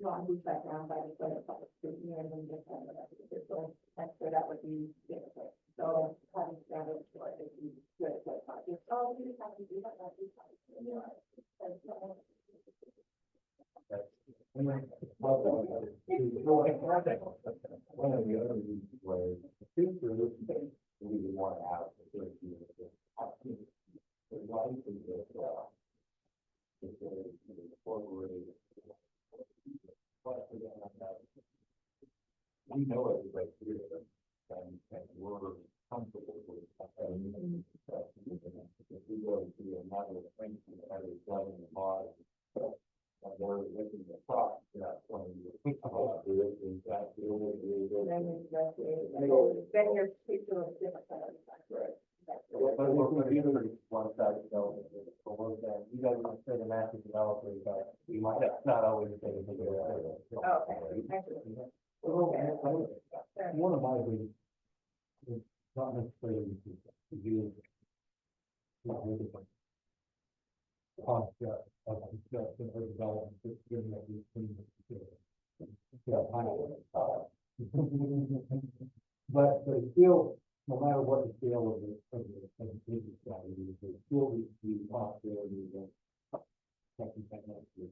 shut down by the public scrutiny and then just kind of like, so that would be difficult. So having standards for it would be good, but not just, oh, we just have to do that, not do that. You know, and so-
One of the other reasons was, I think for this thing, we didn't want to have the first year of this. The life is that, it's incorporated. We know everybody here, and we're comfortable with that. If we go to another thing, another job in the bar, they're looking at the top, that's when you're
Then you're speaking of different kind of stuff.
Right.
But we're either one side development, or we're saying, you guys want to say the master developer, but we might not always say the developer.
Okay, excellent.
One of my big, it's not necessarily to do with the concept of construction or development, it's given that we can. But still, no matter what the scale of the business strategy is, there still needs to be possibility of second technology.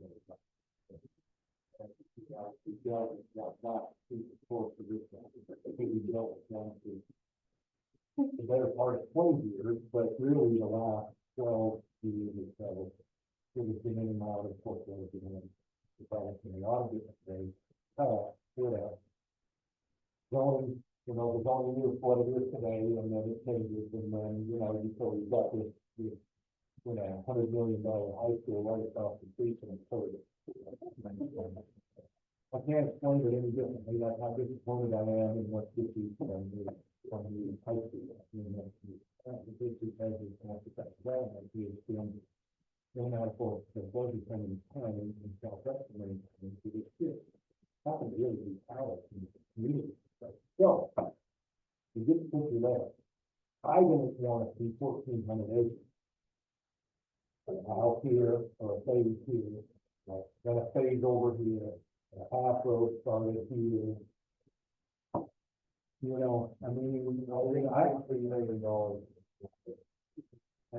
Not too close to this one. I think we dealt with one to the better part of 20 years, but really the last 12 years or so, it was been in and out of foreclosure and developing a lot of different things. Whatever. Zoning, the zoning is what it is today, and then it changes, and then, so we've got this $100 million high school right across the street from the I can't explain it any differently, that's how disappointed I am in what this is from the high school. The district has this architect development, it's been out for the budget spending time in Southwestern, and it's just not going to really be out in the community. So, to get the picture there, I didn't want to see 1,400 acres. A house here, or a phase here, then a phase over here, a half road started here. I mean, I $3 million. I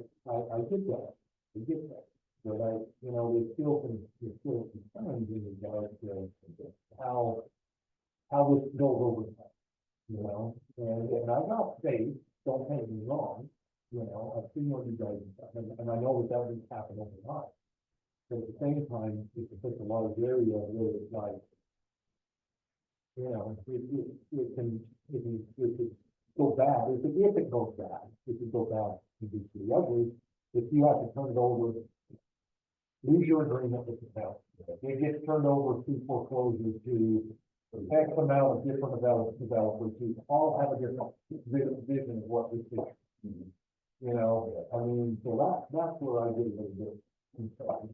get that. But there's still concerns in regards to how this goes over time, and I got faith, don't take me wrong, I've seen what you guys have done, and I know that doesn't happen overnight. But at the same time, it's such a large area where it's like, it can go bad, if it goes bad, it could go bad, it could be pretty ugly, if you have to turn it over, lose your agreement with the town. It gets turned over to foreclosure to X amount of different developers who all have a different vision of what this is. So that's where I get a little bit concerned.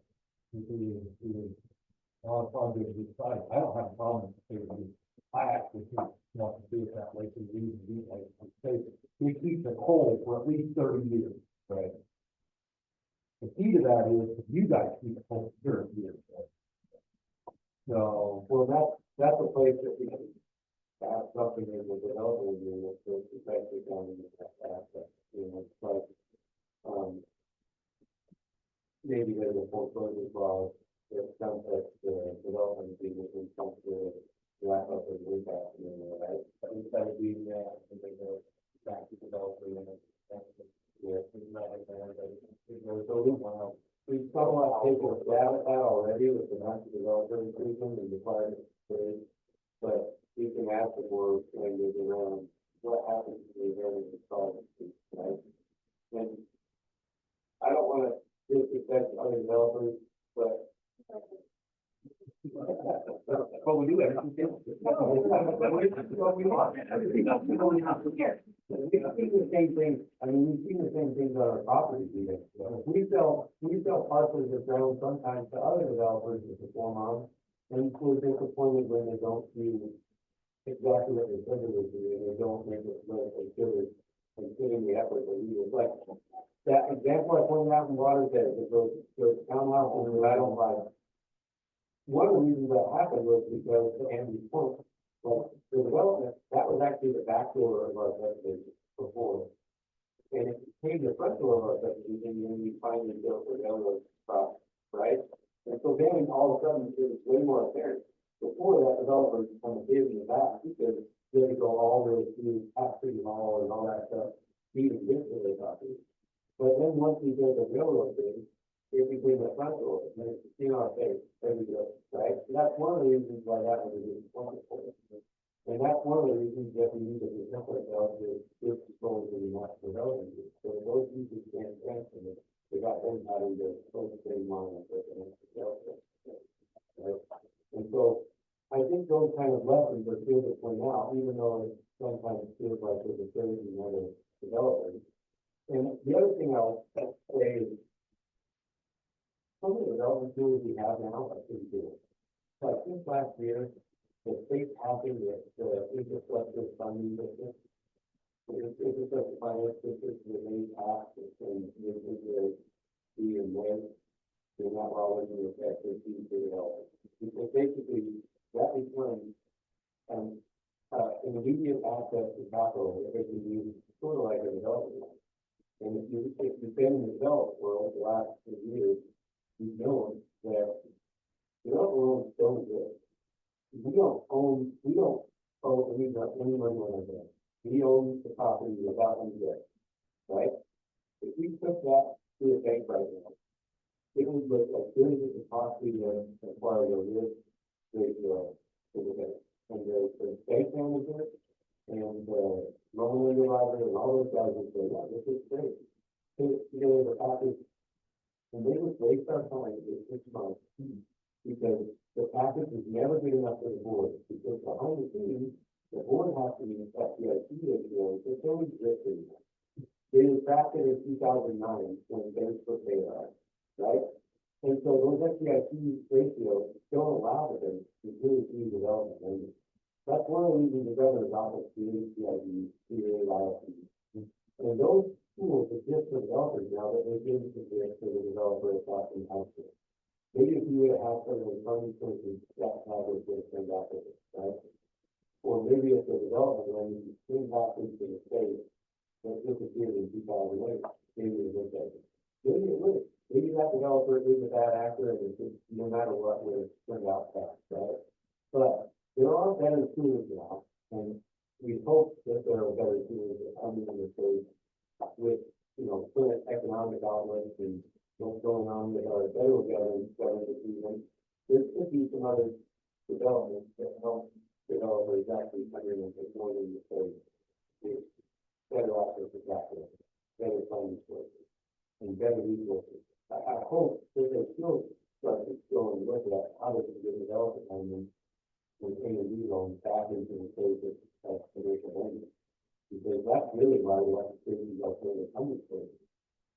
On a project this size, I don't have a problem with it. I actually want to do it that way, so we need to do it like we keep the coal for at least 30 years. Right. The key to that is you guys keep the coal for 30 years. Right? So, well, that's a place that we can have something in the development agreement that's effective on that aspect. It's like, maybe there's a foreclosure clause that comes at the development agreement and comes to wrap up and impact, right? But instead of being there, and they go back to development and we've somewhat taken a stab at that already with the master developer agreement and the private space, but you can ask the board when you're around what happens to the area of the project.
right? And I don't wanna disrespect other developers, but.
But we do everything.
Well, we want everything else we don't have to get. We've seen the same thing, I mean, we've seen the same things on our properties even. We sell parcels of ground sometimes to other developers to perform on, and we're disappointed when they don't do exactly what they said they would do, and they don't make it what they should, and put in the effort that we would like. That example I pointed out in Watershed, that those townhouses that I don't like. One of the reasons that happened was because, to Andy's point, well, the development, that was actually the back door of our subdivision before. And it became the front door of our subdivision, and we finally built the railroad spot, right? And so then all of a sudden, it was way more apparent. Before that, developers kind of gave in the back, because they had to go all the way through City Hall and all that stuff, to even get to their property. But then once we built the railroad thing, it became the front door, and it's in our face every day, right? And that's one of the reasons why that was a good point for us. And that's one of the reasons that we need to protect ourselves with disposal and not development. So those people can't transfer it, they got them having to post the same line as right? And so I think those kind of lessons are good to point out, even though it sometimes feels like there's a third in other developers. And the other thing I'll say is, some of the development tools we have now are pretty good. Like since last year, the state's helping with the infrastructure funding business. Infrastructure finance business, the main task and the be in way, they're not always in effect for development. Because basically, that becomes an immediate access to capital that they can use sort of like a development. And if you've been in the development world the last 2 years, we've known that development loans don't exist. We don't owe any money on our debt. We own the property without any debt, right? If we took that to a bank right now, it would look as good as it could possibly acquire your risk ratio to the bank. And the bank manager and the loan underwriter and all those guys would say, "Wow, this is great." So, the fact is, and they would waste our time for 6 months because the package is never good enough for the board. Because behind the scenes, the board has to be FDIC ratio, it's always existing. They were drafted in 2009 when banks were bailout, right? And so those FDIC ratios don't allow the banks to really do development lending. That's one of the reasons the governor's office created CID, and those tools exist for developers now that they didn't exist for the developer at Boston Housing. Maybe if you would have had some of the funding sources, that probably would have turned out with it, right? Or maybe if the development lending didn't happen to the state that disappeared in 2008, maybe it would have. Maybe it would. Maybe that developer is a bad actor and it's just, no matter what, would have turned out fast, right? But there are better tools now, and we hope that there are better tools that come into the state with, current economic outlets and what's going on with our federal government, even. There could be some other developments that help developers actually come in and take more than the state. Better access to capital, better funding sources, and better resources. I hope that they still start to go and look at how they can get development funding and A&D loans back into the state of commercial lending. Because that's really why we have to create these alternative funding sources.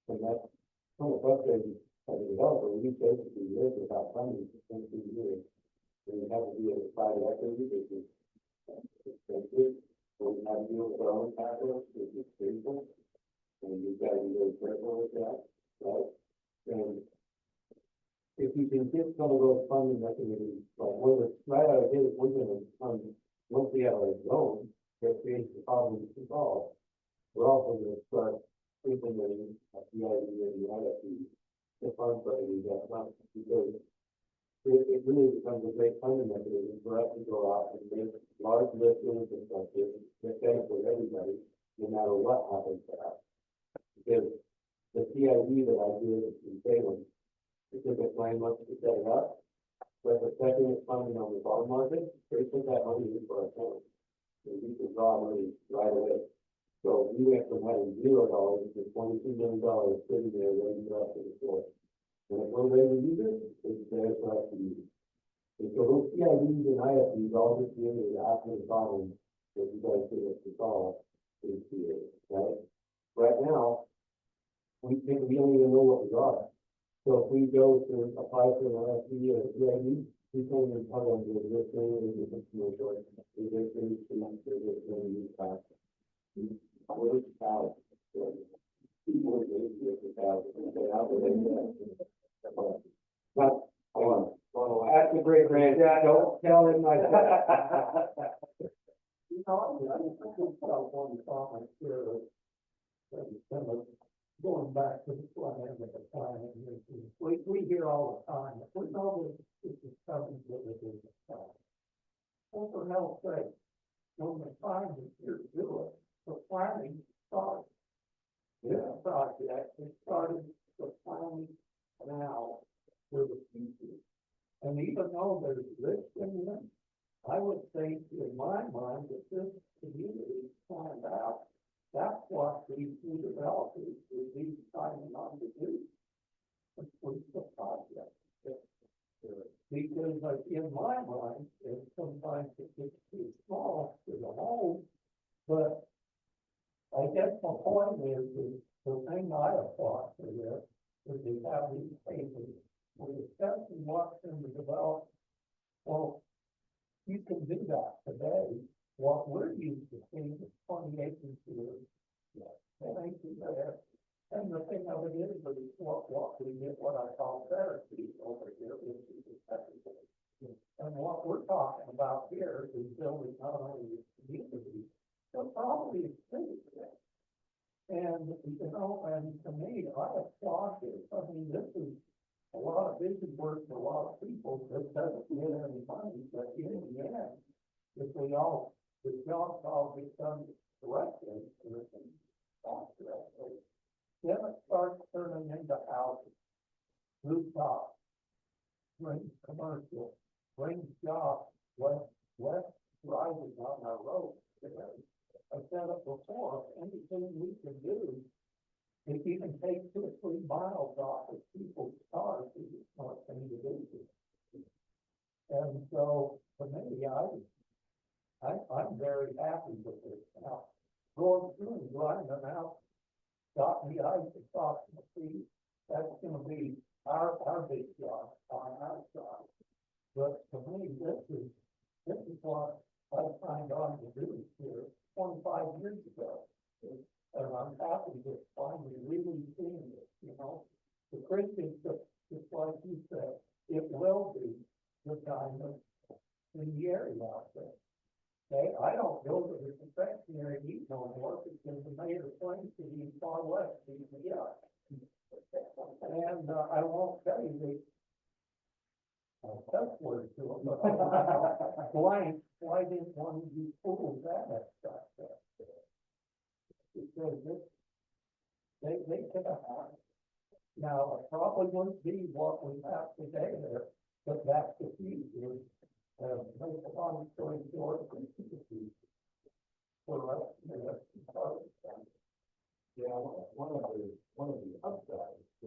And that's kind of frustrating as a developer. We basically live without funding for 22 years. And we have to be able to buy the equity, which is expensive. So we have to deal with our own capital, which is painful. And we've got to be very careful with that, right? And if you can get some of those funding mechanisms, like one of the right out of the gate, we're going to fund, once we have a loan that creates the problem to solve, we're also going to start implementing a CID and the IFP to fund for these funds, because it really becomes a great funding mechanism for us to go out and make large lift infrastructure that benefit everybody, no matter what happens to us. Because the CID that I did in Salem, it took us 9 months to set it up, but the second it's funding on the bond market, they put that money in for our account. And we can draw money right away.
So we went from having $0 to $22 million sitting there waiting for us to the floor. And if we're ready to use it, it's there for us to use. And so those CIDs and IFDs all just created after the problem that you guys did us to solve is created, right? Right now, we don't even know what we are. So if we go to apply for an RFP or CID, we can't even tell them that this thing is a commercial, is this thing, is this thing, use tax. What is out? People are going to get this out, and they out there. But, hold on.
That's a great grant, yeah, don't tell him I said. You know, I just felt one comment here, going back to the plan at the time, we hear all the time, we know that this is coming to the time. Well, for hell's sake, when the time is here to do it, the planning starts. This project is starting the planning now for the future. And even though there's risk in it, I would say in my mind that this community planned out, that's what these new developers would be signing on to do. Complete the project. Because like in my mind, and sometimes it gets too small for the home, but I guess my point is the thing I have thought for this is they have these papers. We're discussing what's in the development. Well, you can do that today. What we're used to seeing is 20 acres here, 10 acres there. And the thing of it is, what we get, what I call therapy over here, which is the second thing. And what we're talking about here is building not only a community, but probably a city. And, you know, and to me, I applaud this. I mean, this is a lot of vision work for a lot of people that doesn't get any money, but in the end, if we all, the jobs all get done correctly, then it starts turning into houses, rooftop, brings commercial, brings jobs, less driving on our road. I said it before, anything we can do, if you can take 2 or 3 miles off of people's cars, it's not going to do. And so, for me, I'm very happy with this. Now, going through and driving out, got me ice across the sea. That's going to be our big job on our side. But for me, this is what I signed on to do here 25 years ago. And I'm happy to finally really seeing it, you know. The Christians, just like you said, it will be the kind of in the area out there. Okay, I don't go to the confectionery eat no more because the mayor claims to be far west of the yard. And I won't tell you the tough word to them, but why didn't one of you fools that stuff there? Because they could have had. Now, it probably wouldn't be what we have today there, but that's the future. Make a long story short, for us,
Yeah, one of the upsides to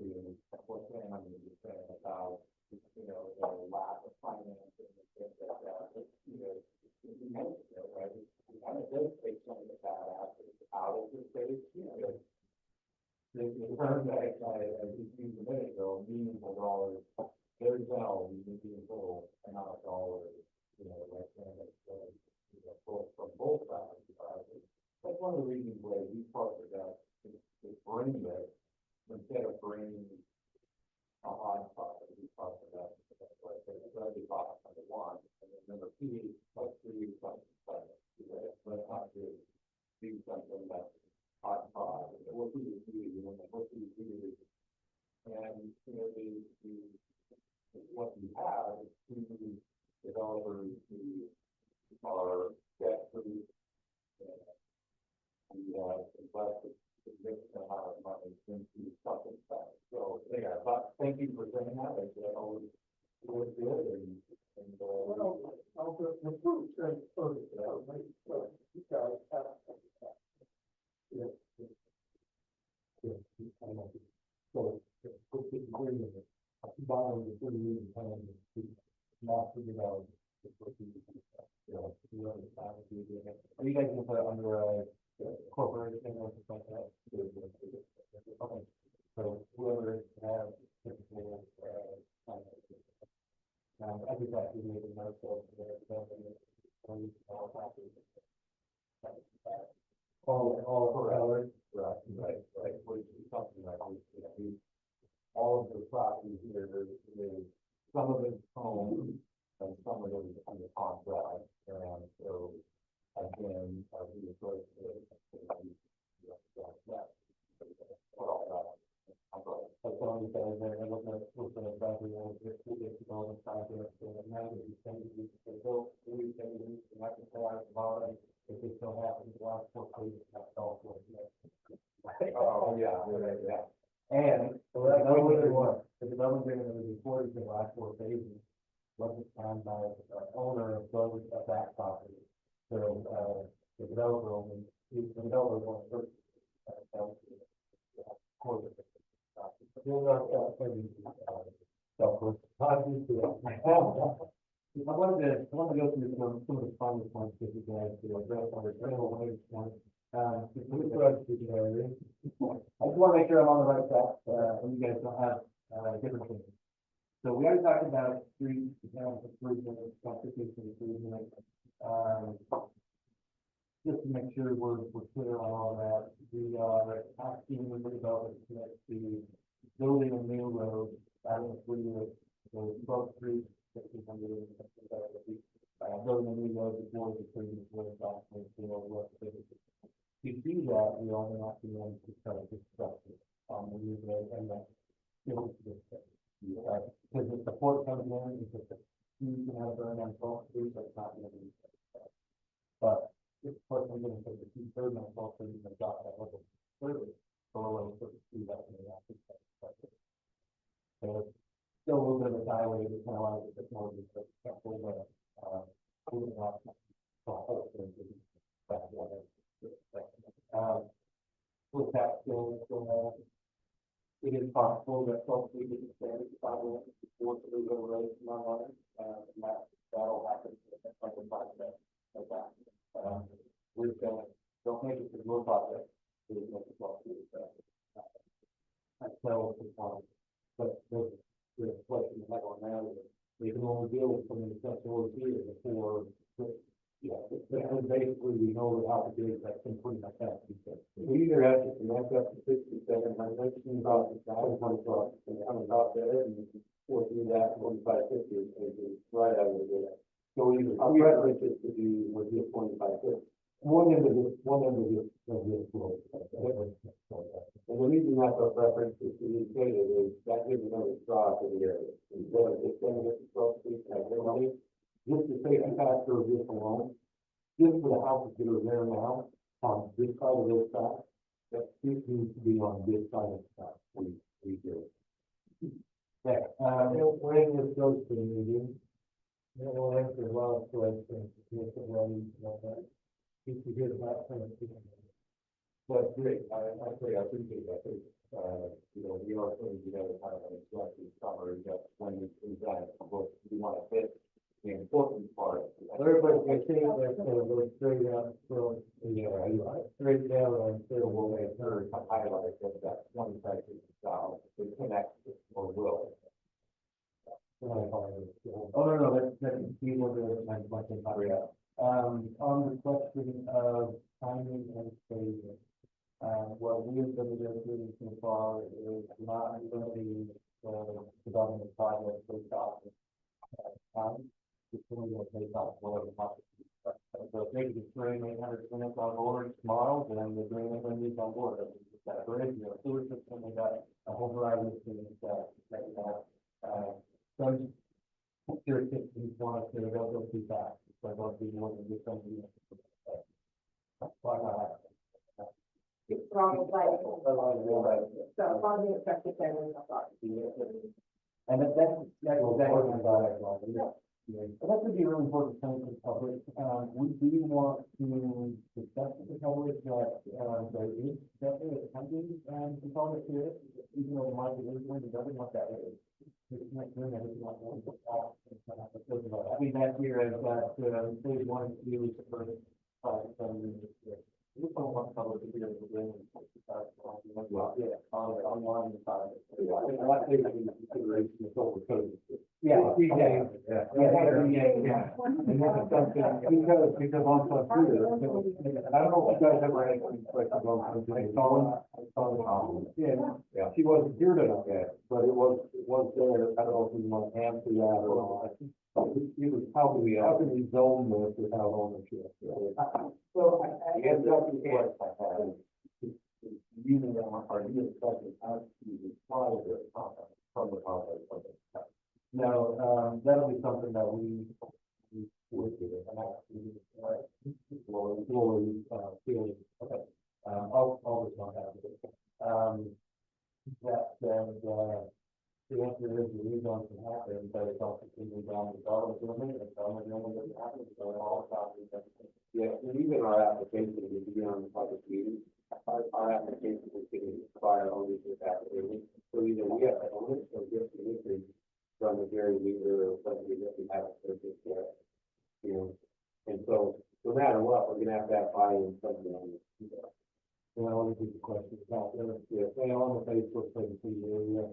what Sam was saying about, you know, the lack of financing and things like that, you know, you mentioned it, right? It kind of does take some of the bad assets out of the space, you know. The term that I just used a minute ago, meaningful dollars, very well, we need to be full amount of dollars, you know, like, you know, from both sides of the project. That's one of the reasons why we partnered up to bring it, instead of bringing a hotspot, we partnered up, like, that'd be hot number 1, and then number 2, plus 3, plus 7, let's not do something that's hotspot, what do you do, you know, what do you do? And, you know, what we have is 2 developers who are debt-free, and invest a significant amount of money into something like that. So, yeah, but thank you for saying that. It was good, and
the fruit says first, you guys have
pretty easy plan to not figure out. Whoever the time would be doing it.
Are you guys gonna put it under a corporation or something like that? Okay, so whoever has typical, I think that would make a note of all for hours.
Right. What you're talking about, all of the properties here, there's some of it's home, and some of it is under contract, and so, again, we approach it.
That's all I'm saying, and looking at exactly what it's going to try to, now that you say you can go, we say you can have to pull out the bottom, if it still happens, the last 4 pages, that's all for it.
Oh, yeah.
And, so that's another one, the development agreement was reported in the last 4 pages, wasn't signed by the owner of those, of that property. So, the developer only, the developer wants to, I wanted to go through some of the final points with you guys to address on the general wage point. I just want to make sure I'm on the right track, and you guys don't have, different things. So we already talked about street, improvement, competition improvement, just to make sure we're clear on all that. We are asking the development to building a new road, I don't agree with the 12th Street, 1600, building a new road before the previous road, what. To do that, we only have to run to start construction on the new road and then build this. Because if the port comes in, it's just you can have burn on 12th Street, but it's not going to be. But if the port comes in and puts the 2/3 on 12th Street, you can drop that level further. So it's speed up in the office. So it's still a little bit of a highway, it's kind of like the technology, but moving off the whole thing. With that, it is possible that folks we get expanded to 5 lanes before the legal road from online, and that'll happen like a project like that. We're saying, don't make it to your project, we make it well to the so, but the question you have on that is, they can only deal with some of the stuff over here before, and basically we know how to do it, that's been pretty much that. We either have to connect up to 6700, about the 700 and come out there and we'll do that 4550 is right out of the way. So either our preference is to do with this 2550. One end of this floor. And the reason that's our preference is to indicate it is that gives another straw to the area. Instead of extending it to 12 feet, just the safety factor of this alone, just for the houses that are there now, on this side of this side, that this needs to be on this side of the side, we do. Yeah, when this goes to the meeting, it will answer a lot of questions, if it ready, if you hear about kind of people. But great, I appreciate that, we are putting together kind of an executive summary that when we present, what we want to fit. The important part. Everybody can see that goes straight out, so, straight down and still will make sure to highlight that 25 style, to connect or will. Oh, no, that's people that are much in area. On the question of timing and phasing, what we have been doing so far is not going to be the development project based off time. We'll take off whatever happens. So if they can bring 800 units on board tomorrow, then they bring 800 units on board. We've got a bridge, we have a sewer system, we got a whole variety of things that we have. Some jurisdictions want us to go too fast. So I don't be more than just something. Why not?
It's wrong, like, so upon the effective date of the thought.
And that's exactly. And that would be a really important thing for the public. We do want to discuss with the public that there is definitely a pending component to it, even though the market is going to doesn't want that. I mean, that year I've got, phase one, two, is the first, we don't want to cover the year of the game. Yeah, online side. Yeah, yeah.
And that's something, because on some here, I don't know if you guys ever had any questions on something, I saw it. Yeah, she wasn't here tonight, but it was there, I don't know if you want to answer that or not. It was how can we zone this without ownership?
So I
Yeah,
have
that's the question I had. Using that, are you expecting us to require the contract from the contract?
No, that'll be something that we would do, and Lori, feeling, okay, I'll respond after this. That said, the answer is the rezone can happen, but it's also continuing down the development limit, and some of them that happen, so it all properties.
Yeah, and even our application, if you on the public meeting, our application is going to require ownership affidavit. So either we have to own it or get the increase from the very leader or somebody that we have a purchase there. You know, and so no matter what, we're gonna have that buy-in from the owner.
Well, this is the question about there, yeah, say on the Facebook page, area.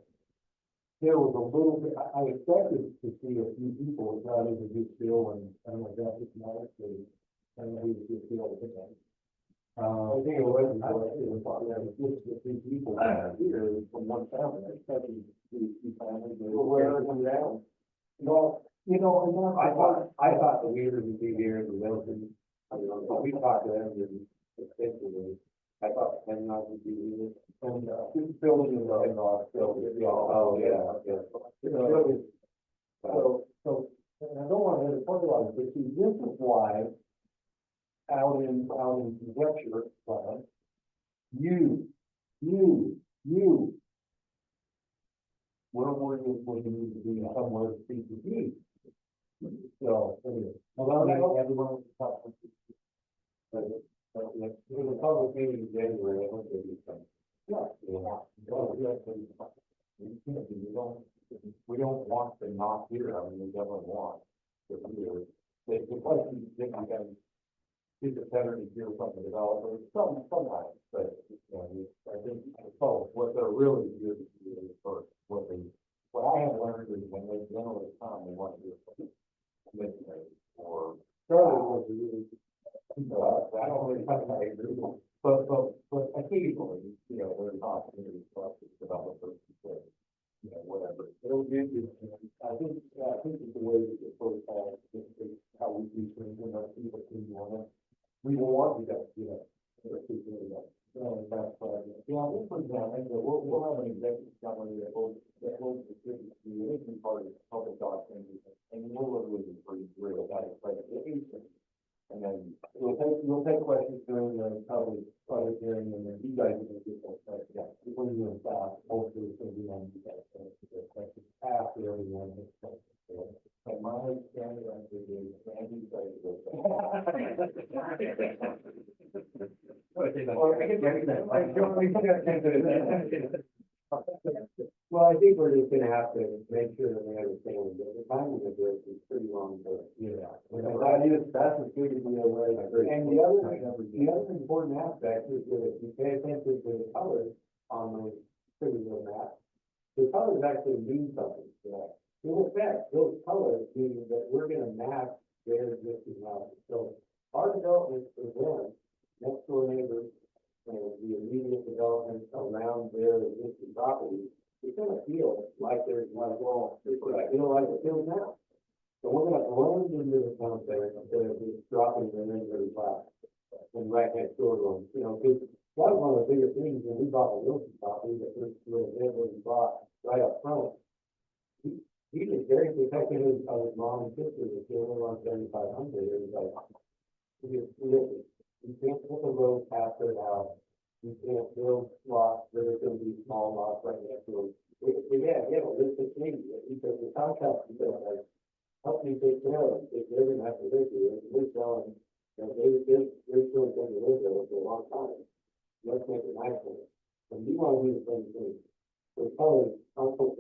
There was a little bit, I expected to see a few people, it's not even a good deal, and I don't know if that's just my experience. I don't know who was just deal with it. I think it was, just a few people here from one family, especially two families.
Well, where are they down?
Well, you know, and
I thought the leaders would be here, the Wilson, I mean, we talked to them, and extensively. I thought the Penrod would be here.
and, this building is, so,
Oh, yeah, yeah.
So, and I don't want to point out, but see, this is why out in Webster, you, where you need to be somewhere to see the deed. So, anyway, well, everyone.
It was a public meeting in January, I don't think it's something.
We don't want them not here, I mean, we definitely want to hear. The question is, you can, is it better to hear from the developer, sometimes, but, you know, I think, what they're really good to do is first, what I have learned is when they generally come, they want to hear from Midland, or Charlie was really, I don't really, I agree with, but occasionally, you know, there's opportunities for us as developers to, you know, whatever. It'll be, I think it's the way that the first time, how we do things in our people, we will want to get, you know, that's, yeah, we'll put down, and we'll have an executive summary that will distribute to the anything part of the public document, and we'll really be pretty great about it, but and then we'll take questions during the public hearing, and then you guys will get those questions. Yeah, when you're in staff, hopefully it's going to be on you guys, questions after everyone has questions. And my understanding of it is, Andy says
Well, I think we're just gonna have to make sure that we understand that the timing of this is pretty long, but.
yeah.
That's a good deal, right? And the other important aspect is that if you pay attention to the colors on the physical map, the colors actually mean something. Yeah. In effect, those colors mean that we're gonna map their existing houses. So our development for them, next door neighbors, and the immediate development around their existing property, it's gonna feel like there's like, well, it's like, you know, like it feels now. So we're gonna blend into the concept instead of just dropping them in very fast and right next door to them, you know, because that was one of the bigger things when we bought the Wilson property, the first little bit when we bought right up front. He was very protective of his mom and sister, if they only on 7,500, it was like, listen, you can't put the road past their house. You can't build lots that are gonna be small lots right next to them. Yeah, a list of things, because the contract, you know, like, help me take care of it, if they're gonna have to live here, we're selling, you know, they're still gonna live there for a long time. Let's make it nice for them. And you wanna do the same thing. So colors, also,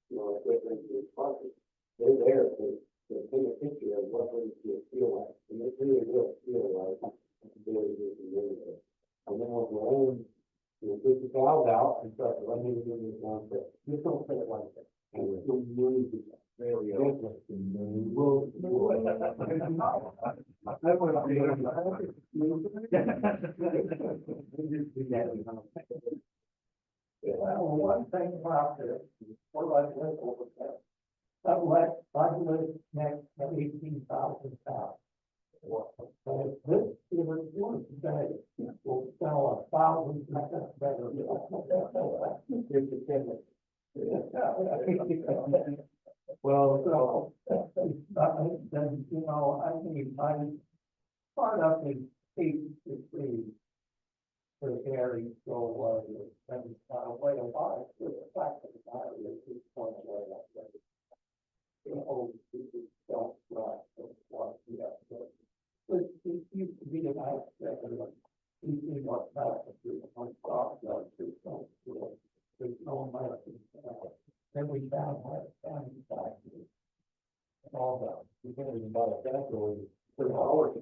you know, like residential parking. They're there to take a picture of what it feel like, and it really will feel like it's very, very, very good. And then we'll go in, you know, take the valve out and start running it in this one thing. Just don't say it like that. And you'll move it. There we go.
Well, one thing about this, what about this over there? Sublet, budget next to 18,000 pounds. So this is one today, will sell 1,000 better. Well, so, then, you know, I think part of the free for the area, so, and, way a lot, the fact of the matter is, this point away, that's right. You know, people don't drive, don't want, yeah, but it used to be an aspect of like, you see what happens to my stock, there's no American, then we found how to find factory. All that, we can't even buy a factory for hours.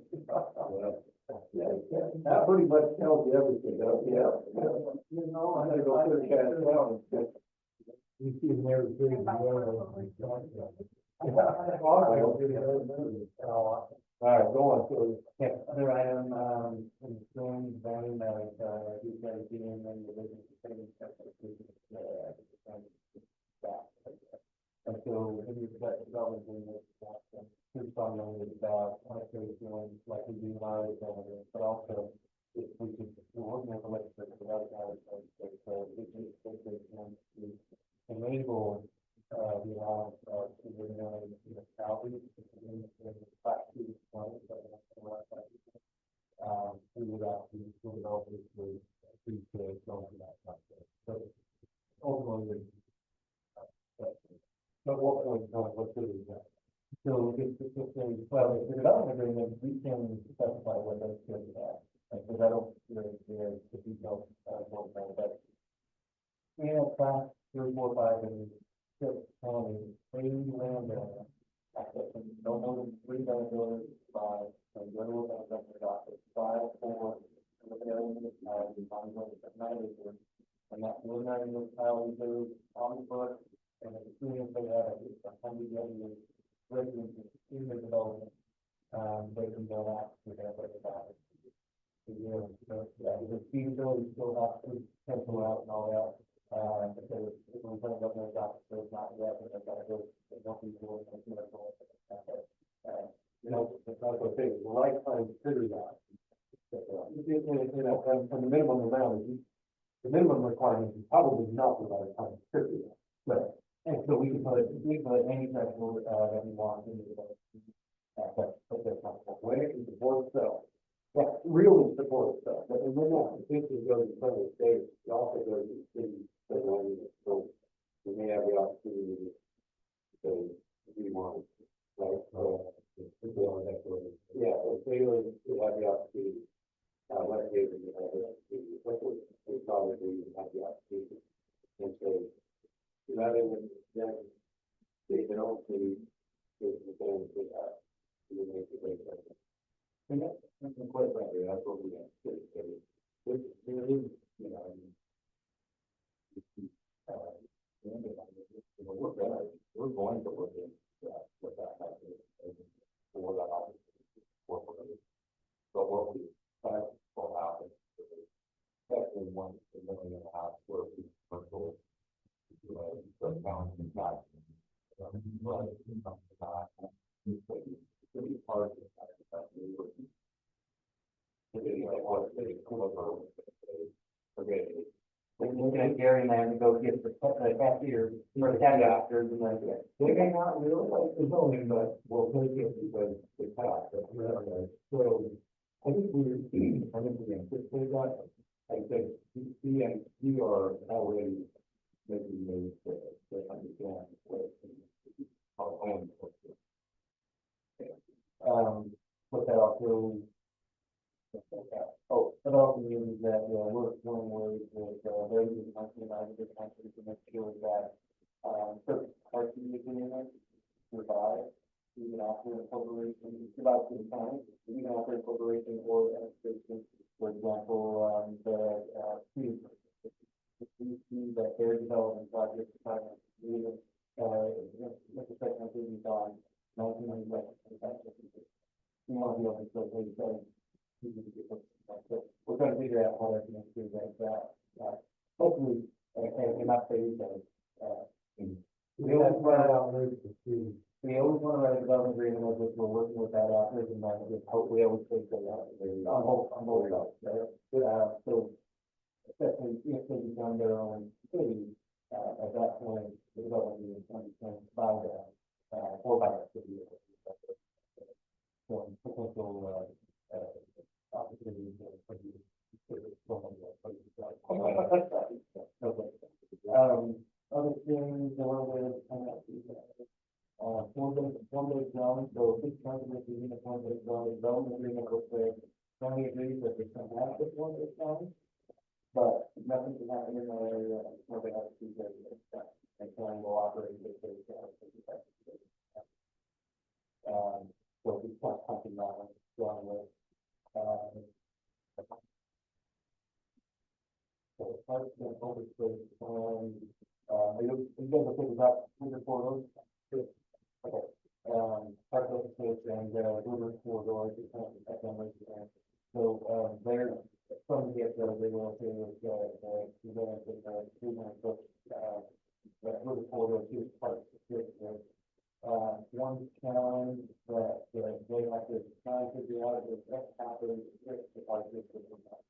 That pretty much tells you everything, yeah. You know, I gotta go to the cash down. You see them there, big, all right, go on, so, yeah, other item, in the film, vein, you guys being in the business, and so, when you got development in this, here's something about, like, like we do now, but also, if we could, we're working with the legislature, the other guys, so, we can enable, the allowance of, municipalities, we would actually develop this with free trade going to that process. So ultimately, but what point what should we do? So if well, if the development agreement, we can specify what those should be at. Because I don't really care the details what but we have class 3, 4, 5, and 6 counties, free land access, no more than 3 vendors by and general benefit office, 5, 4, and the area municipality, and that preliminary municipality is on the book, and as soon as they have at least 100 residents in the development, they can go out to their website. So, yeah, the feasibility still has to pencil out and all that. Because if we're going to go to those officers, not yet, but they've got to go, they don't be doing something like that. You know, it's not a thing, the lifetime trigger that. And the minimum amount is, the minimum requirement is probably not the lifetime trigger. But, and so we can put any threshold, that we want into the, but that's not, when it can support itself. Yeah, really support itself, but we're not, this is going to the state, it also goes to the city, so we may have the opportunity to say, we want, right, yeah, so Taylor will have the opportunity, let David have the opportunity, we probably have the opportunity, and so, rather than, they can also, the same thing, to make it very better. And that's quite frankly, that's what we have to do. There is, you know, we're going to look at what that happens for that opportunity. But what we expect will happen is especially once the $1.5 million square feet per door, so balancing that. Pretty hard to okay. Looking at Gary man to go get the cashier for the county officers and like that. They may not really like the zoning, but we'll take it because it's passed. So I think we anticipate that. I think we are already making those to understand what our own. But that also. Oh, but also means that we're doing ways with those in the country and other countries to make sure that
certain parts of the agreement survive. You can offer a corporation, it's about the time, you can offer a corporation or an association, for example, the that their development project, even, like I said, completely on 1991. We want to be able to go really good. We're trying to figure out how to do that, hopefully, and not say that,
We always run out of the street.
we always want to write a development agreement with which we're working with that out there, and just hope we always take that out. I'm hoping, right? So, especially if they become their own city, at that point, the development is by that, or by that city. So, potential, opportunities for you. Other things, a little bit, form-based zone, so big chunk of this is in the form-based zone, development agreement with the county agrees that there's some active form-based zone, but nothing can happen in that area until they have to do their stuff, and county will operate with their, so we start talking about going with, so parts of the open space, you guys are thinking about moving forward? Okay, parts of the space and, moving forward, so, they're, from the get-go, they will say that, the 300 foot, moving forward to parts of the one challenge that, they have to try and figure out is what happens if the park district is not.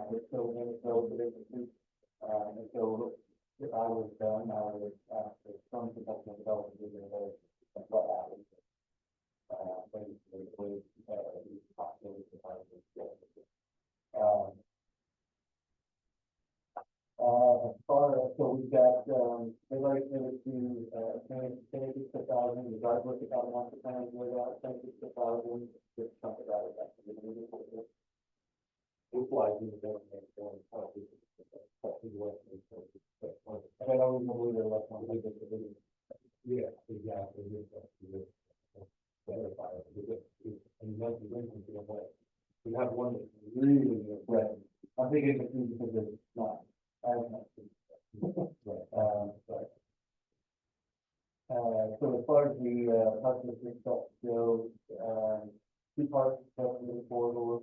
We're still in the code, but and so if I was done, I would ask for some professional development of what happens. When these possibilities of park district. As far as, so we've got, they've already committed to, finish 6,000, regardless if I want to plan to go out, 6,000, just chunk it out of that. It's like you don't make going up. I don't even believe they're less on legal. Yeah, exactly. And that's the reason for the way. We have one that's really right. I'm thinking because it's not. So as far as the park district stuff goes, two parks stuff in the corridor,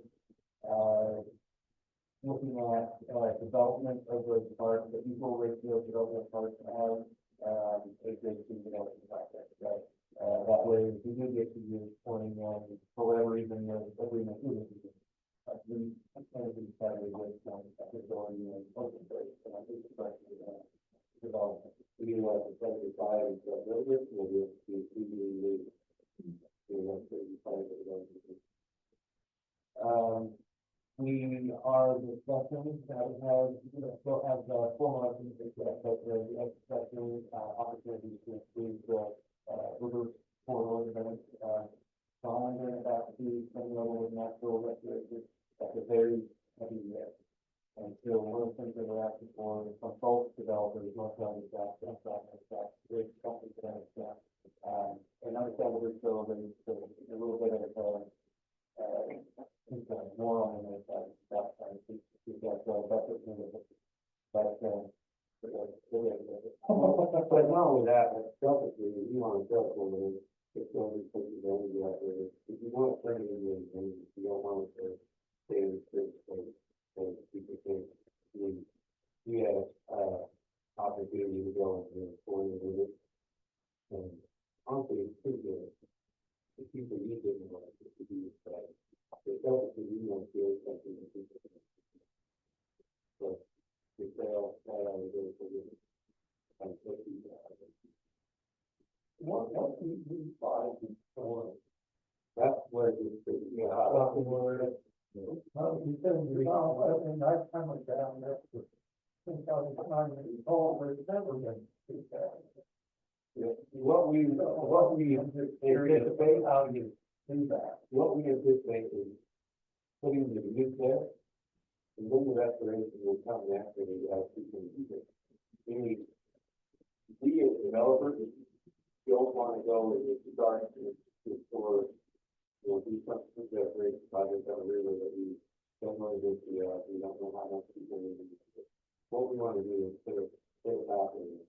looking at development of those parks, the equal ratio of development parks have a good development project, right? That way, if we do get to years 20, for whatever reason, the agreement is we kind of decided with authority and open space, and I think it's development. We do like the 75 builders, we'll be we are discussing that we have, still have the formal discussion opportunities to include the river corridor events, calendar about the level of natural restoration at the very heavy year. And so one of the things that we're asking for from both developers, not only that, great companies that and understandably so, there's a little bit of more on the side that
but not only that, but selfishly, you want to sell for it's going to be something that you have to, if you want to play in and you don't want to stay in the street, so people think you have opportunity to go into the corner with it. And honestly, it's pretty good. The people you didn't want to be excited. They felt that you want to feel something that people so they sell that out of the good. And so what we buy before that's where it's pretty word.
He said, and I come down there for 2009, oh, we're never going to do that.
What we anticipate, how you do that. What we anticipate is putting the new there, and then the restoration will come after we have people use it. we as developers don't want to go and just start for, do something that great project on a river that we don't know this, we don't know how much people are going to do. What we want to do is put it out and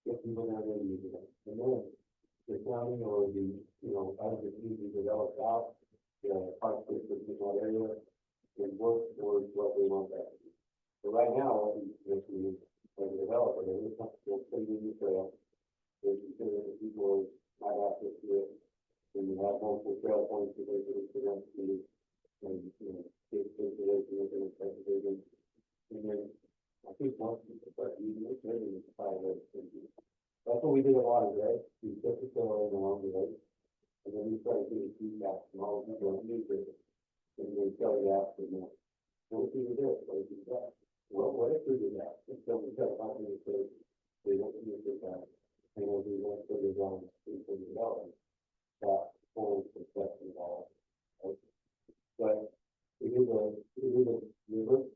get people there to use it. And then the county or the, as it needs to develop out, park district in that area and work towards what they want that to be. So right now, what we do is, as a developer, there is something that's cleaning the trail. There's consider that people have access to it. And you have multiple trail points that they can present to you. And, take consideration of the preservation. And then, I think once you start using it, then you can find those things. That's what we did a lot of, right? We took the trail along the way. And then we started getting feedback from all the people who use it. And they tell you after more. What if we do this? What if we do that? Well, what if we do that? And so we start talking to the they don't use it that. And as we went further down the development, that whole perspective of all. Right? But it is a river,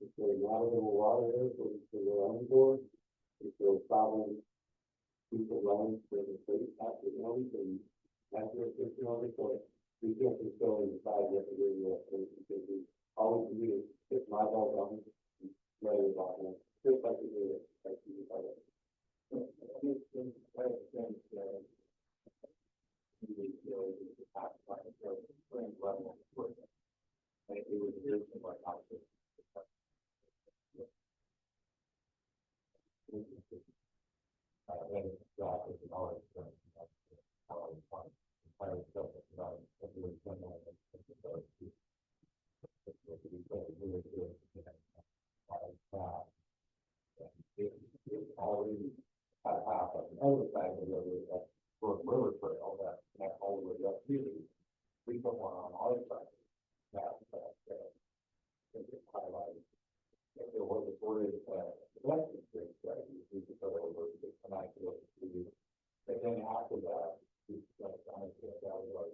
it's a lot of little water there, so it's a running board. It's a problem. People running for the state after noise and after it's so we can't just go and decide what to do with it because we always do is pick my ball down and lay it on it. Just like we do it, like we do it. Already had half of the other side of the river trail that all the way up here. We put one on our side. It's highlighted. If there was a sort of electric street, right, we could go over to connect to it. But then after that, we just kind of get out of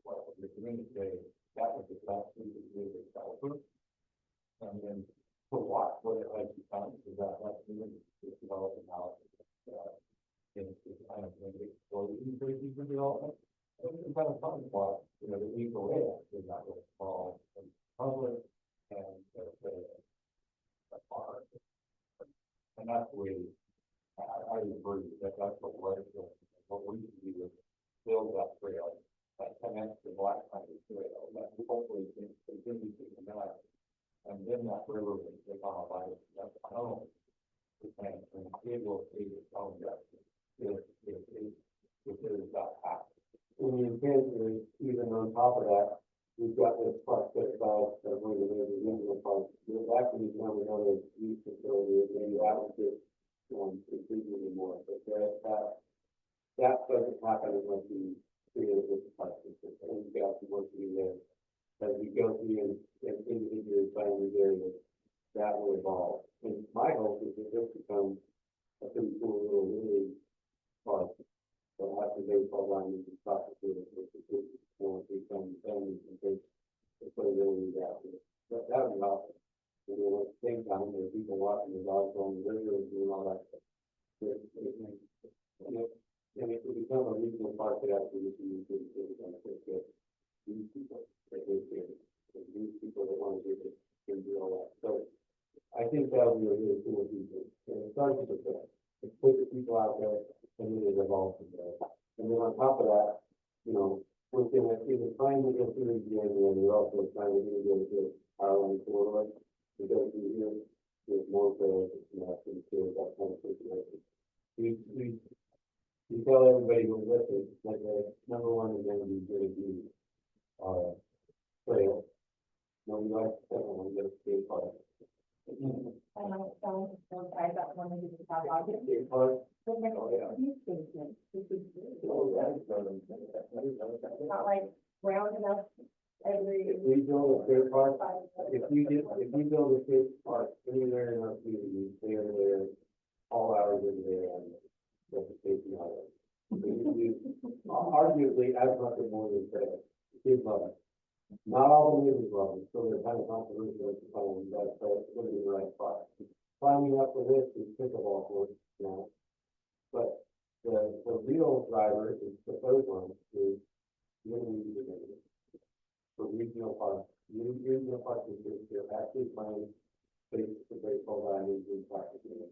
well, the community day, that was the last week of the developer. And then for what it like to come is that last community is developing out in kind of explosion crazy for development. It's kind of fun spot, the equal way is not really small and public and the park. And that's the way I agree that that's what we're doing. What we can do is build that trail that connects the Black Country Trail that hopefully can continue to connect. And then that river will take on a life that's home. And it will be its own justice if there is that path. And the intent is, even on top of that, we've got this prospect about where the river is in the park. There's actually another use facility that maybe Applicant contribute anymore. But that doesn't happen unless we create this park system. And we've got some work to do there. As we go through and individually find these areas, that will evolve. And my hope is that this becomes a pretty cool little really park. So after baseball diamonds and soccer field, which is become families and things to play really out there. But that would be awesome. And then at the same time, there are people watching the dogs on the river and doing all that stuff. And it would become a regional park that actually would be used to benefit these people that live here. These people that want to do it can do all that. So I think that would be a really cool feature. And it starts with that. It's put the people out there and then it evolves from there. And then on top of that, we're trying to get through the area and we're also trying to integrate the Ireland corridor. We go through here, there's more trails and actually that kind of situation. We tell everybody who's listening that the number one is going to be good to trail. No, we like the second one, get a skate park.
And I'm telling you, I got one of these top objects.
Skate park.
But next
Oh, yeah.
to these stations, this is
Oh, yeah.
not like round enough every.
If we build a skate park, if you build a skate park anywhere in our community, they are there all hours of the day and that's the station hour. Arguably as much or more than trail. Kids love it. Not all the neighbors love it, so they're kind of controversial at the time, but it's going to be the right spot. Climbing up the list is pickleball court, But the real driver is the third one, is literally the for regional parks. Regional parks is they're actually planning spaces for baseball diamonds and practicing.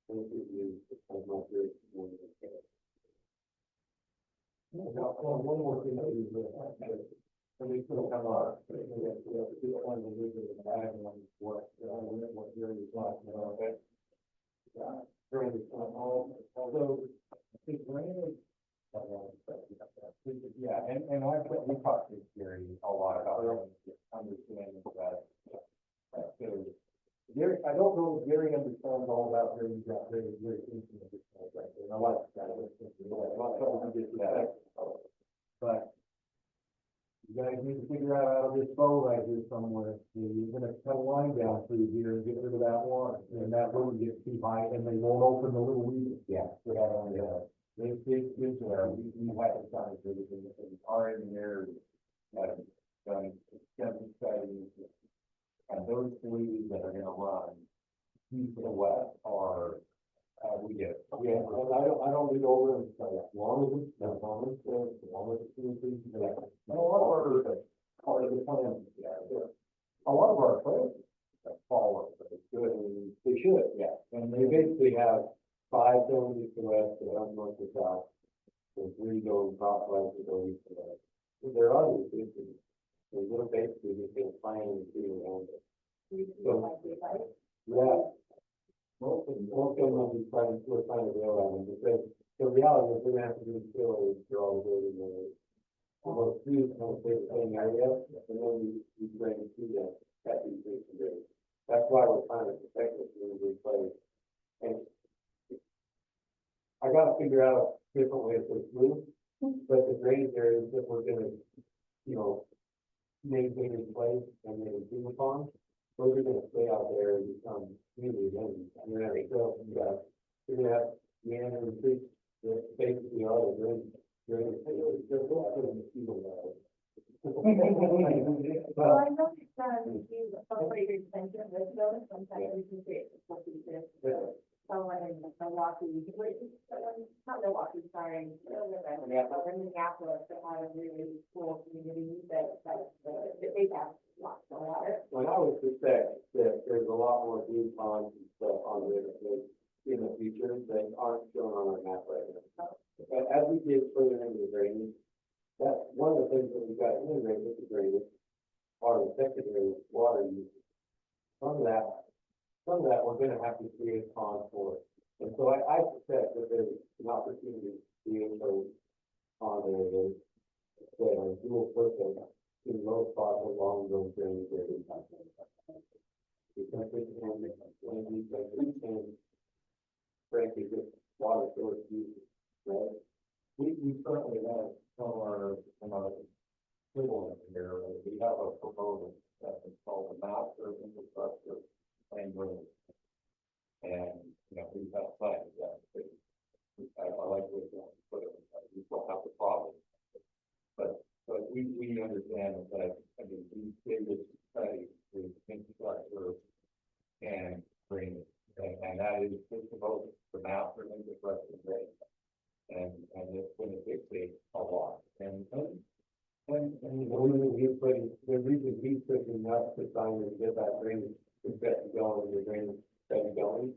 Those are used as much as one of the.
One more thing that is, and we still have our, we have to do it on the visit of the bag and what Jerry was talking about, okay? During the, although, I think Brandon, yeah, and we talked to Jerry a lot about understanding that. So, Gary, I don't know if Gary understands all about Gary, you got very thinking of this, right? And I like that. But you guys need to figure out of this bow right here somewhere. You're gonna cut a line down through here and get rid of that water, and that road gets too high, and they won't open the little weed. Yeah. We have on the, we had to sign it, and our engineers have done extensive studies. And those weeds that are gonna run east to the west are, we get. Yeah, I don't need over and say, as long as it's, as long as it's, and a lot of our, part of the plan, yeah, a lot of our plans follow, but it's good, and they should, yeah. And they basically have 5 going east to west, and 1 north to south, and 3 going southwest, and go east to west. There are these things, and we're basically just gonna plan and see around it. So, yeah. Most of them will be we're trying to go around them, because the reality is we're gonna have to do the fill for all the building areas. We'll do kind of the same area, and then we bring it to them at these areas. That's why we're trying to protect it in every place. And I gotta figure out a different way to move, but the drainage areas that we're gonna, maintain in place and then improve upon, those are gonna stay out there and become community again. You're gonna have meandering creeks that basically are the drainage.
Well, I know it's you celebrate your extension of this building, sometimes we can create a feature. Someone in Milwaukee, not Milwaukee, sorry, Minneapolis, that had a really cool community that they have lots of water.
When I would suspect that there's a lot more deep ponds and stuff on there in the future that aren't shown on our map right now. But as we get further into the drainage, that's one of the things that we've got integrated with the drainage, are the secondary water use. Some of that we're gonna have to create ponds for. And so I suspect that there's an opportunity to create those pond areas that are dual purpose in low spots along those drainage areas. Because it can frankly get water source use, right? We currently have from our civil engineer, we have a proposal that's called the master infrastructure plan road. And, we've got plans that I like where it's going, but we still have the problem. But we understand that, these biggest studies is infrastructure and drainage. And that is just about the master infrastructure rate. And it's going to dictate a lot. And the reason he's pushing us to try and get that drainage set going, the drainage set going,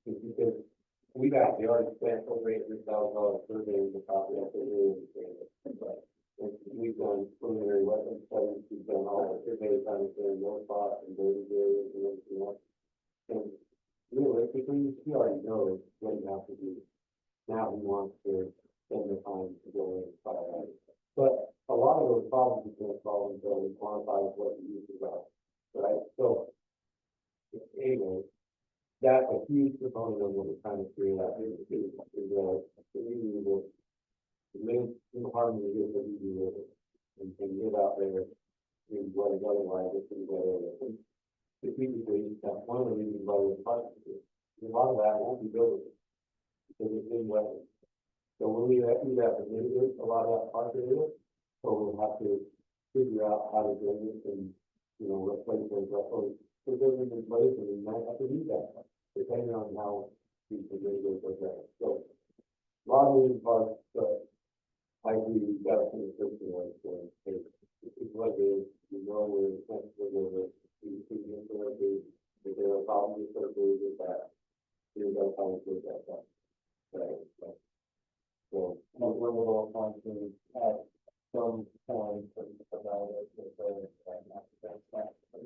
is because we've actually already spent over $800,000 surveying the property after doing the drainage. But we've done preliminary wetland studies, we've done all the surveys on the north spots and dirty areas and everything else. And realistically, he already knows what you have to do. Now he wants to spend the time to go in and try it. But a lot of those problems are going to solve until we quantify what the use is about, right? So, anyway, that's a huge component of what we're trying to create out here is the community will live in harmony with what you do with it and live out there in what is otherwise a pretty good area. Strategically, that's one of the reasons why we're partnering. A lot of that won't be buildable because it's in wetlands. So we'll either have to mitigate a lot of that part area, or we'll have to figure out how to do it and, replace those buildings in place, and we might have to do that, depending on how these radios are going. So
lot of these parts, but I agree, you gotta put a system like, it's what it is, you know, where it's sensitive with it, you see the information, if there are problems associated with that, you gotta find a way that one. Right, so,
No limit on to at some point about it,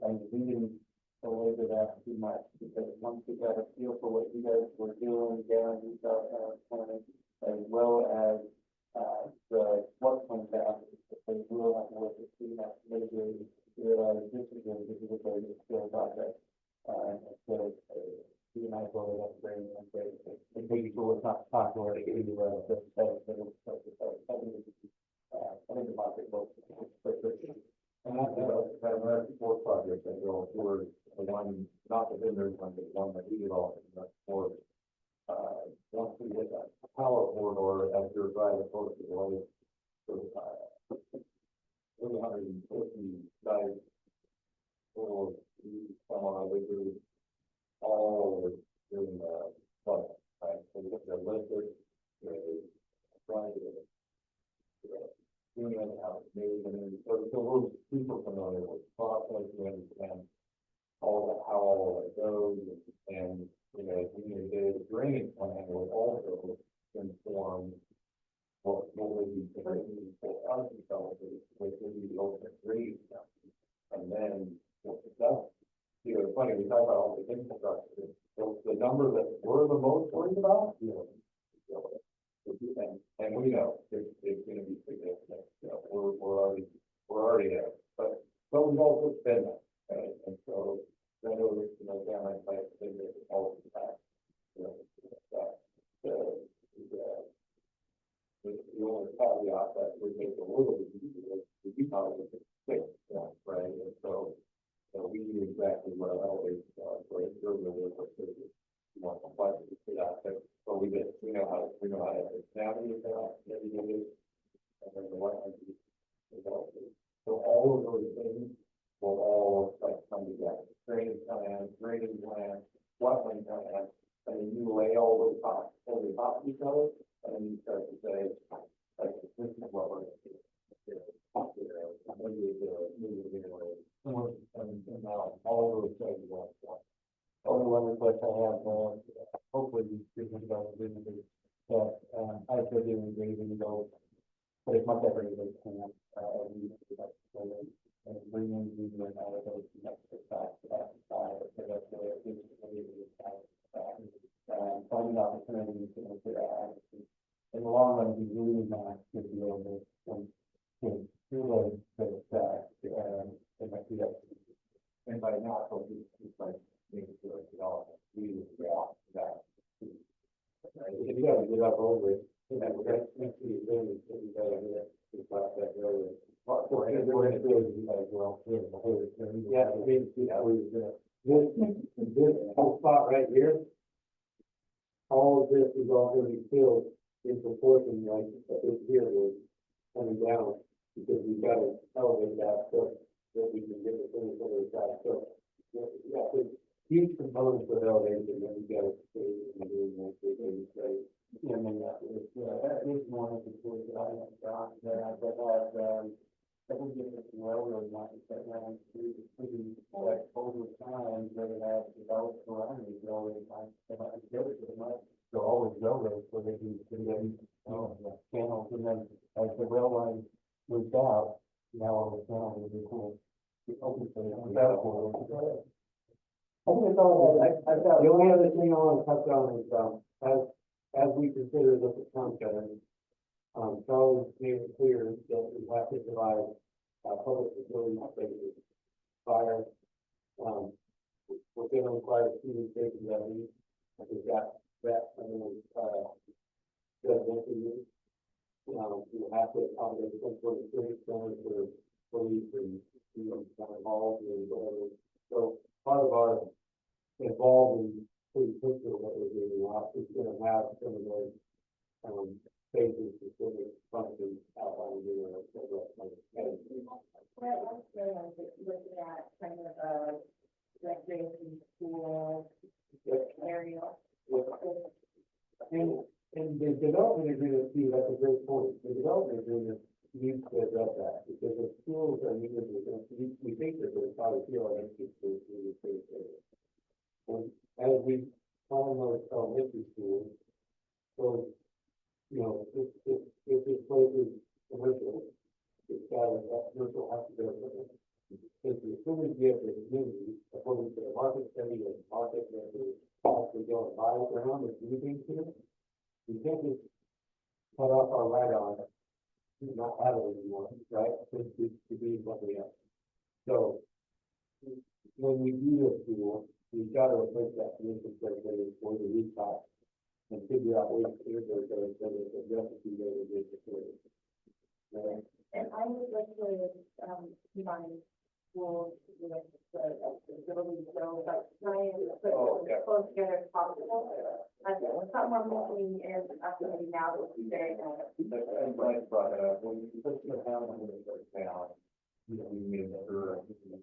and we didn't go over that too much, because once we got a feel for what you guys were doing, guaranteed planning, as well as, the work plan that they will have to work with, maybe realize this is a very skill project. So, you might go with that brain and say, maybe sure it's not popular, I think the market will.
and that fourth project that go towards the one, not the vendors one, but the one that we developed, that's for, once we get that power corridor as you're driving close to the lake, so, 150 guys, or someone over there, all doing the flood, right? So we get the electric, trying to doing it out, maybe, and then, so we're super familiar with process, we understand how all that goes, and, you know, we need to get a drainage plan will also inform what will be contributing for our developers, which will be the ultimate drainage. And then, what it does, you know, it's funny, we talk about all the infrastructure, the number that we're the most worried about, you know, and we know it's gonna be significant, you know, we're already there, but we've also been there, right? And so, then over, you know, down like, all of the time, you know, the only caveat that we make a little bit easier is we probably would fix that, right? And so we knew exactly what our elevations are, so it's really more complex to that, but we did, we know how to navigate that, and then the one, so all of those things will all like come together. Drainage plan, wetland plan, and then you lay all those top of each other, and then you start to say, like, this is what we're going to do. And now all those things are one.
Only one request I have, hopefully you speaking about the business, that, I could do engaging those, but it's much better than can, and bring in the out of those next time, finding opportunities to that. In the long run, we really not to be able to do the
And by now, so it's like, making sure it's all, we react to that. If you gotta get up over it, we're gonna see the thing, you gotta get it, it's like that earlier. We're gonna do it, you guys will, yeah, I mean, this whole spot right here, all of this is all gonna be filled in proportion, like, this here was coming down, because we've got to elevate that, so that we can get the things over the side, so, yeah, there's huge components of elevation that we got to stay and do, and say,
I mean, that is one of the tools that I have got that have, that will give us railroad lines that have pretty, like, over time, that have developed around these railroad lines, that have built it much. So all those railroads, where they can channels, and then as the rail line moves out, now all the channels will be cool. Open for the
I think it's all, the only other thing I want to touch on is, as we consider this at town center, Charles made it clear that we have to provide, public facilities spaces, fire, we're going to require student safety revenue, I think that, residential use. We have to accommodate some sort of training center for police and, town halls and whatever. So part of our involved in pretty picture of what we're doing, is going to have some of those, spaces, specific functions outlined in our program.
Well, also, looking at kind of a recreation school area.
And there's
development agreement, too, that's a great point. The development agreement needs to address that, because the schools are needed, we think that there's probably few elementary schools in the state area. And as we call those elementary schools, so, you know, if this place is commercial, it's got a commercial has to go. Since as soon as we have the community, according to the market study and market that we actually go and buy it around, it's moving to, we can't just cut off our right on it, not have it anymore, right? To be something else. So when we do this tool, we've got to replace that commission criteria for the recap and figure out ways to integrate those so that the recipe later gets recorded. Right?
And I would like to, combine schools with the ability to go, like, try and put it close together as possible. Something I'm looking is, maybe now that we're saying,
And Brian brought it up, when you put your town on the town, you know, we made sure, you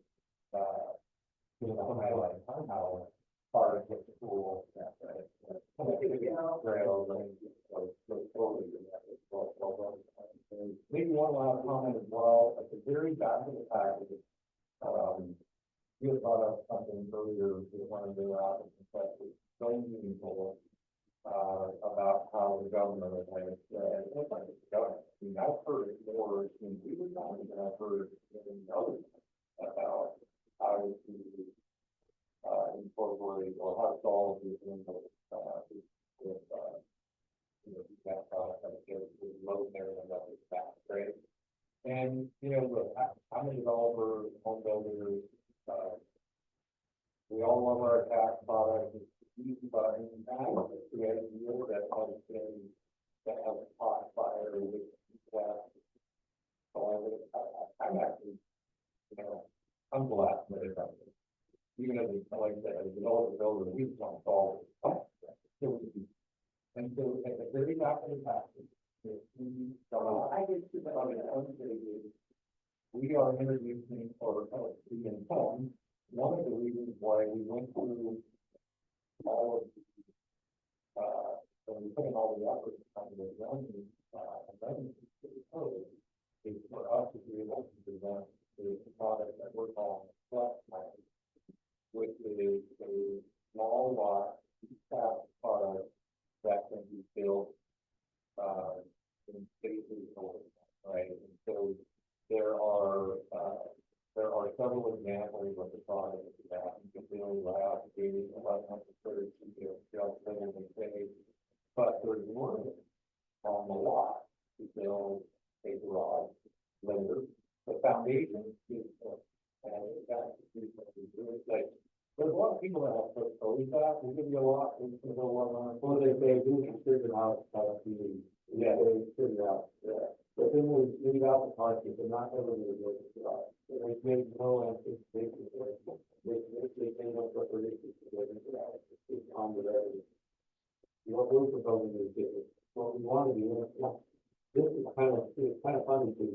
know, highlight how part of the school, right? Trails, and totally. Maybe one last comment as well, at the very back of the package, you had brought up something earlier, we wanted to go out and discuss with some people, about how the government is like, it's like the government. I mean, I've heard it more in Weaver County than I've heard in others about how to, incorporate or how to solve these things with, you know, these kind of products that are low there and that is fast, right? And, you know, look, I'm a developer, home builder, we all love our tax products, it's easy, but in that, we have a deal that has been, that has a hot fire with that. So I'm actually, you know, I'm glad that it's happening. Even as like I said, as a developer builder, we just want to solve it. And so at the very back of the package, we are introducing or the informed. One of the reasons why we went through all of when we put in all the efforts on the zoning amendments to the code, is for us to be able to present the product that we're calling flex plan, which is a small lot detached product that can be built in spaces over, right? And so there are several examples of the product that you can build out to be 1130 but there's one on the lot to build a garage later. The foundation is and that's like there's a lot of people that have proposed that. We'll give you a lot. We're going to go on. Well, they do consider how to yeah, they figure out. Yeah. But then we leave out the parts that they're not ever going to go to the garage. They made no anticipation. They came up with a reason to go to the garage. It's on the revenue. What we're proposing is different. What we want to do, this is kind of funny to,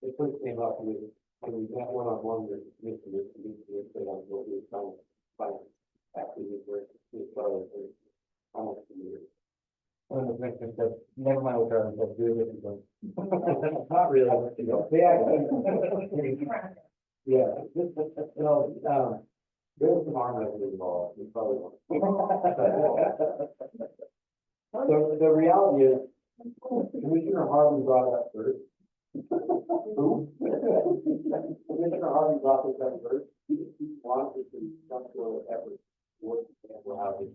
it first came up with, and we got one-on-one with Mr. on what we were trying to find actually for this started for almost a year. One of the victims said, never mind what Charlie said, do it differently. Not really. They actually, yeah, there was some arm wrestling involved, you probably won't. So the reality is, Commissioner Harvey brought up first. Who? Commissioner Harvey brought this up first. He wanted to do some sort of effort towards sustainable housing.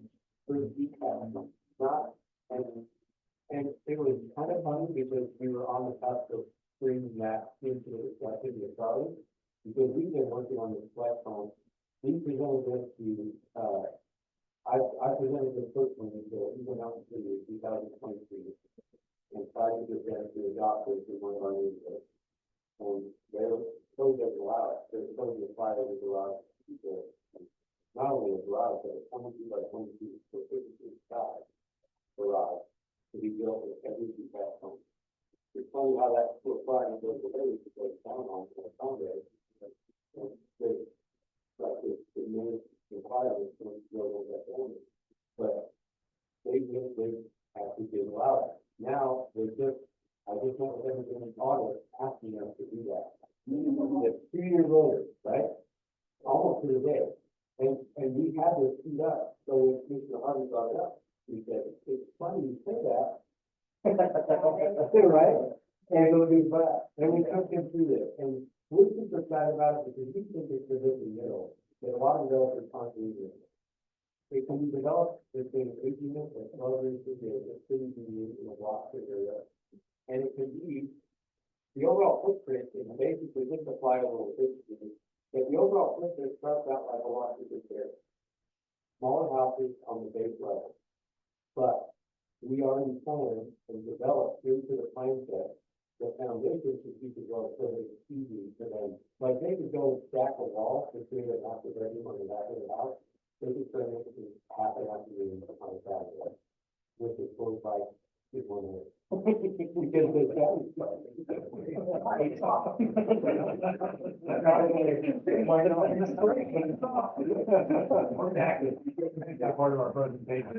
First, he had not, and it was kind of funny because we were on the cusp of bringing that into the activity of Charlie, because we've been working on this platform. We presented this to, I presented this personally to even out to 2023, and tried to present to the doctors in one of our neighborhoods. And they're so doesn't allow it. They're so required to allow people, not only a garage, but 22 by 22 for 50 feet sky garage to be built with every detached home. It's funny how that's still flying goes away because Townhome or Sunday, but the main requirements don't go with that only. But they actually
to the day. And we had this speed up, so when Mr. Harvey brought it up, we said, it's funny you say that. Right? And it'll be fast, and we took him through this, and we're super excited about it because we think it's the middle, that a lot of developers aren't using it. It can be developed between 8 units and 12 units a day, that cities can use in a block area. And it can be, the overall footprint is basically just apply a little bit. But the overall footprint starts out like a lot of there. Smaller houses on the base level. But we already planned and developed into the plan set the foundation should be developed so that it's easy for them. Like they could go and stack a wall to create a master bedroom on the back of the house. They could turn it into half an hour on the side, which is sort of like people in there. Because they can.
That's part of our presentation.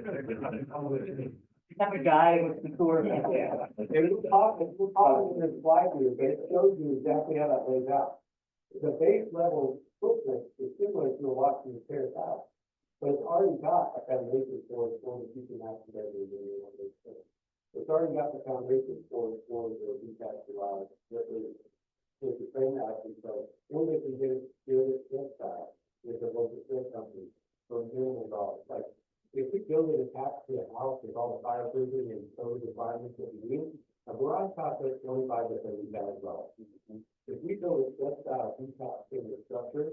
Have a guy with the tour.
Yeah. We're talking in this slide here, but it shows you exactly how that lays out. The base level footprint is similar to a Washington Terrace house, but it's already got a foundation for the future master bedroom in the one. It's already got the foundation for the detached garage. So to frame that, so when they can get it style with the local steel company for minimal dollars, like if we build it attached to a house with all the fireproofing and those requirements that we need, a garage costs us $25,000 to $30,000. If we build a step style detached in the structure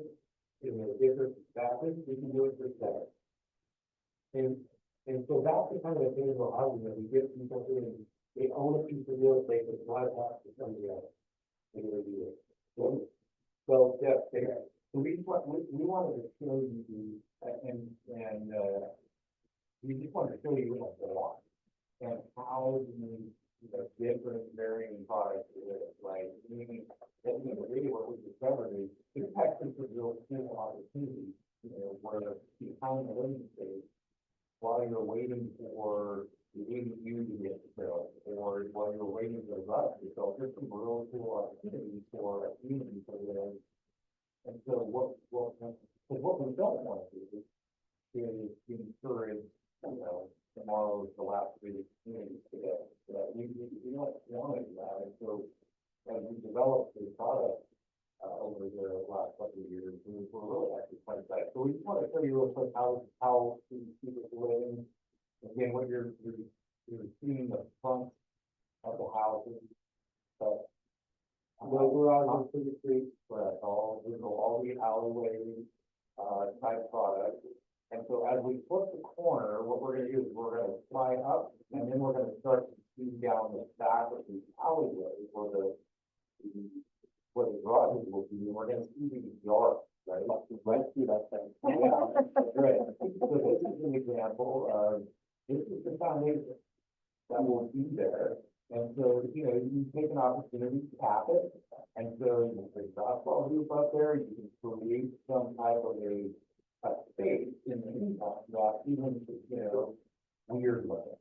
in a different fashion, we can do it for $7. And so that's the kind of attainable housing that we give people in. They own a piece of real estate that's not attached to somebody else. And they do it. So yeah, so we wanted to show you we just wanted to show you what they want and how the different varying products is like. Really what we discovered is this actually could real simple opportunity, where behind the living space, while you're waiting for the ADU to get built, or while you're waiting for the rest to build, there's some real cool opportunities for a community for them. And so what we don't want to do is encourage, tomorrow's the last week communities today. We don't want to do that. And so as we developed the product over the last couple of years, we're really actually quite excited. So we just want to show you real quick how these people are living. Again, what you're seeing the front of the houses, but we're on the street, where all the alleyways, type products. And so as we flip the corner, what we're going to do is we're going to fly up, and then we're going to start to see down the back of the alleyway where the garages will be, and we're going to see these yards, right? Right through that thing. Yeah, right. So this is an example of, this is the foundation that will be there. And so, you take an opportunity to tap it, and so you can put a softball hoop up there, you can create some type of a space in the meantime, not even, weird looking.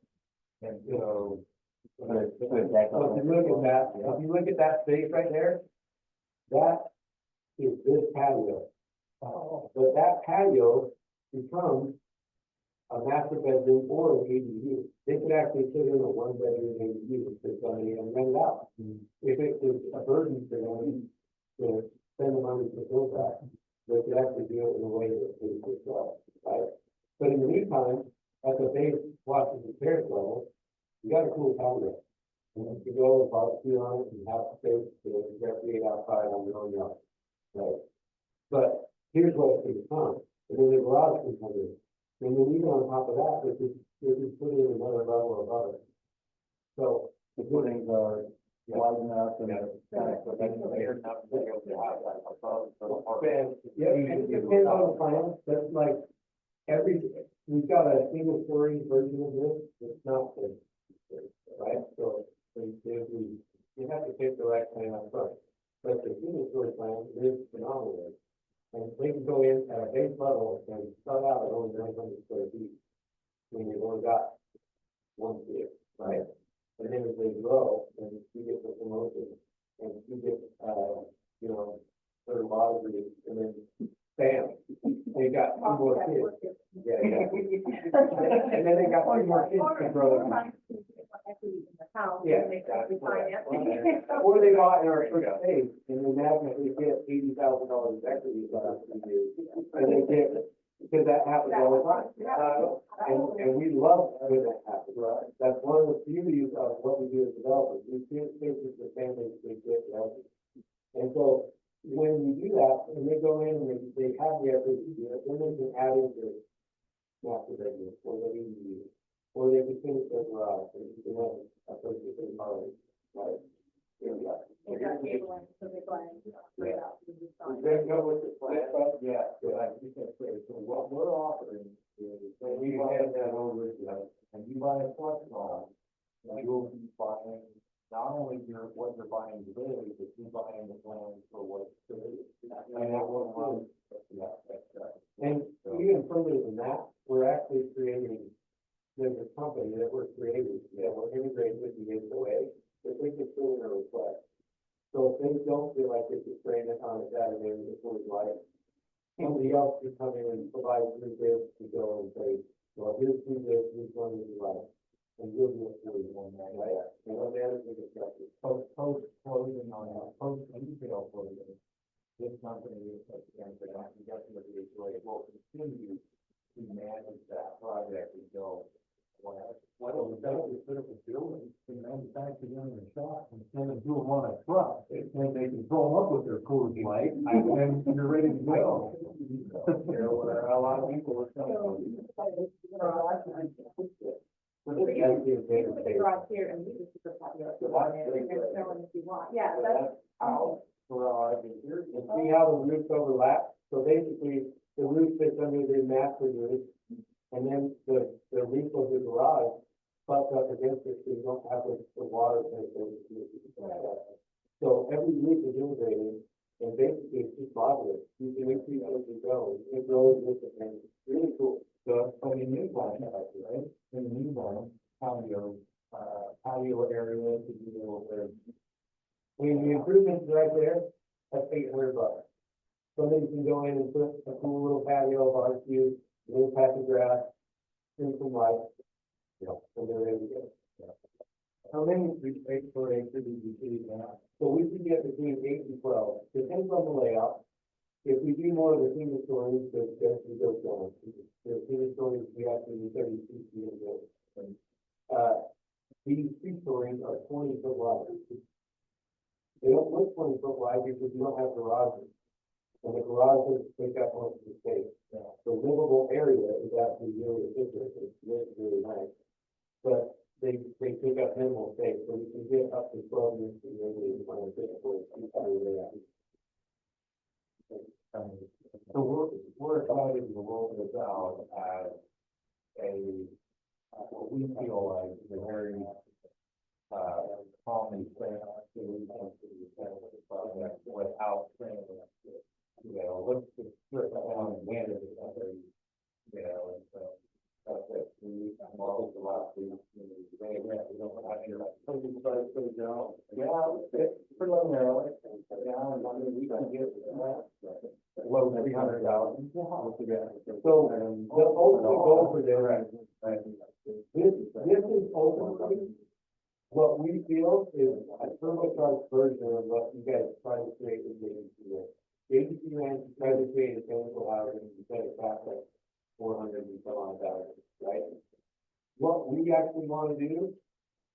And so, if you look at that space right there, that is this patio. But that patio becomes a master bedroom or an ADU. They could actually fit in a one-bedroom ADU and rent it out. If it is a burden for them to spend the money to build that, they could actually do it in a way that is well, right? But in the meantime, at the base Washington Terrace level, you got a cool patio. And you go and barbecue on it and have space to recreate outside on your own yard, right? But here's what it becomes. And then the garage can come in. And then even on top of that, this is putting another level above it. So the footings are wide enough and so that's the layer enough to be able to have that above. Yeah, and it depends on the plan. That's like we've got a single story version of this. It's not this, right? So you have to take the right plan up front. But the single story plan is phenomenal. And they can go in at a base level and start out at only 900 square feet when you've only got one tier, right? And then as they grow, and you get the promotion, and you get, third law degree, and then bam,
got two more kids.
Yeah, yeah.
And then they got two more kids to grow up.
Equity in the house.
Yeah,
They could refinance.
Or they bought in our first stage, and then magically get $80,000 equity for us to do. And they get, because that happens all the time. And we love when that happens, right? That's one of the beauties of what we do as developers. We see cases the families they get, right? And so when you do that, and they go in and they have the equity to do it, then they can add into master bedroom, or the ADU, or they can finish their garage, or they can have a place to put party, right? There we go.
They got cable in, so they're going straight out to the side.
Then go with the plan. Yeah, like you said, so what we're offering is, when we have that over, and you buy a plus home, you will be buying not only what you're buying today, but you're buying the land for what it's today. And that will run. Yeah, that's right. And even further than that, we're actually creating, there's a company that we're creating, that we're integrating with the HOA, that they can fill in a request. So if they don't feel like they can train it on a Saturday, it's always like, somebody else can come in and provide three bids to go and say, well, here's three bids, which one is right? And you'll do it for you one night, right? You know, that is the discussion. Post closing on that, post retail closing, this company is, again, but I'm guessing that the HOA will continue to manage that project until whatever.
Well, the guys that set up a building, they manufacture them in a shop, and send them to them on a truck, and they can fill them up with their Coors Light, and then you're ready to go.
There were a lot of people were coming.
The garage here and we just super popular. If you want it, and there's no one if you want. Yeah, that's.
House, garage, and here, and see how the roofs overlap, so basically, the roof fits under the master roof, and then the roof of the garage butts up against it, so you don't have the water penetrating. So every roof is integrated, and basically it's just modular, you can increase as you go, it grows with it, and it's really cool.
So, I mean, new barn, right? In the new barn, patio area to be able to.
I mean, the improvements right there, that's $800. Somebody can go in and put a cool little patio, barbecue, a little patch of grass, trim some lights. Yeah, and they're ready to go.
How many acres did you see now?
So we can get between 8 and 12, depends on the layout. If we do more of the single stories, the density goes down. The single stories, we have to do 30 feet in the building. These 3 stories are 20-foot wide. They don't look 20-foot wide because you don't have garages. And the garages take up most of the space. The livable area is actually really efficient, it's really, really nice. But they take up minimal space, so we can get up to 12 units in maybe one of the typical.
So we're excited to roll this out as what we feel like is a very, calming solution to the project without training. You know, what's the strict on the end of it, you know, and so that's it. We modeled the last week, today, we don't have your, so you started to go, yeah, it's preliminarily, yeah, and I mean, we can get low 300,000.
So the ultimate goal for them, this is ultimately what we feel is a turbocharged version of what you guys try to create with the ADC. The ADC ran to try to create a technical housing instead of cap at 400 and some odd thousand, right? What we actually want to do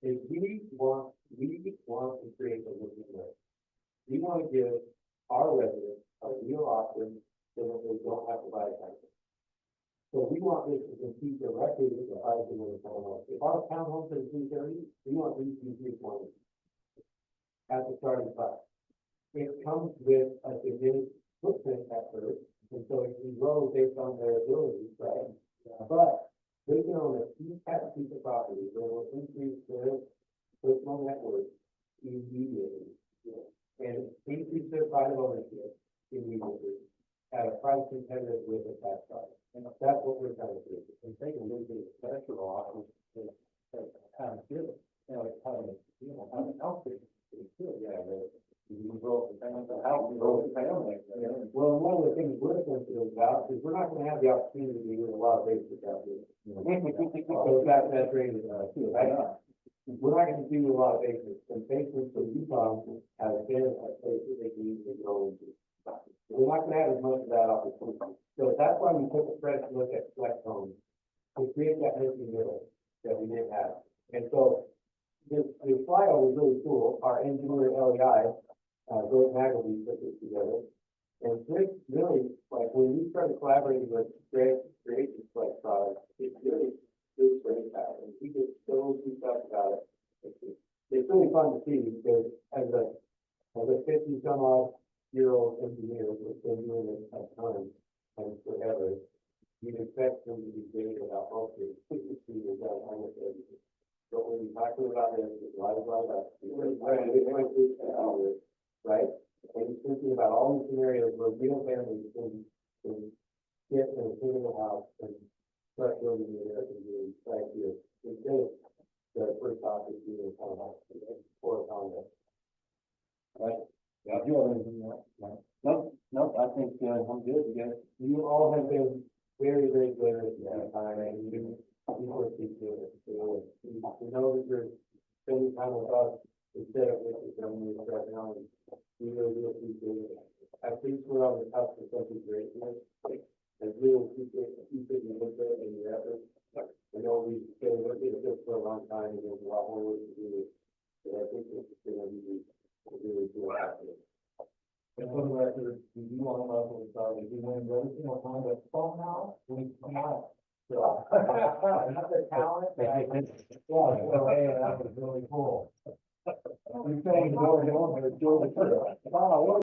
is we want to create a living way. We want to give our residents a real option so that they don't have to buy a house. So we want this to compete directly with the housing in the townhome. If our townhomes are 330, we want these to be 320 at the starting price. It comes with a significant footprint at first, and so it can grow based on their abilities, right? But they can own a piece of property that will increase their personal net worth immediately, and increase their private ownership immediately at a price competitive with the tax price. And that's what we're trying to do.
And take a little bit of pressure off, to kind of feel it, you know, kind of, you know, how to help it. Yeah,
You can grow up a family, a house, you grow up a family.
Well, one of the things we're sensitive about is we're not gonna have the opportunity to be with a lot of basic out there. So that's really, right? We're not gonna do a lot of basics, and basics for Utah have been a place that they can easily go into. We're not gonna have as much of that opportunity, so that's why we took a fresh look at flex homes, to create that missing middle that we didn't have. And so, this flyover was really cool, our engineer LEI, Greg Magleby put this together. And Greg really, like, when we started collaborating with Greg to create this flex product, it really was great at it, and he did so deep about it. It's really fun to see, because as a 50-some-odd-year-old engineer who's been doing this a ton and forever, you'd expect them to be great about most of it, see the guy almost everything. But when you're talking about this, it's a lot of that, right? And he's thinking about all these scenarios where real families can get in a single house and start building the Airbnb right here. Instead of the first office being a townhouse or a condo.
Right? Yeah, you have anything else? No, I think, I'm good,
You all have been very, very good at that time, and you work these good. You know that you're spending time with us instead of with the government right now. And we really do appreciate it. I think we're on the cusp of something great here. And we will keep it in with it and your efforts. I know we've been working at this for a long time, and there's a lot more work to do. But I think this is going to be really cool.
And for the record, you want to know what started, you went every single time, but somehow we come out. So, another talent. Yeah, so, hey, that was really cool. You're saying, go ahead, George. Wow, what